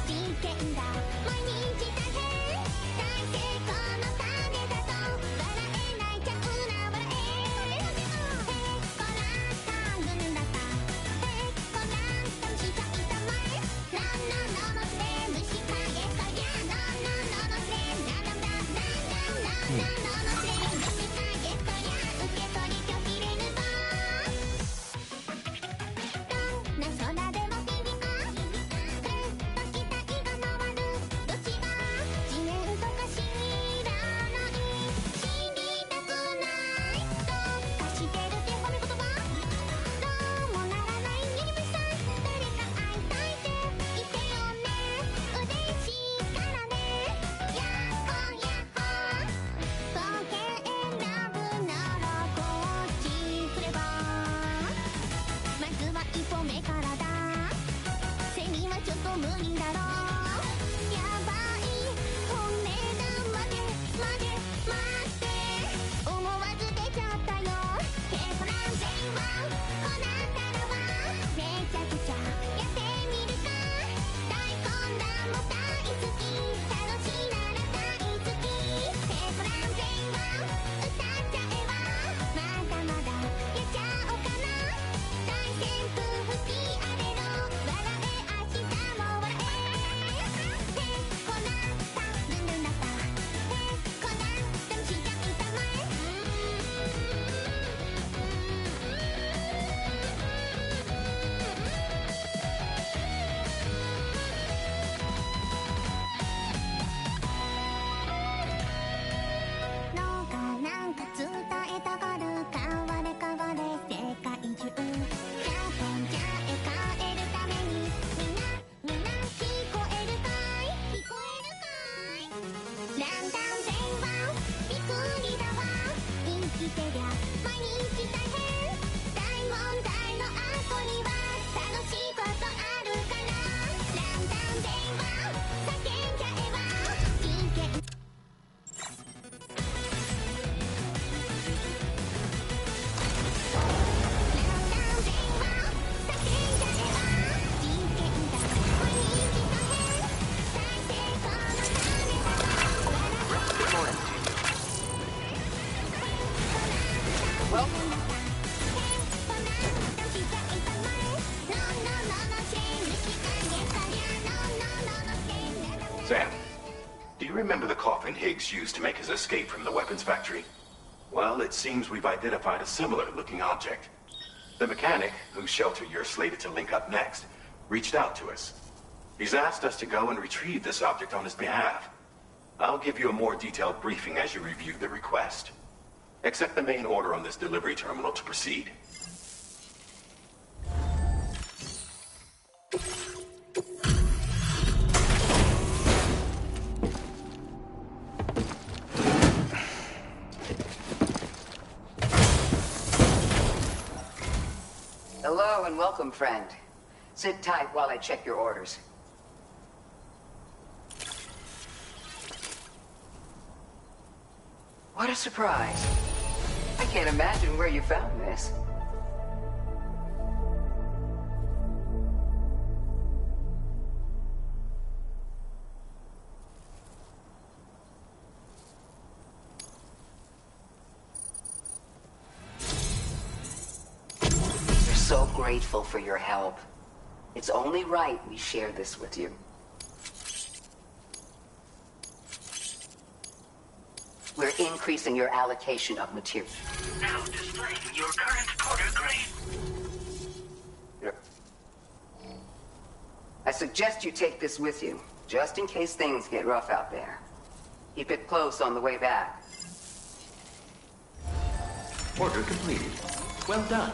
事件だ毎日大変大成功の種だと笑えないちゃうな笑えへっこらったるんださへっこらったしかいたまえのののせ虫かげかやののせだだだだだのせ虫かげかや受け取り拒否れるぞどんな空でも響くふっと期待が回る Higgs used to make his escape from the weapons factory? Well, it seems we've identified a similar-looking object. The mechanic, whose shelter you're slated to link up next, reached out to us. He's asked us to go and retrieve this object on his behalf. I'll give you a more detailed briefing as you review the request. Accept the main order on this delivery terminal to proceed. Hello and welcome, friend. Sit tight while I check your orders. What a surprise. I can't imagine where you found this. We're so grateful for your help. It's only right we share this with you. We're increasing your allocation of material. Now displaying your current quarter grade. I suggest you take this with you, just in case things get rough out there. Keep it close on the way back. Order completed. Well done.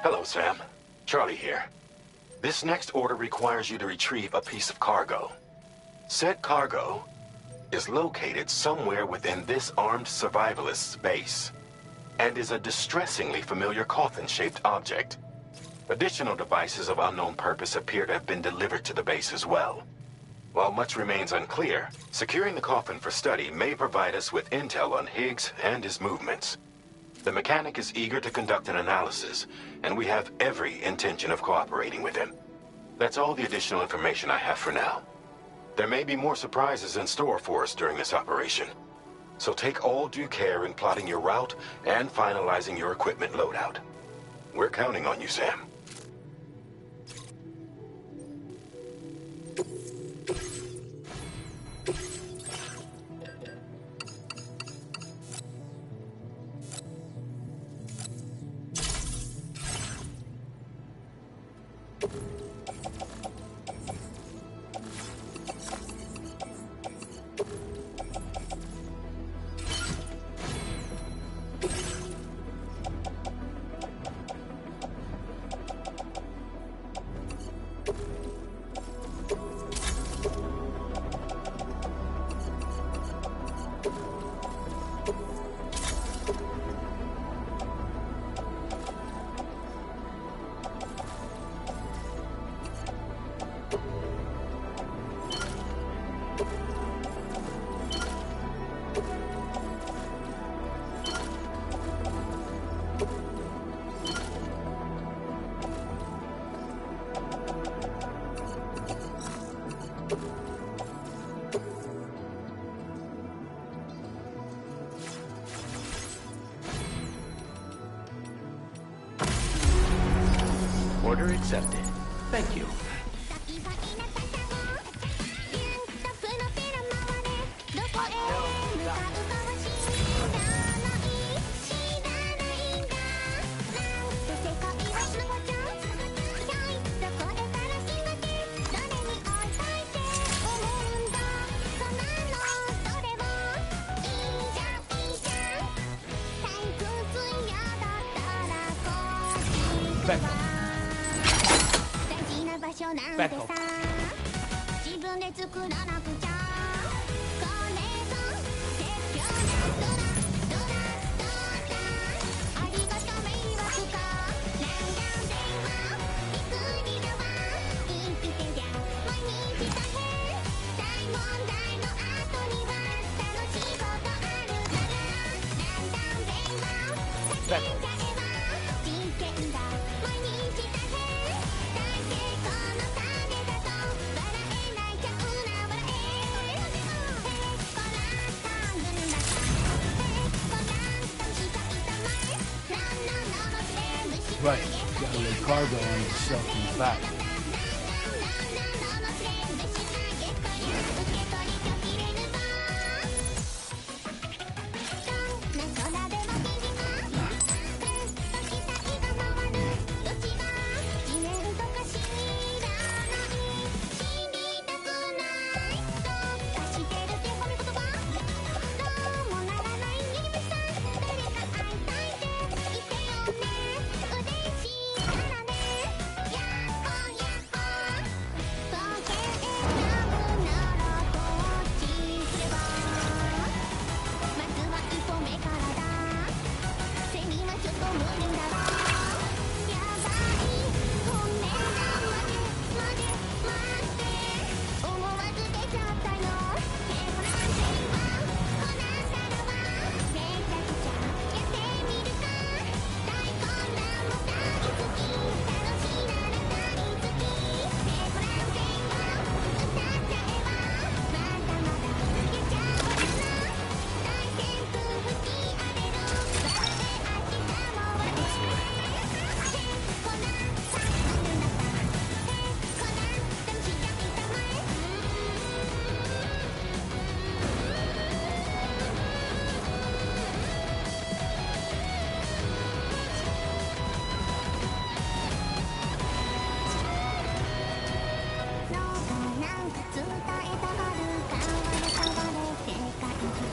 Hello, Sam. Charlie here. This next order requires you to retrieve a piece of cargo. Said cargo is located somewhere within this armed survivalist's base, and is a distressingly familiar coffin-shaped object. Additional devices of unknown purpose appear to have been delivered to the base as well. While much remains unclear, securing the coffin for study may provide us with intel on Higgs and his movements. The mechanic is eager to conduct an analysis, and we have every intention of cooperating with him. That's all the additional information I have for now. There may be more surprises in store for us during this operation, so take all due care in plotting your route and finalizing your equipment loadout. We're counting on you, Sam. Order accepted. Thank you. Right. Gotta lay cargo on yourself in the back.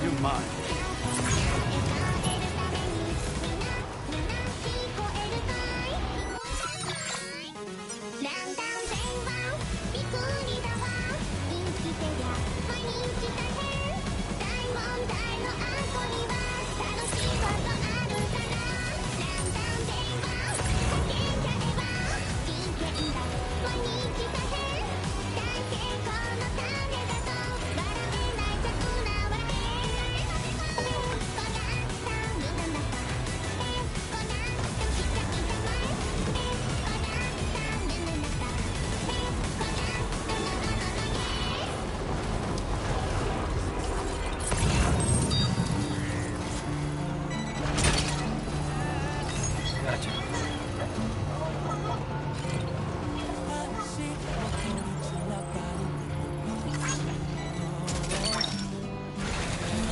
You're mine.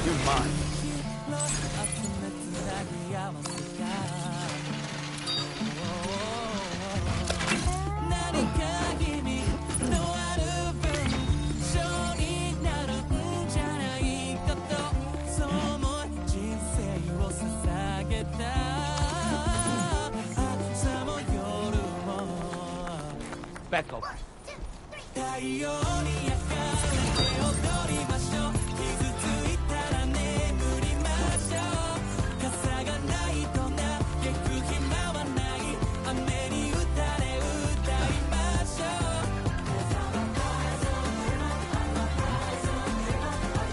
You're mine. Back up.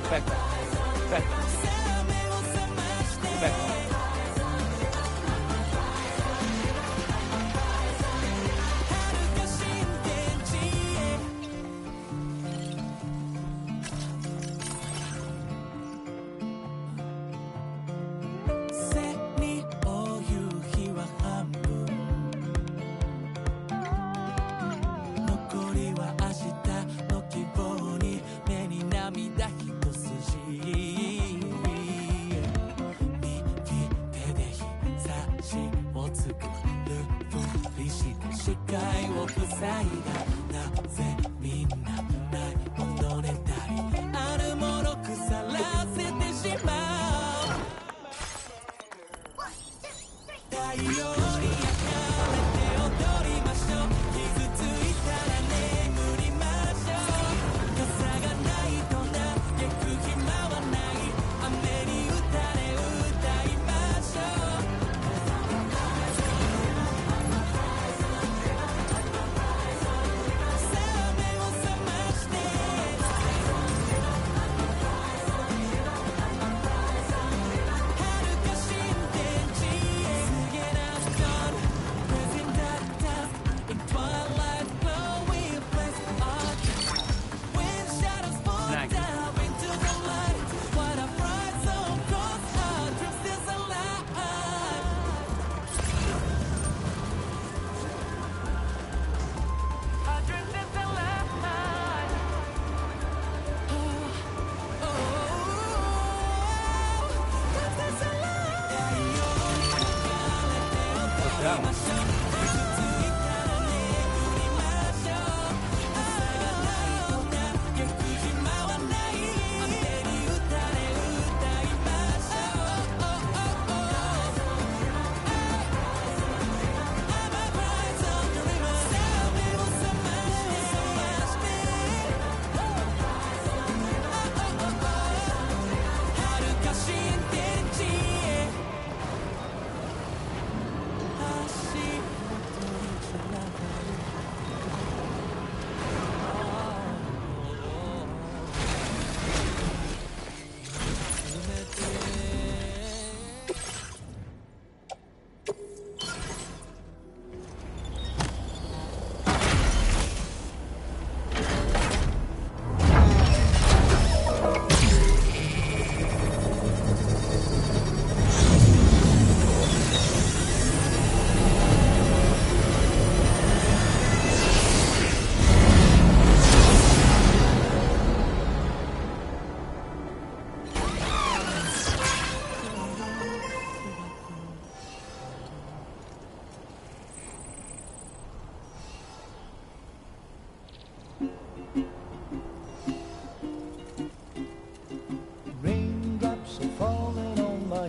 Back up. Back up. Back up.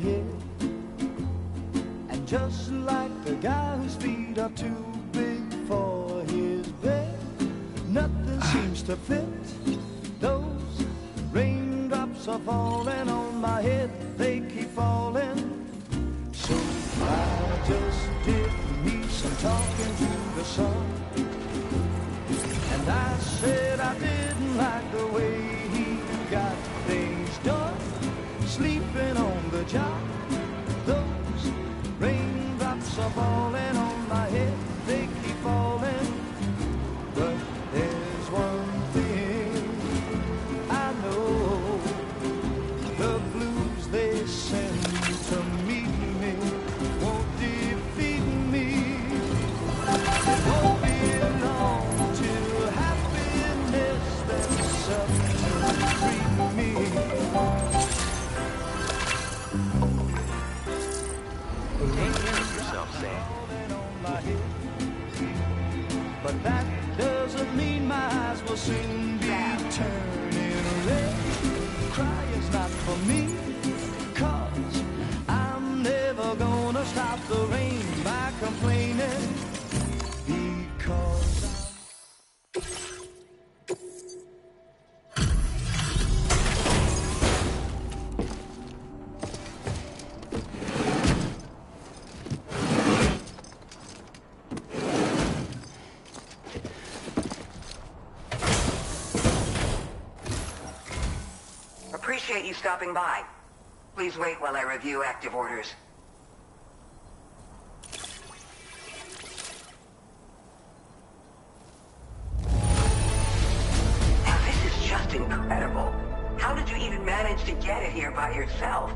head. And just like the guy whose feet are too big for his bed, nothing seems to fit. Those raindrops are falling on my head, they keep falling. So I just did me some talking to the sun. And I said I didn't like the way he got things done, sleeping on the job. Those raindrops are falling on my head, they keep falling. But there's one thing I know, the blues they send to meet me won't defeat me. It won't be long till happiness steps up to greet me. Take care of yourself, Sam. But that doesn't mean my eyes will soon be turning red. Crying's not for me, 'cause I'm never gonna stop the rain by complaining. Because Appreciate you stopping by. Please wait while I review active orders. Now this is just incredible. How did you even manage to get it here by yourself?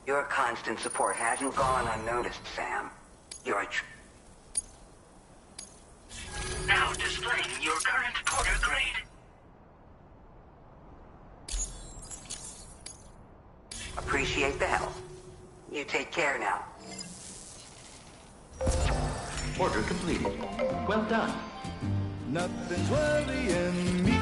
Your constant support hasn't gone unnoticed, Sam. You're a Now displaying your current porter grade. Appreciate the help. You take care now. Order completed. Well done. Nothing's worrying me.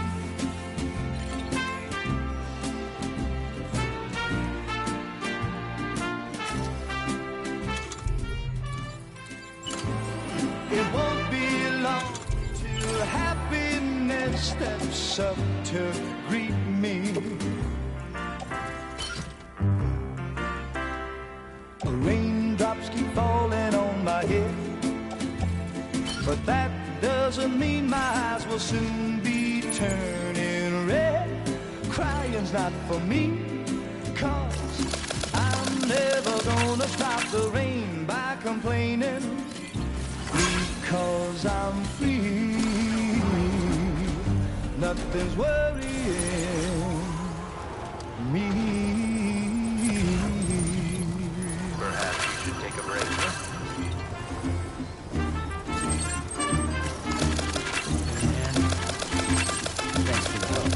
It won't be long till happiness steps up to greet me. Raindrops keep falling on my head, but that doesn't mean my eyes will soon be turning red. Crying's not for me, 'cause I'm never gonna stop the rain by complaining, because I'm free. Nothing's worrying me. Perhaps you should take a break. Thanks for the help.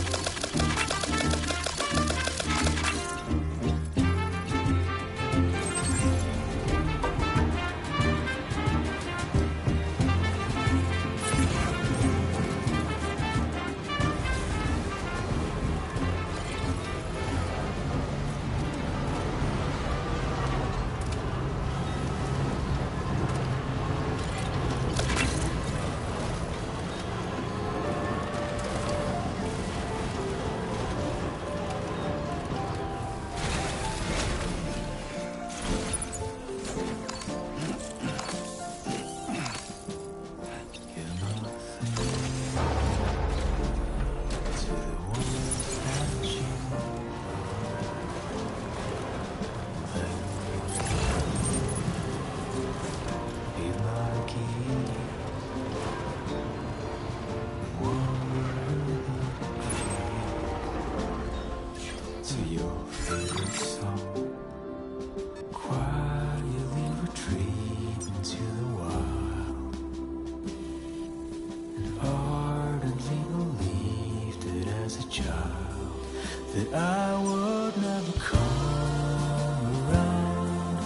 That I would never come around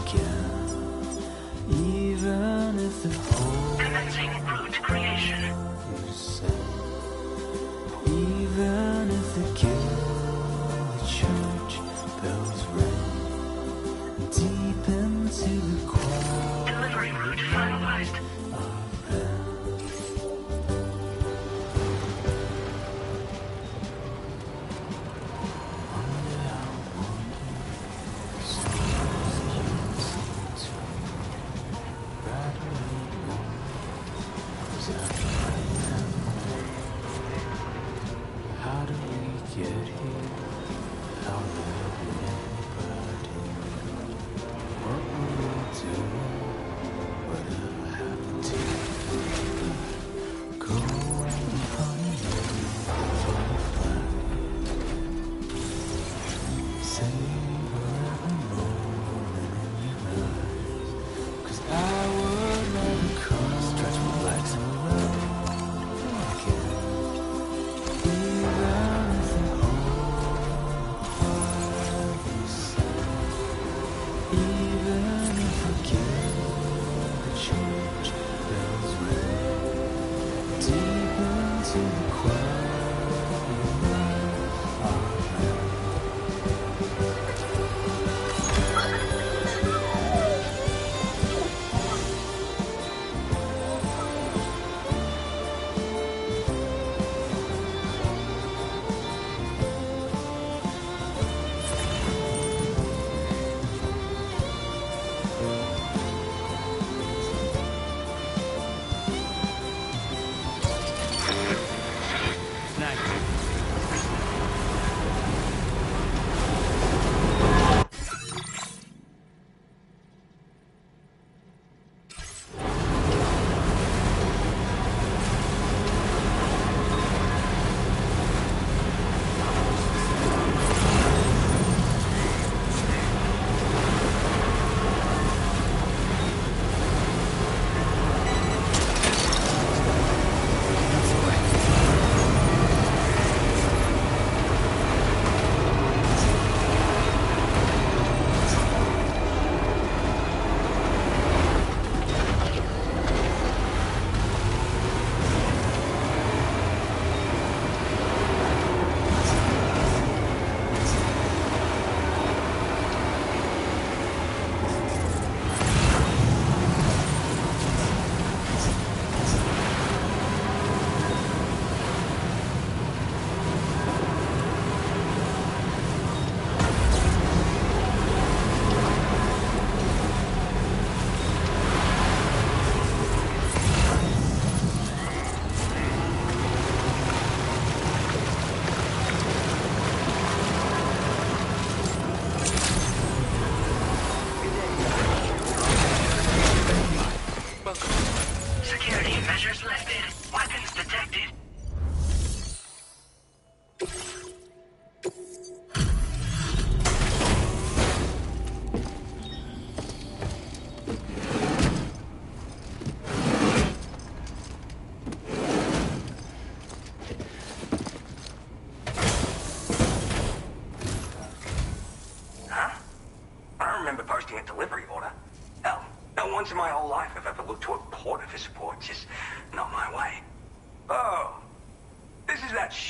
again, even if the whole Commencing root creation. was set, even if the guild church bells ring deep into the quiet. Delivery route finalized. How do we get here? How will anybody? What will we do? Whatever happened to you? Go away, honey, for the flag. Say whatever moment in your eyes, 'cause I would never come. Stretch my legs around again. Even if the whole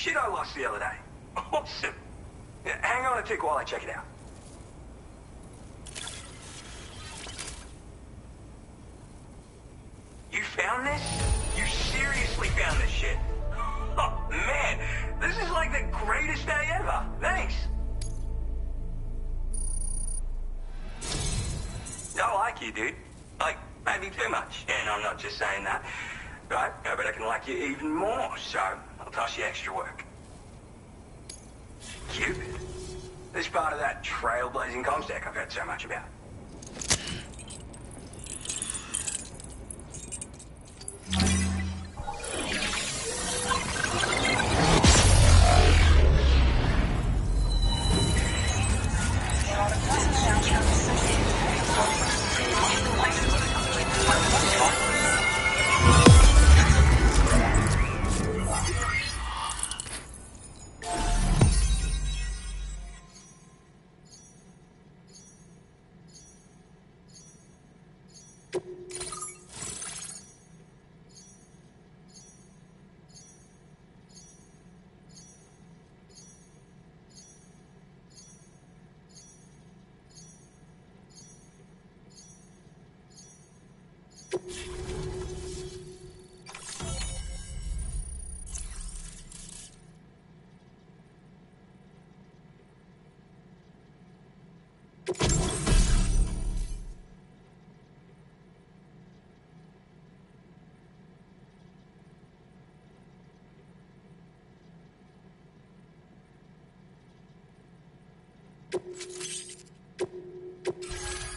shit I lost the other day. Awesome. Yeah, hang on a tick while I check it out. You found this? You seriously found this shit? Oh, man. This is like the greatest day ever. Thanks. I like you, dude. Like, maybe too much. And I'm not just saying that. Right? I bet I can like you even more, so I'll toss you extra work. Cupid. This part of that trailblazing comstack I've heard so much about.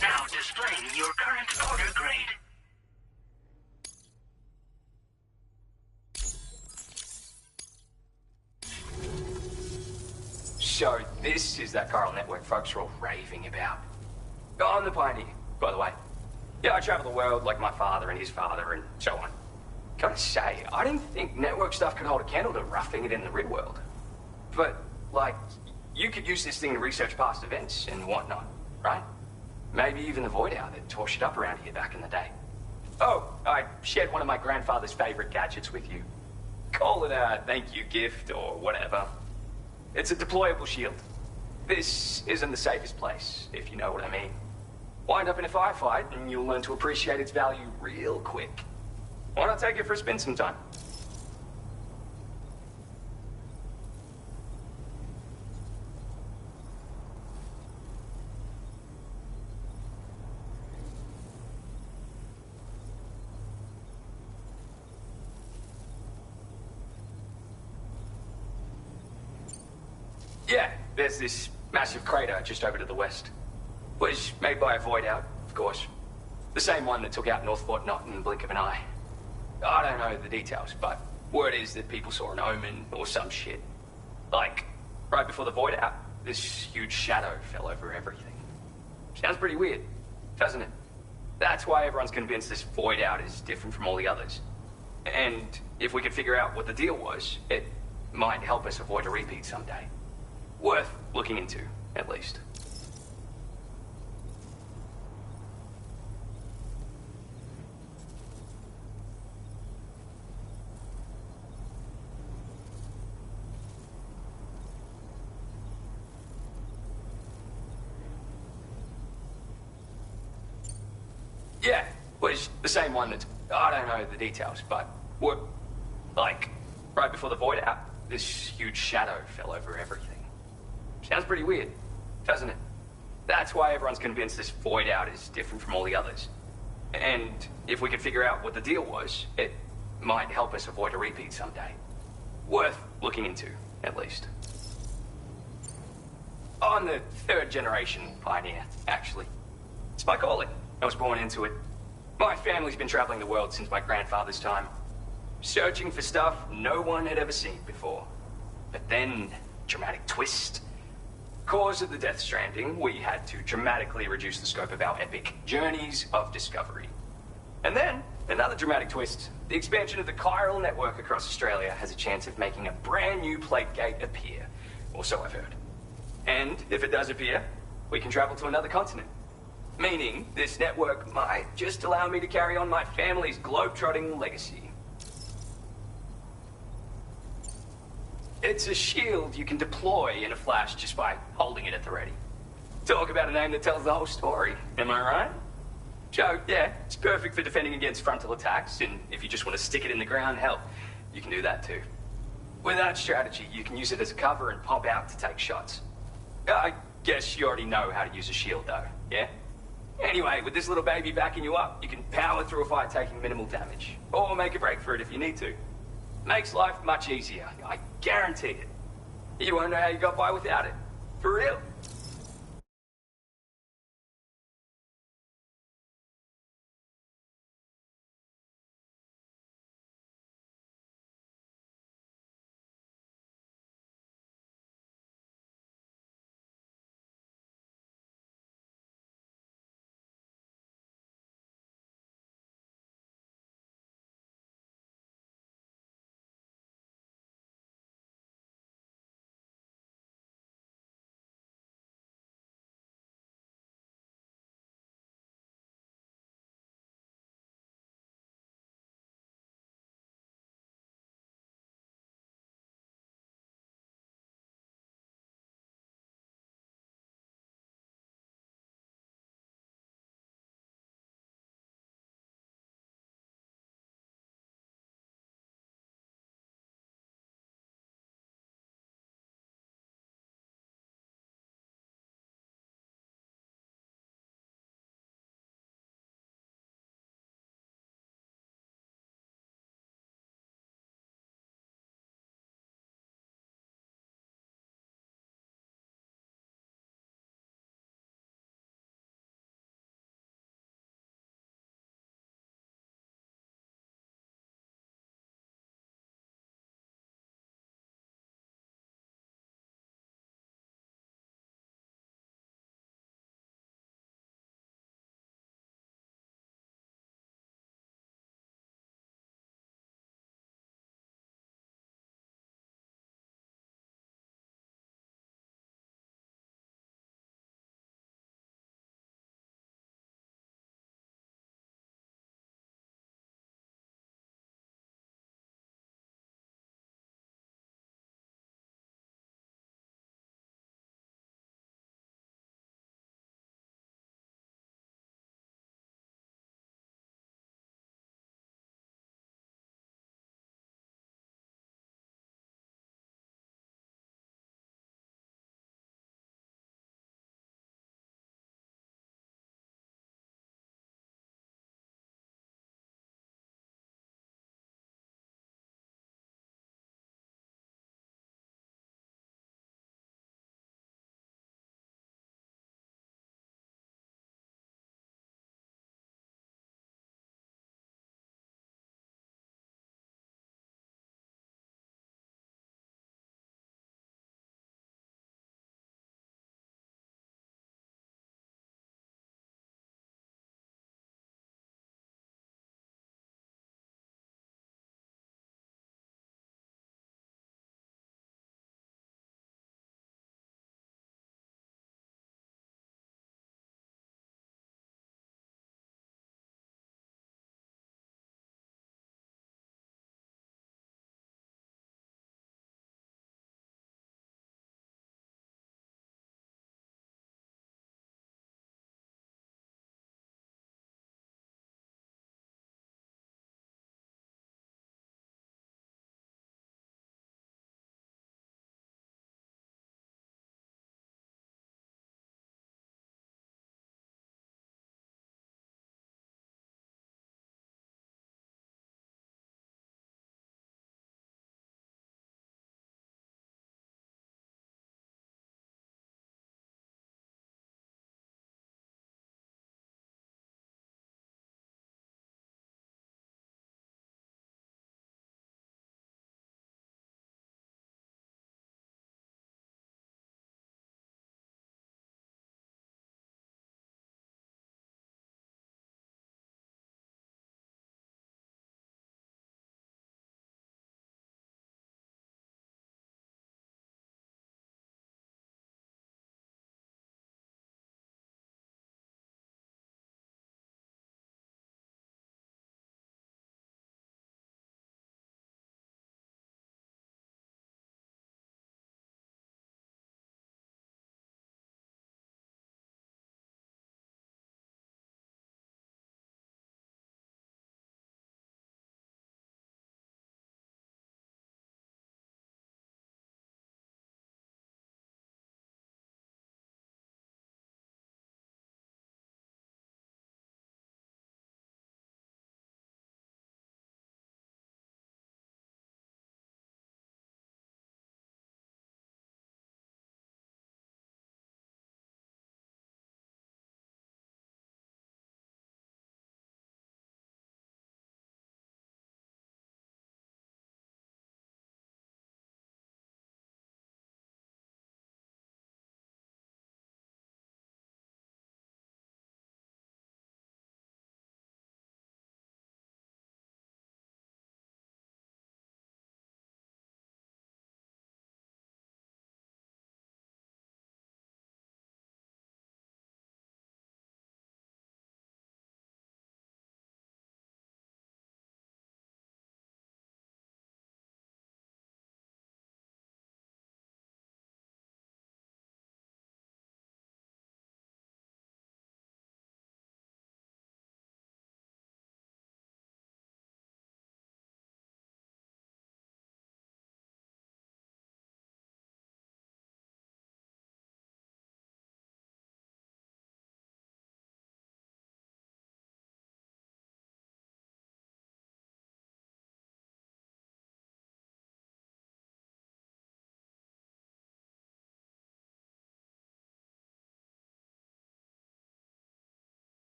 Now displaying your current order grade. So this is that chiral network folks are all raving about. I'm the pioneer, by the way. Yeah, I travel the world like my father and his father and so on. Gotta say, I didn't think network stuff could hold a candle to roughing it in the real world. But, like, you could use this thing to research past events and whatnot, right? Maybe even the Void Owl that tore shit up around here back in the day. Oh, I shared one of my grandfather's favorite gadgets with you. Call it a thank you gift or whatever. It's a deployable shield. This isn't the safest place, if you know what I mean. Wind up in a firefight and you'll learn to appreciate its value real quick. Why not take it for a spin sometime? Yeah, there's this massive crater just over to the west. Was made by a Void Owl, of course. The same one that took out North Fort Knot in the blink of an eye. I don't know the details, but word is that people saw an omen or some shit. Like, right before the Void Owl, this huge shadow fell over everything. Sounds pretty weird, doesn't it? That's why everyone's convinced this Void Owl is different from all the others. And if we could figure out what the deal was, it might help us avoid a repeat someday. Worth looking into, at least. Yeah, was the same one that... I don't know the details, but... What... Like, right before the Void Owl, this huge shadow fell over everything. Sounds pretty weird, doesn't it? That's why everyone's convinced this Void Owl is different from all the others. And if we could figure out what the deal was, it might help us avoid a repeat someday. Worth looking into, at least. I'm the third generation pioneer, actually. It's my calling. I was born into it. My family's been traveling the world since my grandfather's time. Searching for stuff no one had ever seen before. But then, dramatic twist. Cause of the Death Stranding, we had to dramatically reduce the scope of our epic journeys of discovery. And then, another dramatic twist. The expansion of the chiral network across Australia has a chance of making a brand new plague gate appear. Or so I've heard. And if it does appear, we can travel to another continent. Meaning, this network might just allow me to carry on my family's globe-trotting legacy. It's a shield you can deploy in a flash just by holding it at the ready. Talk about a name that tells the whole story, am I right? Joe, yeah, it's perfect for defending against frontal attacks, and if you just want to stick it in the ground, hell, you can do that too. With that strategy, you can use it as a cover and pop out to take shots. I guess you already know how to use a shield though, yeah? Anyway, with this little baby backing you up, you can power through a fight taking minimal damage. Or make a break for it if you need to. Makes life much easier, I guarantee it. You won't know how you got by without it. For real.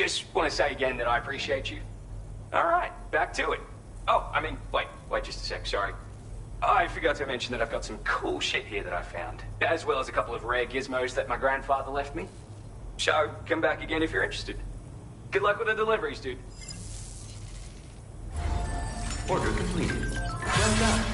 Just want to say again that I appreciate you. All right, back to it. Oh, I mean, wait just a sec, sorry. I forgot to mention that I've got some cool shit here that I found, as well as a couple of rare gizmos that my grandfather left me. So, come back again if you're interested. Good luck with the deliveries, dude. Order completed. Well done.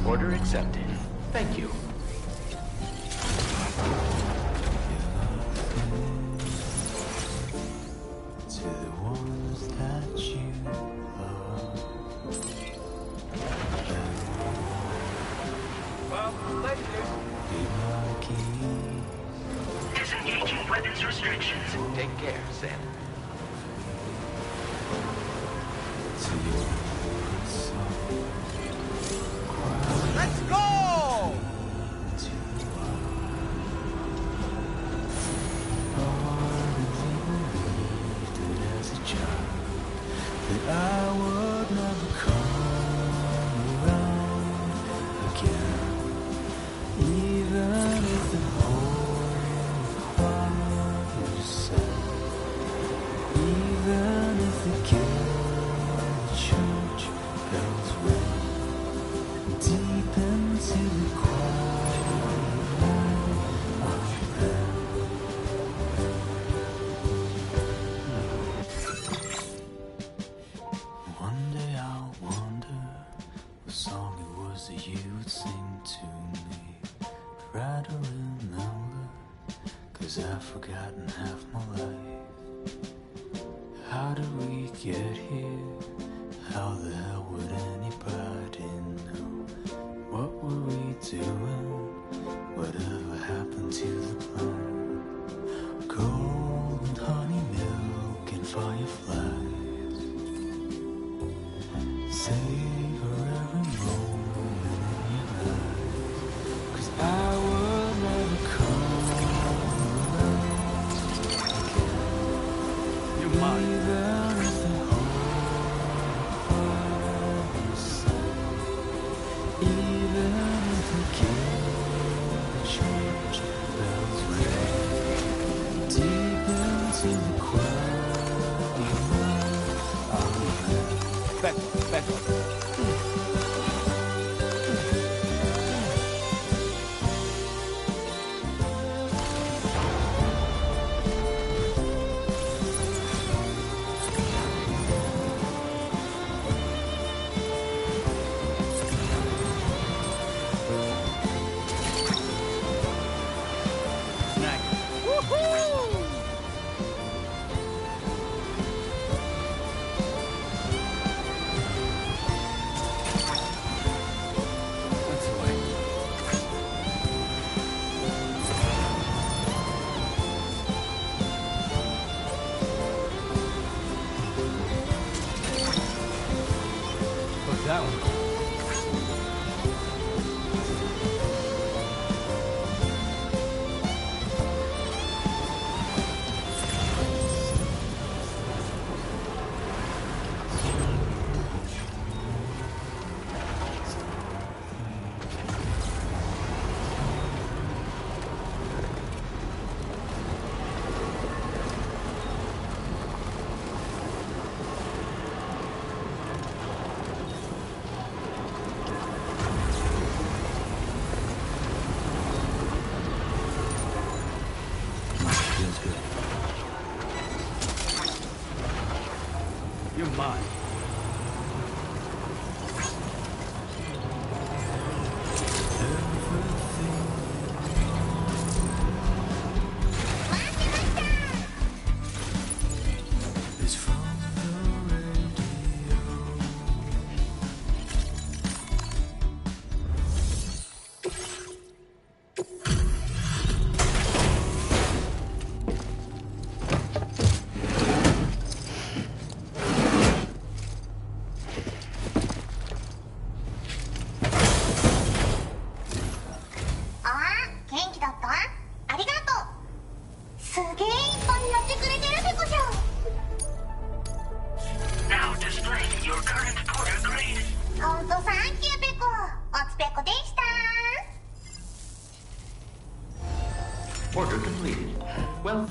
Order accepted. Thank you. To the ones that you love. Well, thank you. Be my key. Disengaging weapons restrictions. Take care, Sam. To your soul. Let's go! That I would never come around again, even if the whole choir sang, even if the guild church bells ring, deep into the quiet night of them. One day I'll wonder what song it was that you would sing to me. Try to remember, 'cause I've forgotten half my life. How did we get here? How the hell would anybody know? What were we doing? Whatever happened to the plan? Gold and honey milk and fireflies. Savor every moment in your life, 'cause I will never come around again. You're mine. Even if the whole choir sang, even if the guild church bells ring, deep into the quiet night of them. Back up. Snack. Woohoo! You're mine. Now displaying your current porter grade. ほんとサンキューペコ。おつぺこでした。 Order completed. Well...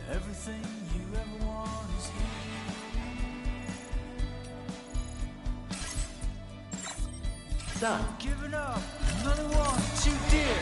Everything you ever want is here. Done. Giving up, another one too dear.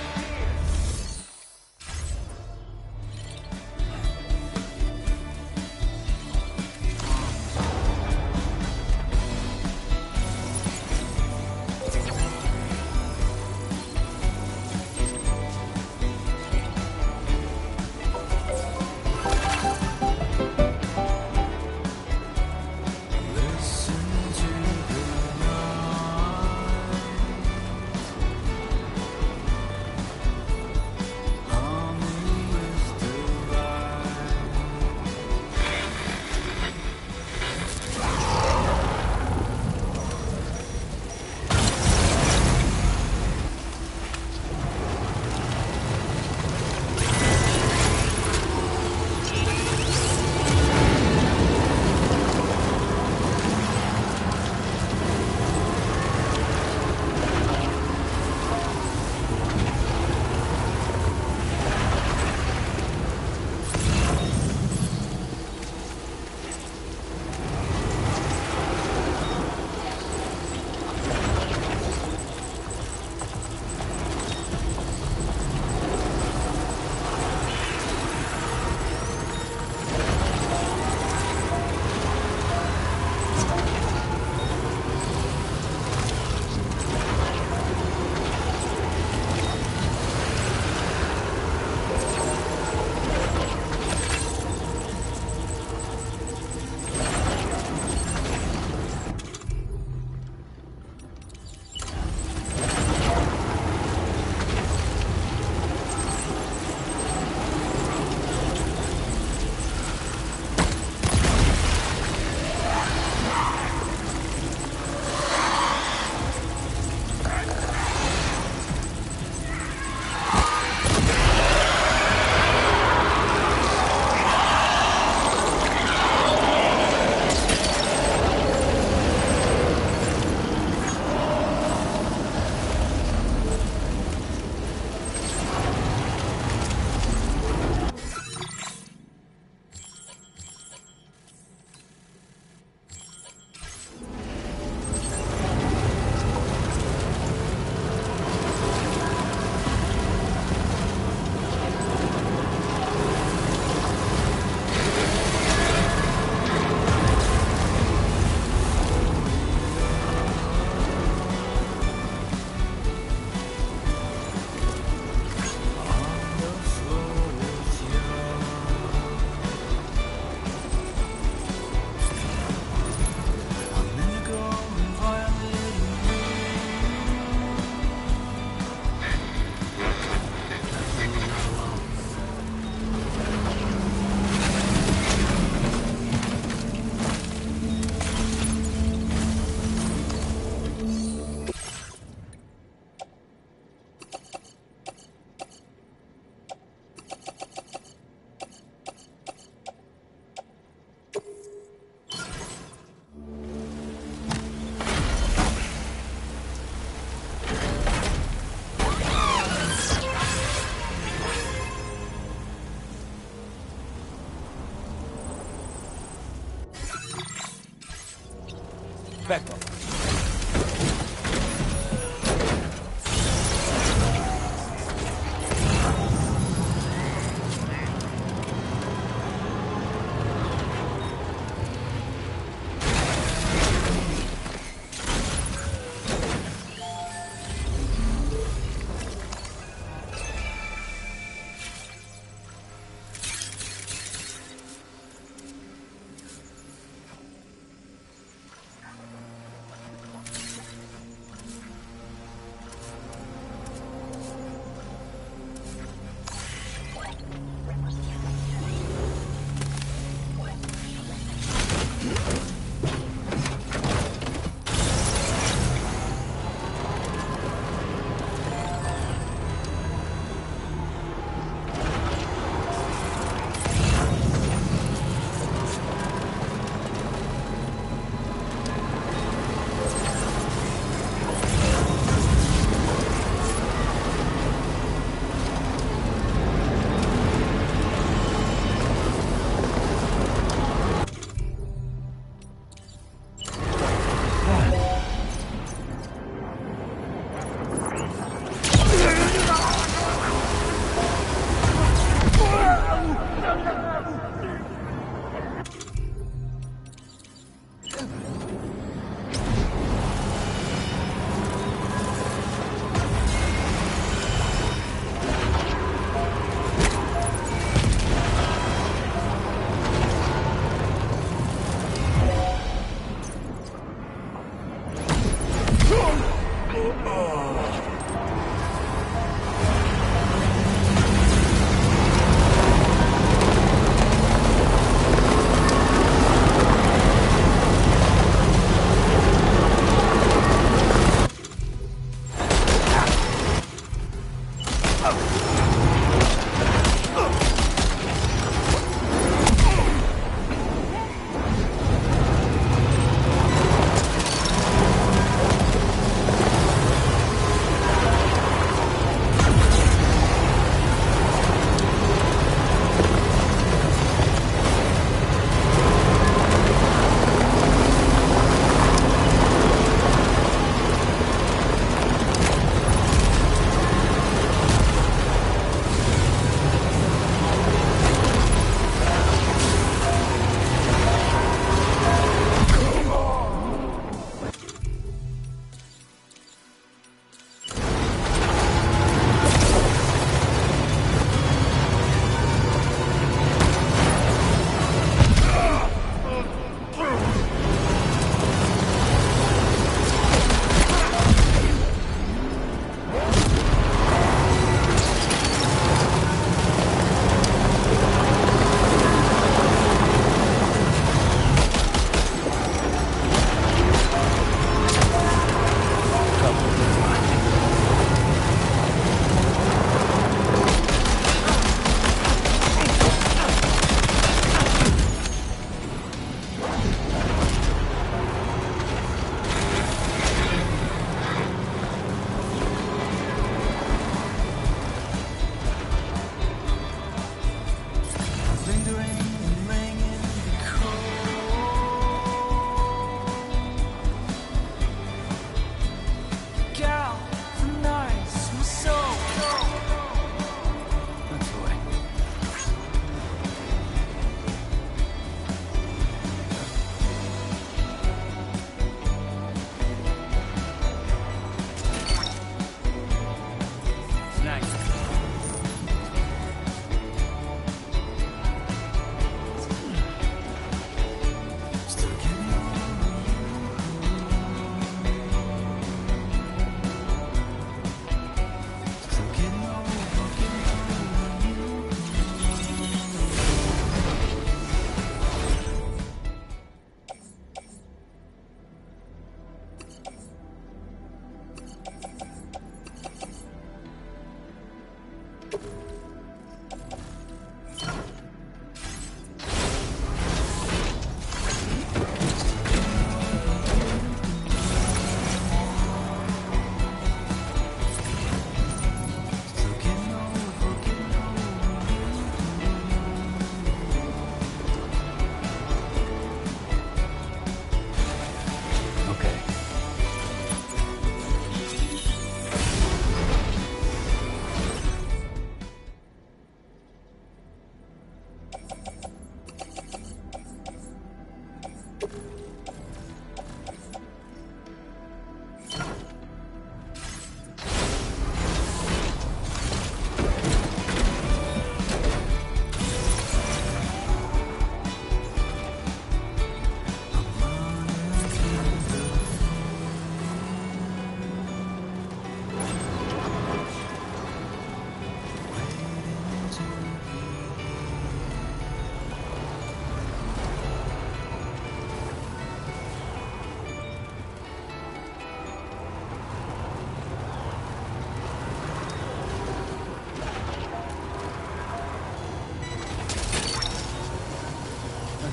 Back up.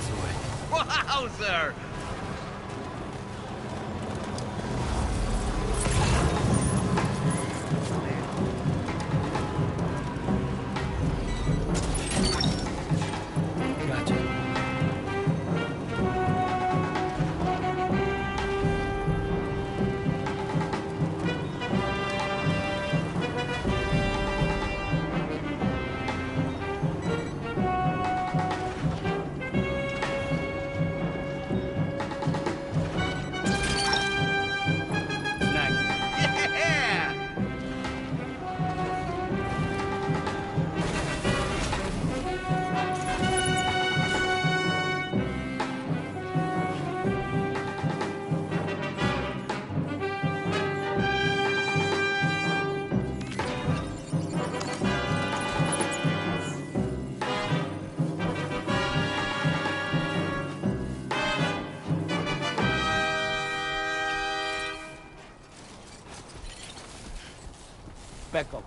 minutes away. Wowzer! Back up.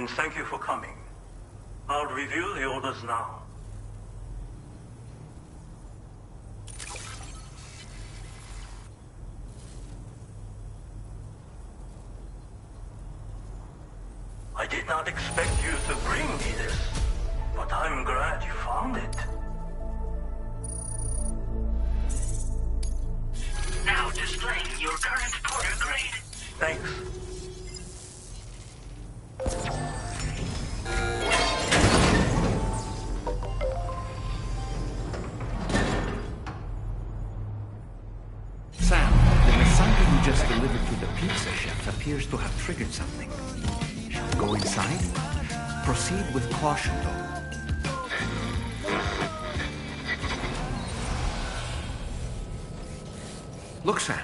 and thank you for coming. I'll review the orders now. I did not expect you to bring me this, but I'm glad you found it. Now displaying your current porter grade. Thanks. Sam, the Messiah you just delivered to the pizza chef appears to have triggered something. Shall we go inside? Proceed with caution, though. Look, Sam.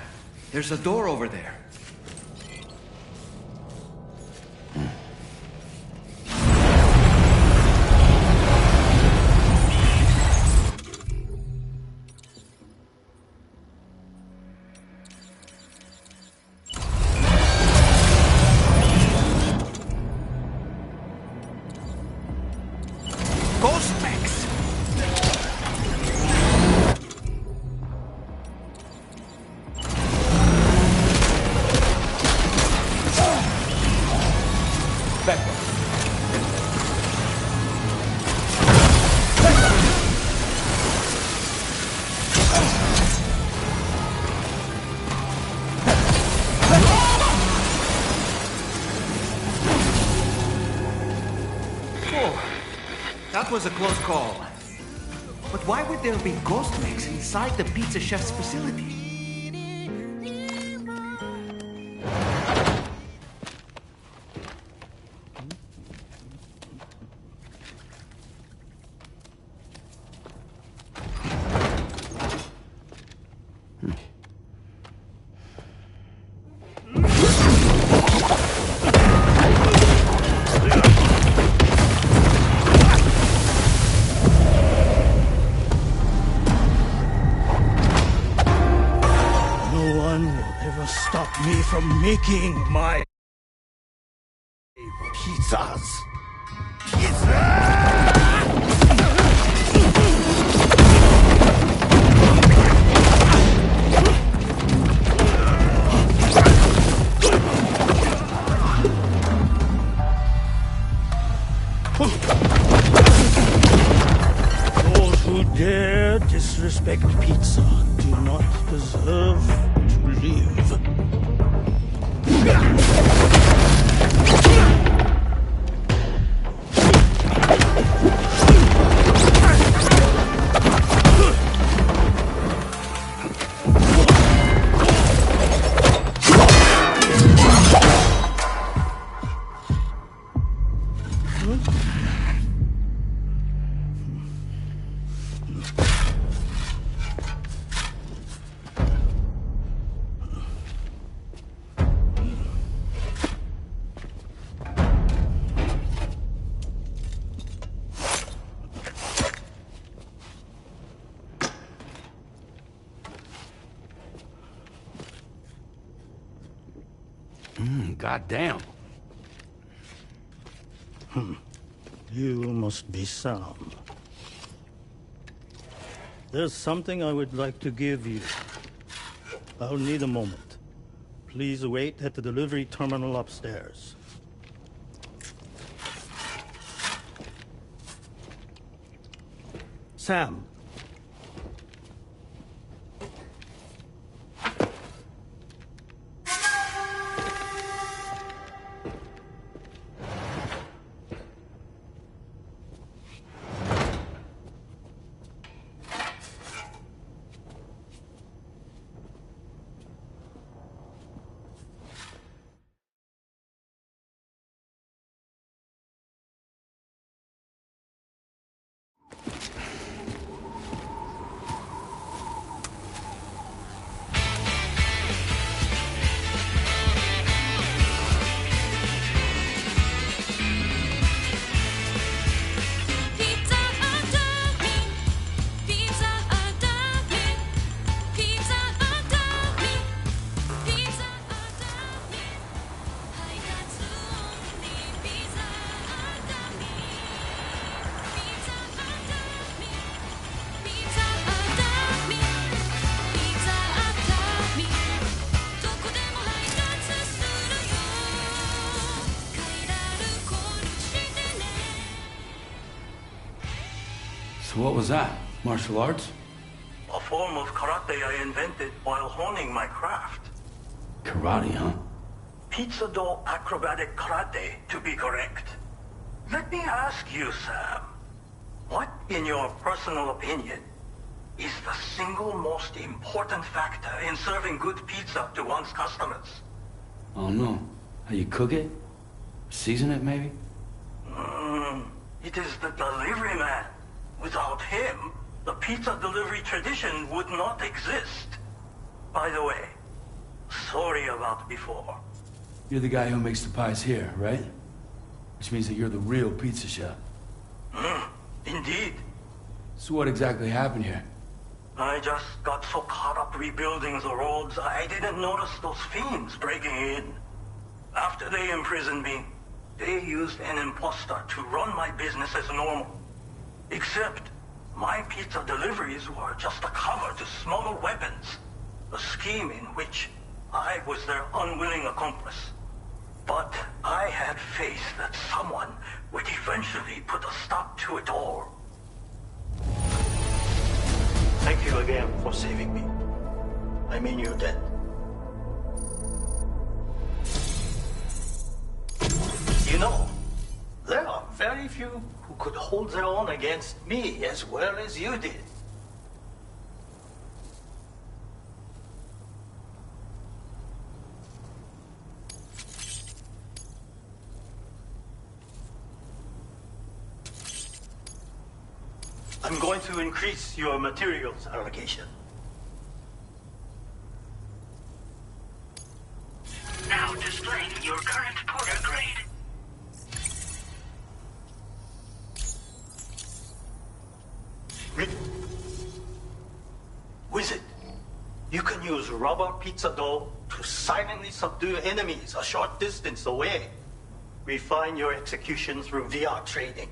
There's a door over there. That was a close call. But why would there be ghost mechs inside the pizza chef's facility? From making my pizzas. Those who dare disrespect pizza do not deserve to live. Goddamn. You must be Sam. There's something I would like to give you. I'll need a moment. Please wait at the delivery terminal upstairs. Sam. So what was that? Martial arts? A form of karate I invented while honing my craft. Karate, huh? Pizza dough acrobatic karate, to be correct. Let me ask you, Sam. What, in your personal opinion, is the single most important factor in serving good pizza to one's customers? I don't know. How you cook it? Season it, maybe? It is the delivery man. Without him, the pizza delivery tradition would not exist. By the way, sorry about before. You're the guy who makes the pies here, right? Which means that you're the real pizza chef. Indeed. So what exactly happened here? I just got so caught up rebuilding the roads, I didn't notice those fiends breaking in. After they imprisoned me, they used an imposter to run my business as normal. Except, my pizza deliveries were just a cover to smuggle weapons. A scheme in which I was their unwilling accomplice. But I had faith that someone would eventually put a stop to it all. Thank you again for saving me. I mean your debt. You know, there are very few who could hold their own against me as well as you did. I'm going to increase your materials allocation. Now displaying your current porter grade. Wizard, you can use rubber pizza dough to silently subdue enemies a short distance away. Refine your execution through VR trading.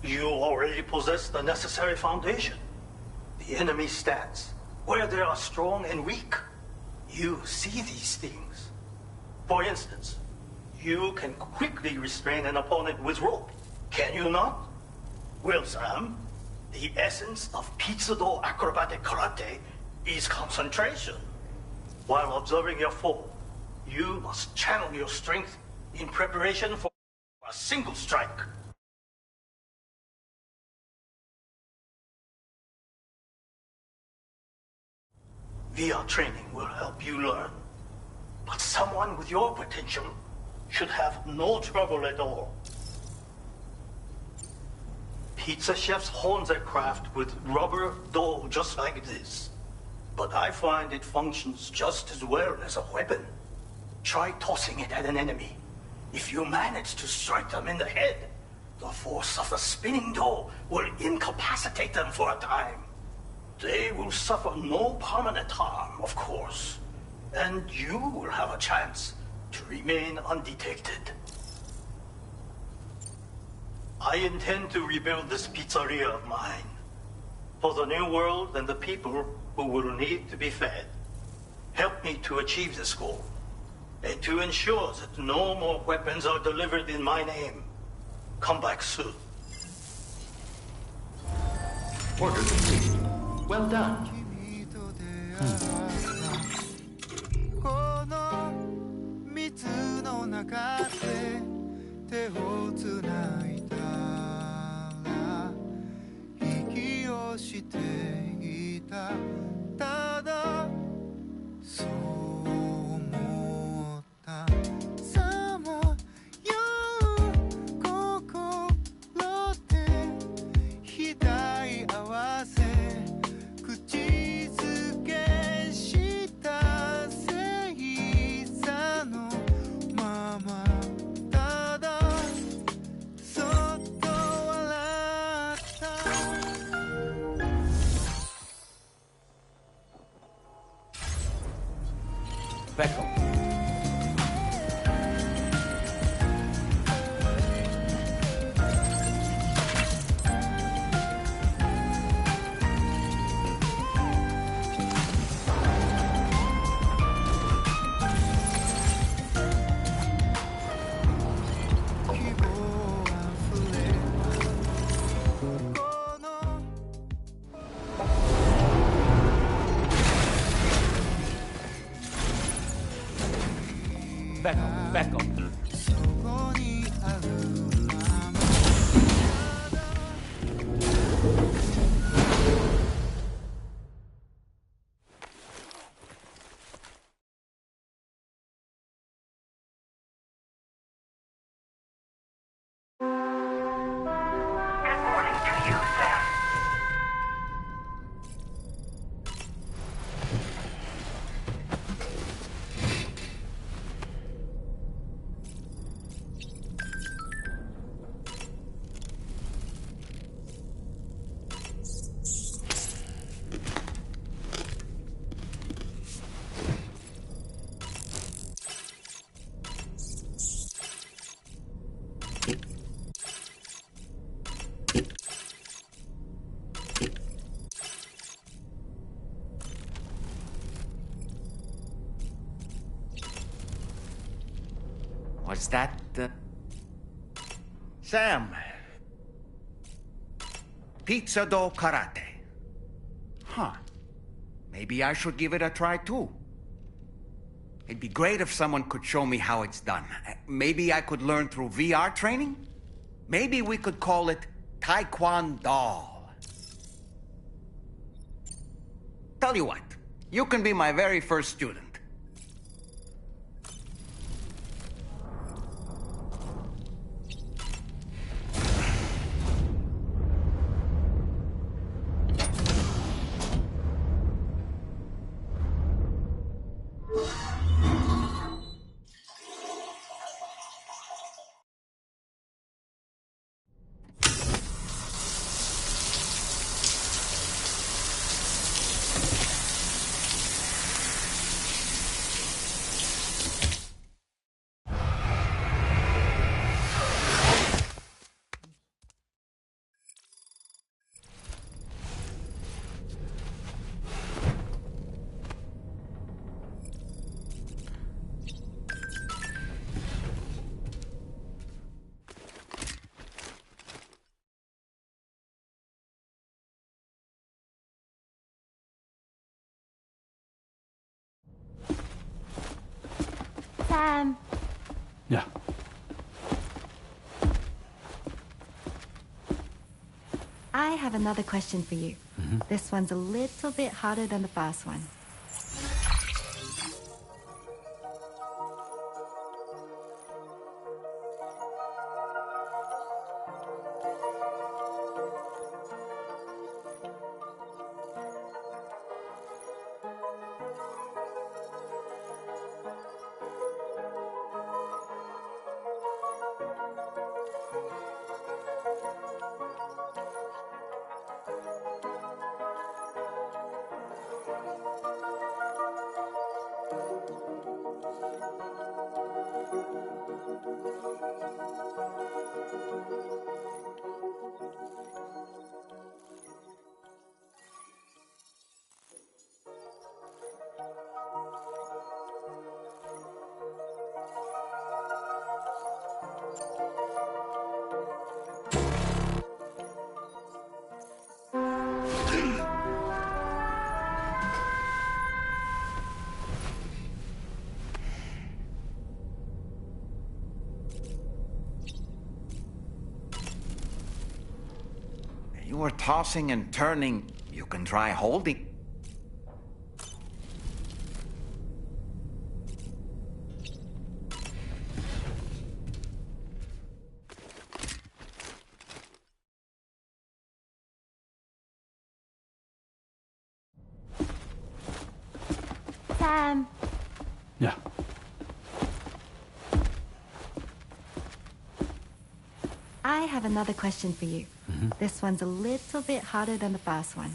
You already possess the necessary foundation. The enemy stands where they are strong and weak. You see these things. For instance, you can quickly restrain an opponent with rope. Can you not? Well, Sam, the essence of pizza dough acrobatic karate is concentration. While observing your foe, you must channel your strength in preparation for a single strike. VR training will help you learn. But someone with your potential should have no trouble at all. Pizza chefs hone their craft with rubber dough just like this. But I find it functions just as well as a weapon. Try tossing it at an enemy. If you manage to strike them in the head, the force of the spinning dough will incapacitate them for a time. They will suffer no permanent harm, of course, and you will have a chance to remain undetected. I intend to rebuild this pizzeria of mine for the new world and the people who will need to be fed. Help me to achieve this goal and to ensure that no more weapons are delivered in my name. Come back soon. Order complete. Well done. この水の中で手をつないだら息をしていたただそう思ったさまよう心で額合わせ口づけした星座のままただそっと笑った Back up, back up. Was that, Sam. Pizza dough karate. Huh. Maybe I should give it a try too. It'd be great if someone could show me how it's done. Maybe I could learn through VR training? Maybe we could call it Taekwondo. Tell you what, you can be my very first student. Sam. Yeah. I have another question for you. This one's a little bit harder than the first one. You were tossing and turning. You can try holding. Sam. Yeah. I have another question for you. This one's a little bit harder than the first one.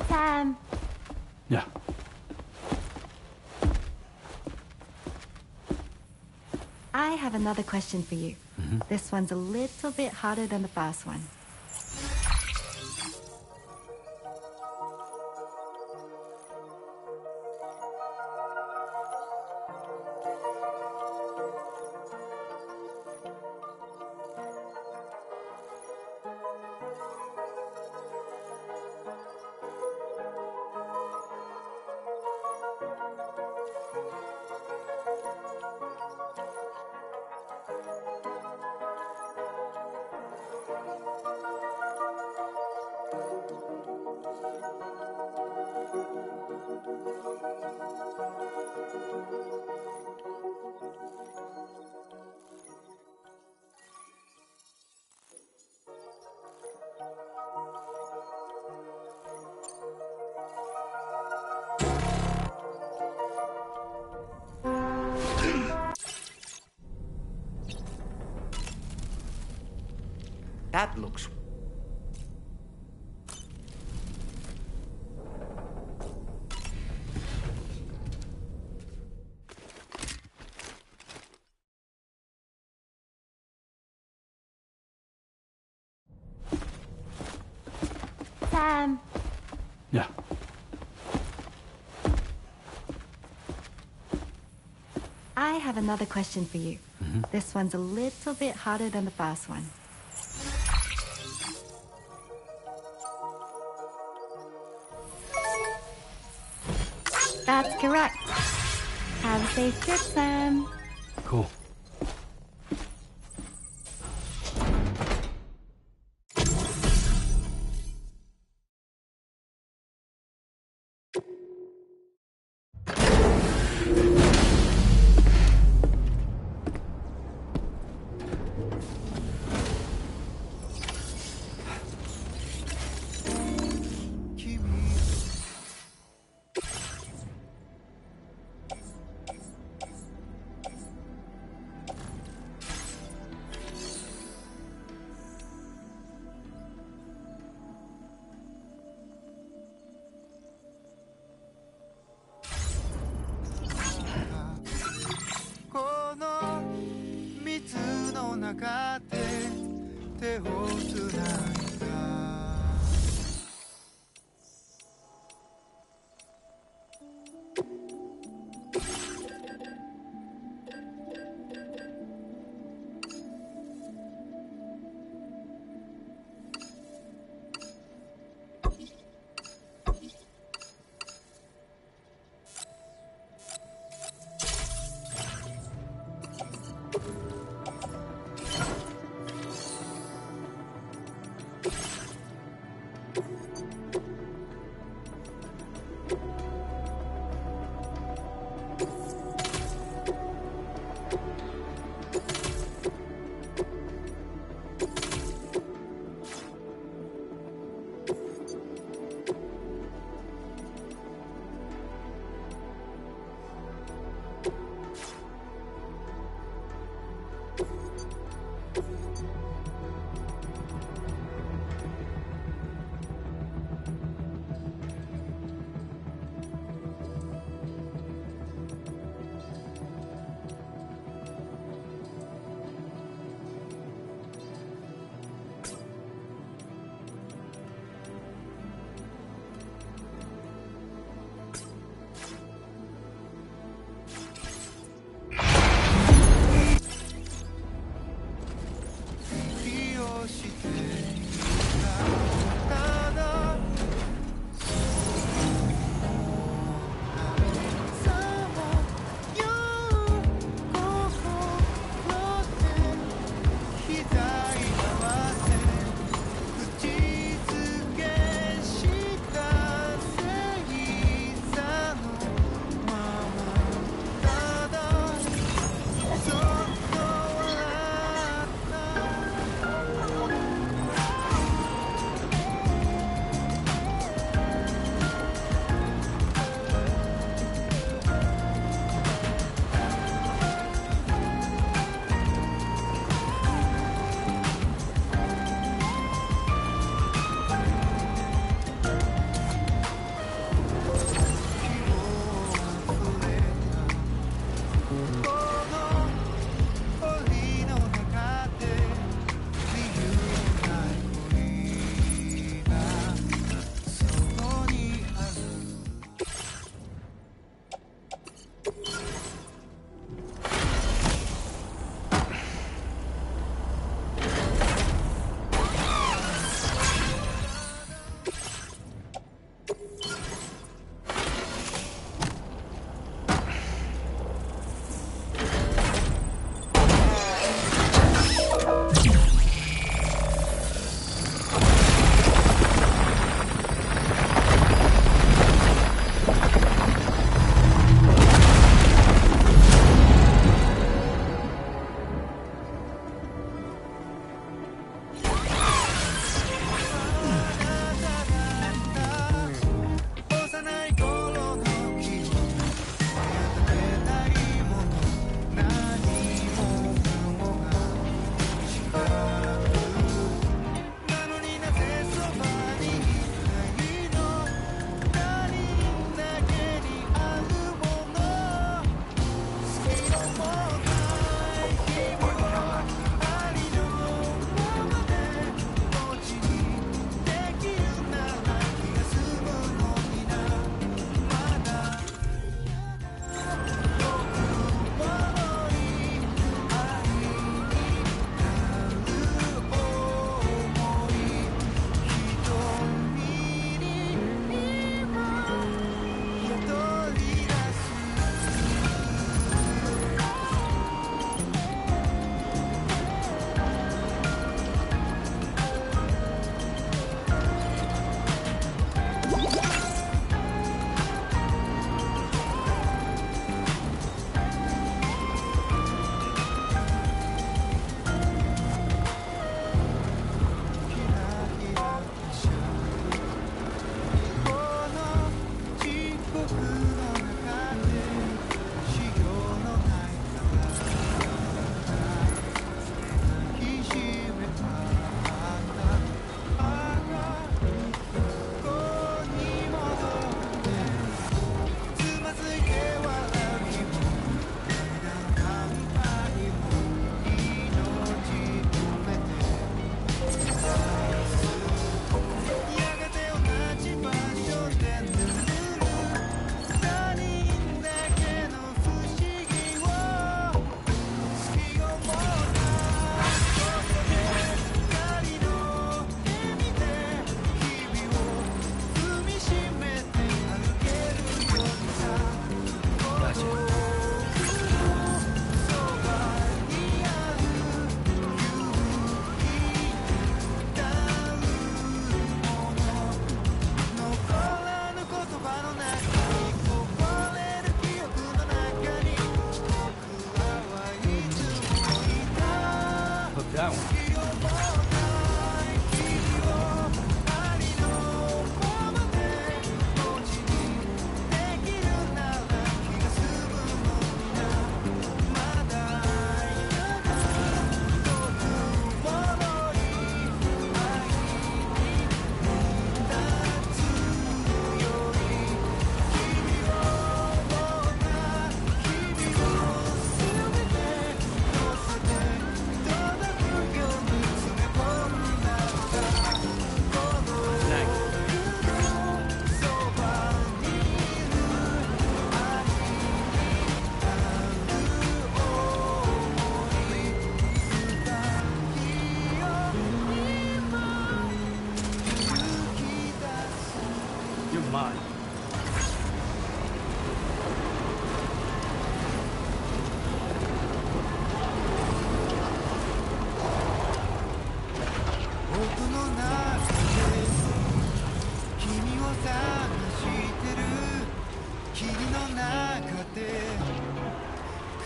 Sam. Yeah. I have another question for you. This one's a little bit harder than the first one. That looks... Sam. Yeah. I have another question for you. This one's a little bit harder than the first one. That's correct. Have a safe trip, Sam. Cool.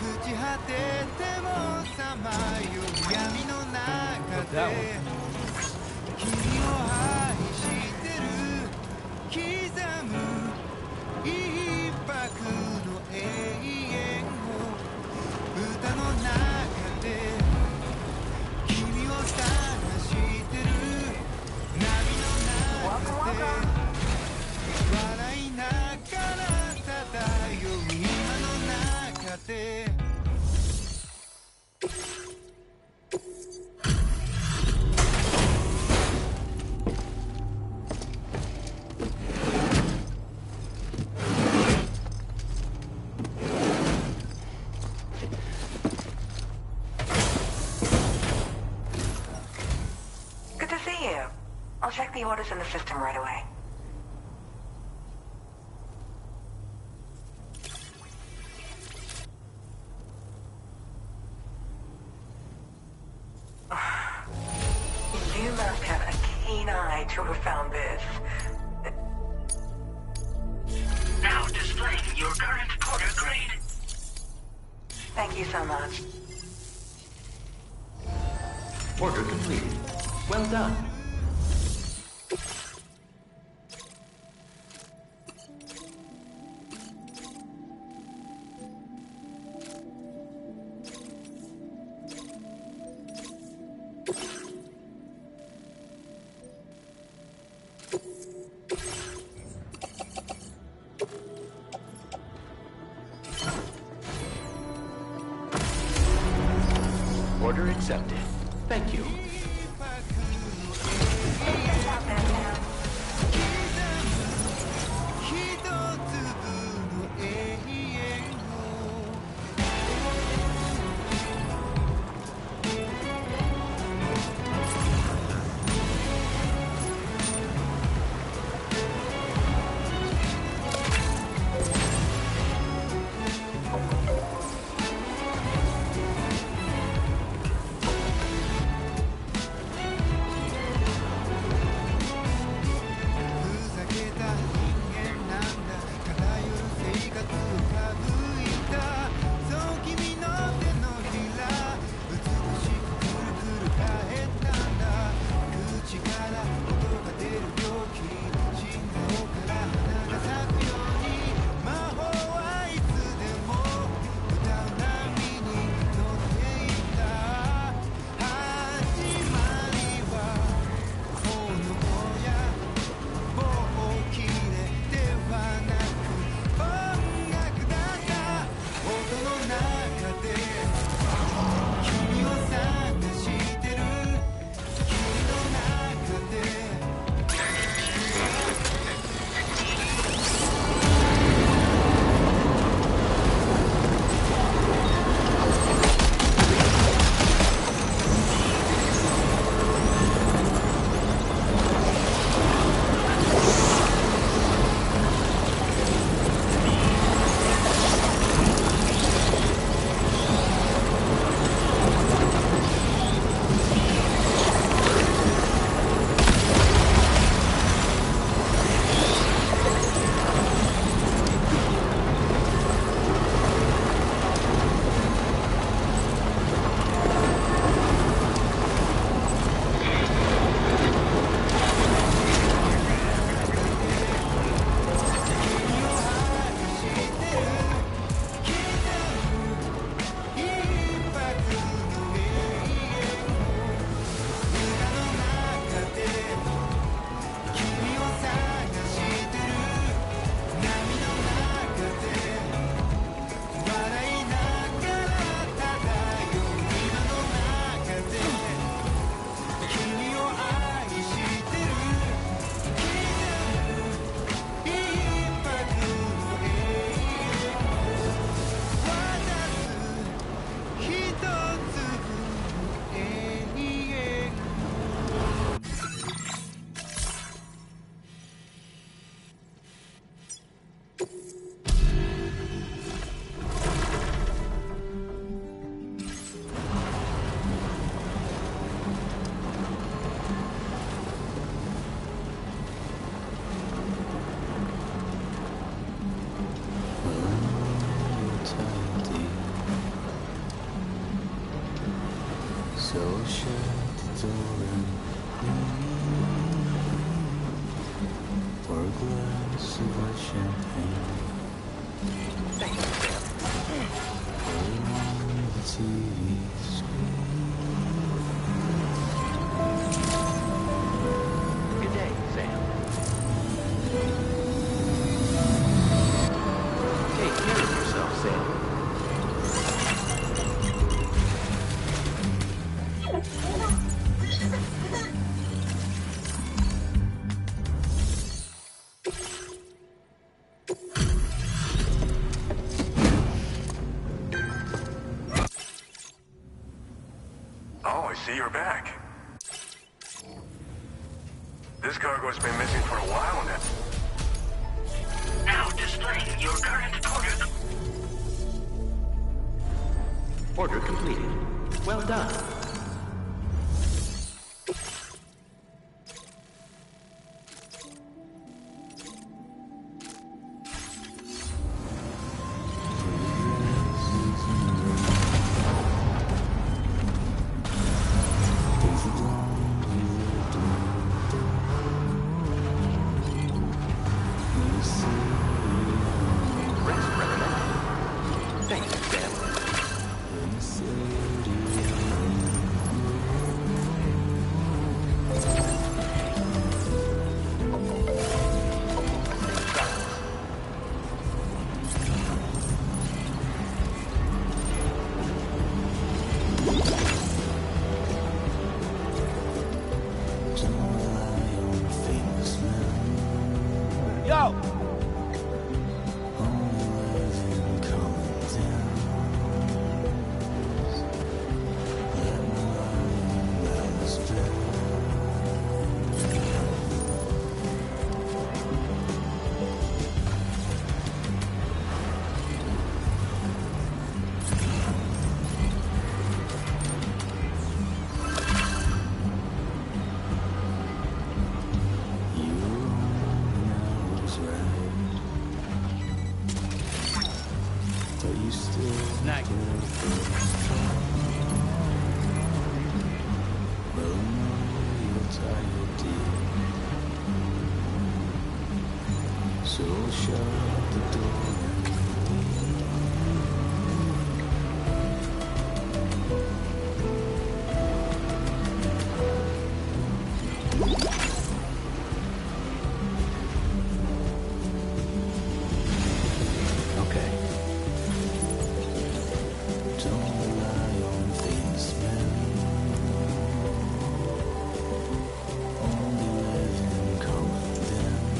朽ち果ててもさまよう闇の中で君を愛してる刻む一拍の永遠を歌の中で君を探してる波の中で笑いながら漂う今の中でGood to see you. I'll check the orders in the system right away. You must have a keen eye to have found this. Now displaying your current quarter grade. Thank you so much. Order completed. Well done. Order accepted. Thank you. So shut the door and pour a glass of hot champagne. Thank you, Sam. Put on the TV screen. Good day, Sam. Take care of yourself, Sam. Oh, I see you're back. This cargo's been missing for a while now. Now displaying your current order. Order completed. Well done. Rest recommended. Thank you, Sam. Yo! Snag. So shut the door. Okay. Don't rely on things, man. Only live in common dens.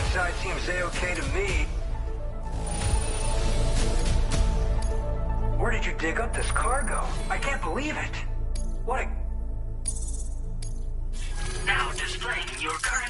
inside seems A-okay to me. Where did you dig up this cargo? I can't believe it. What a... Now displaying your current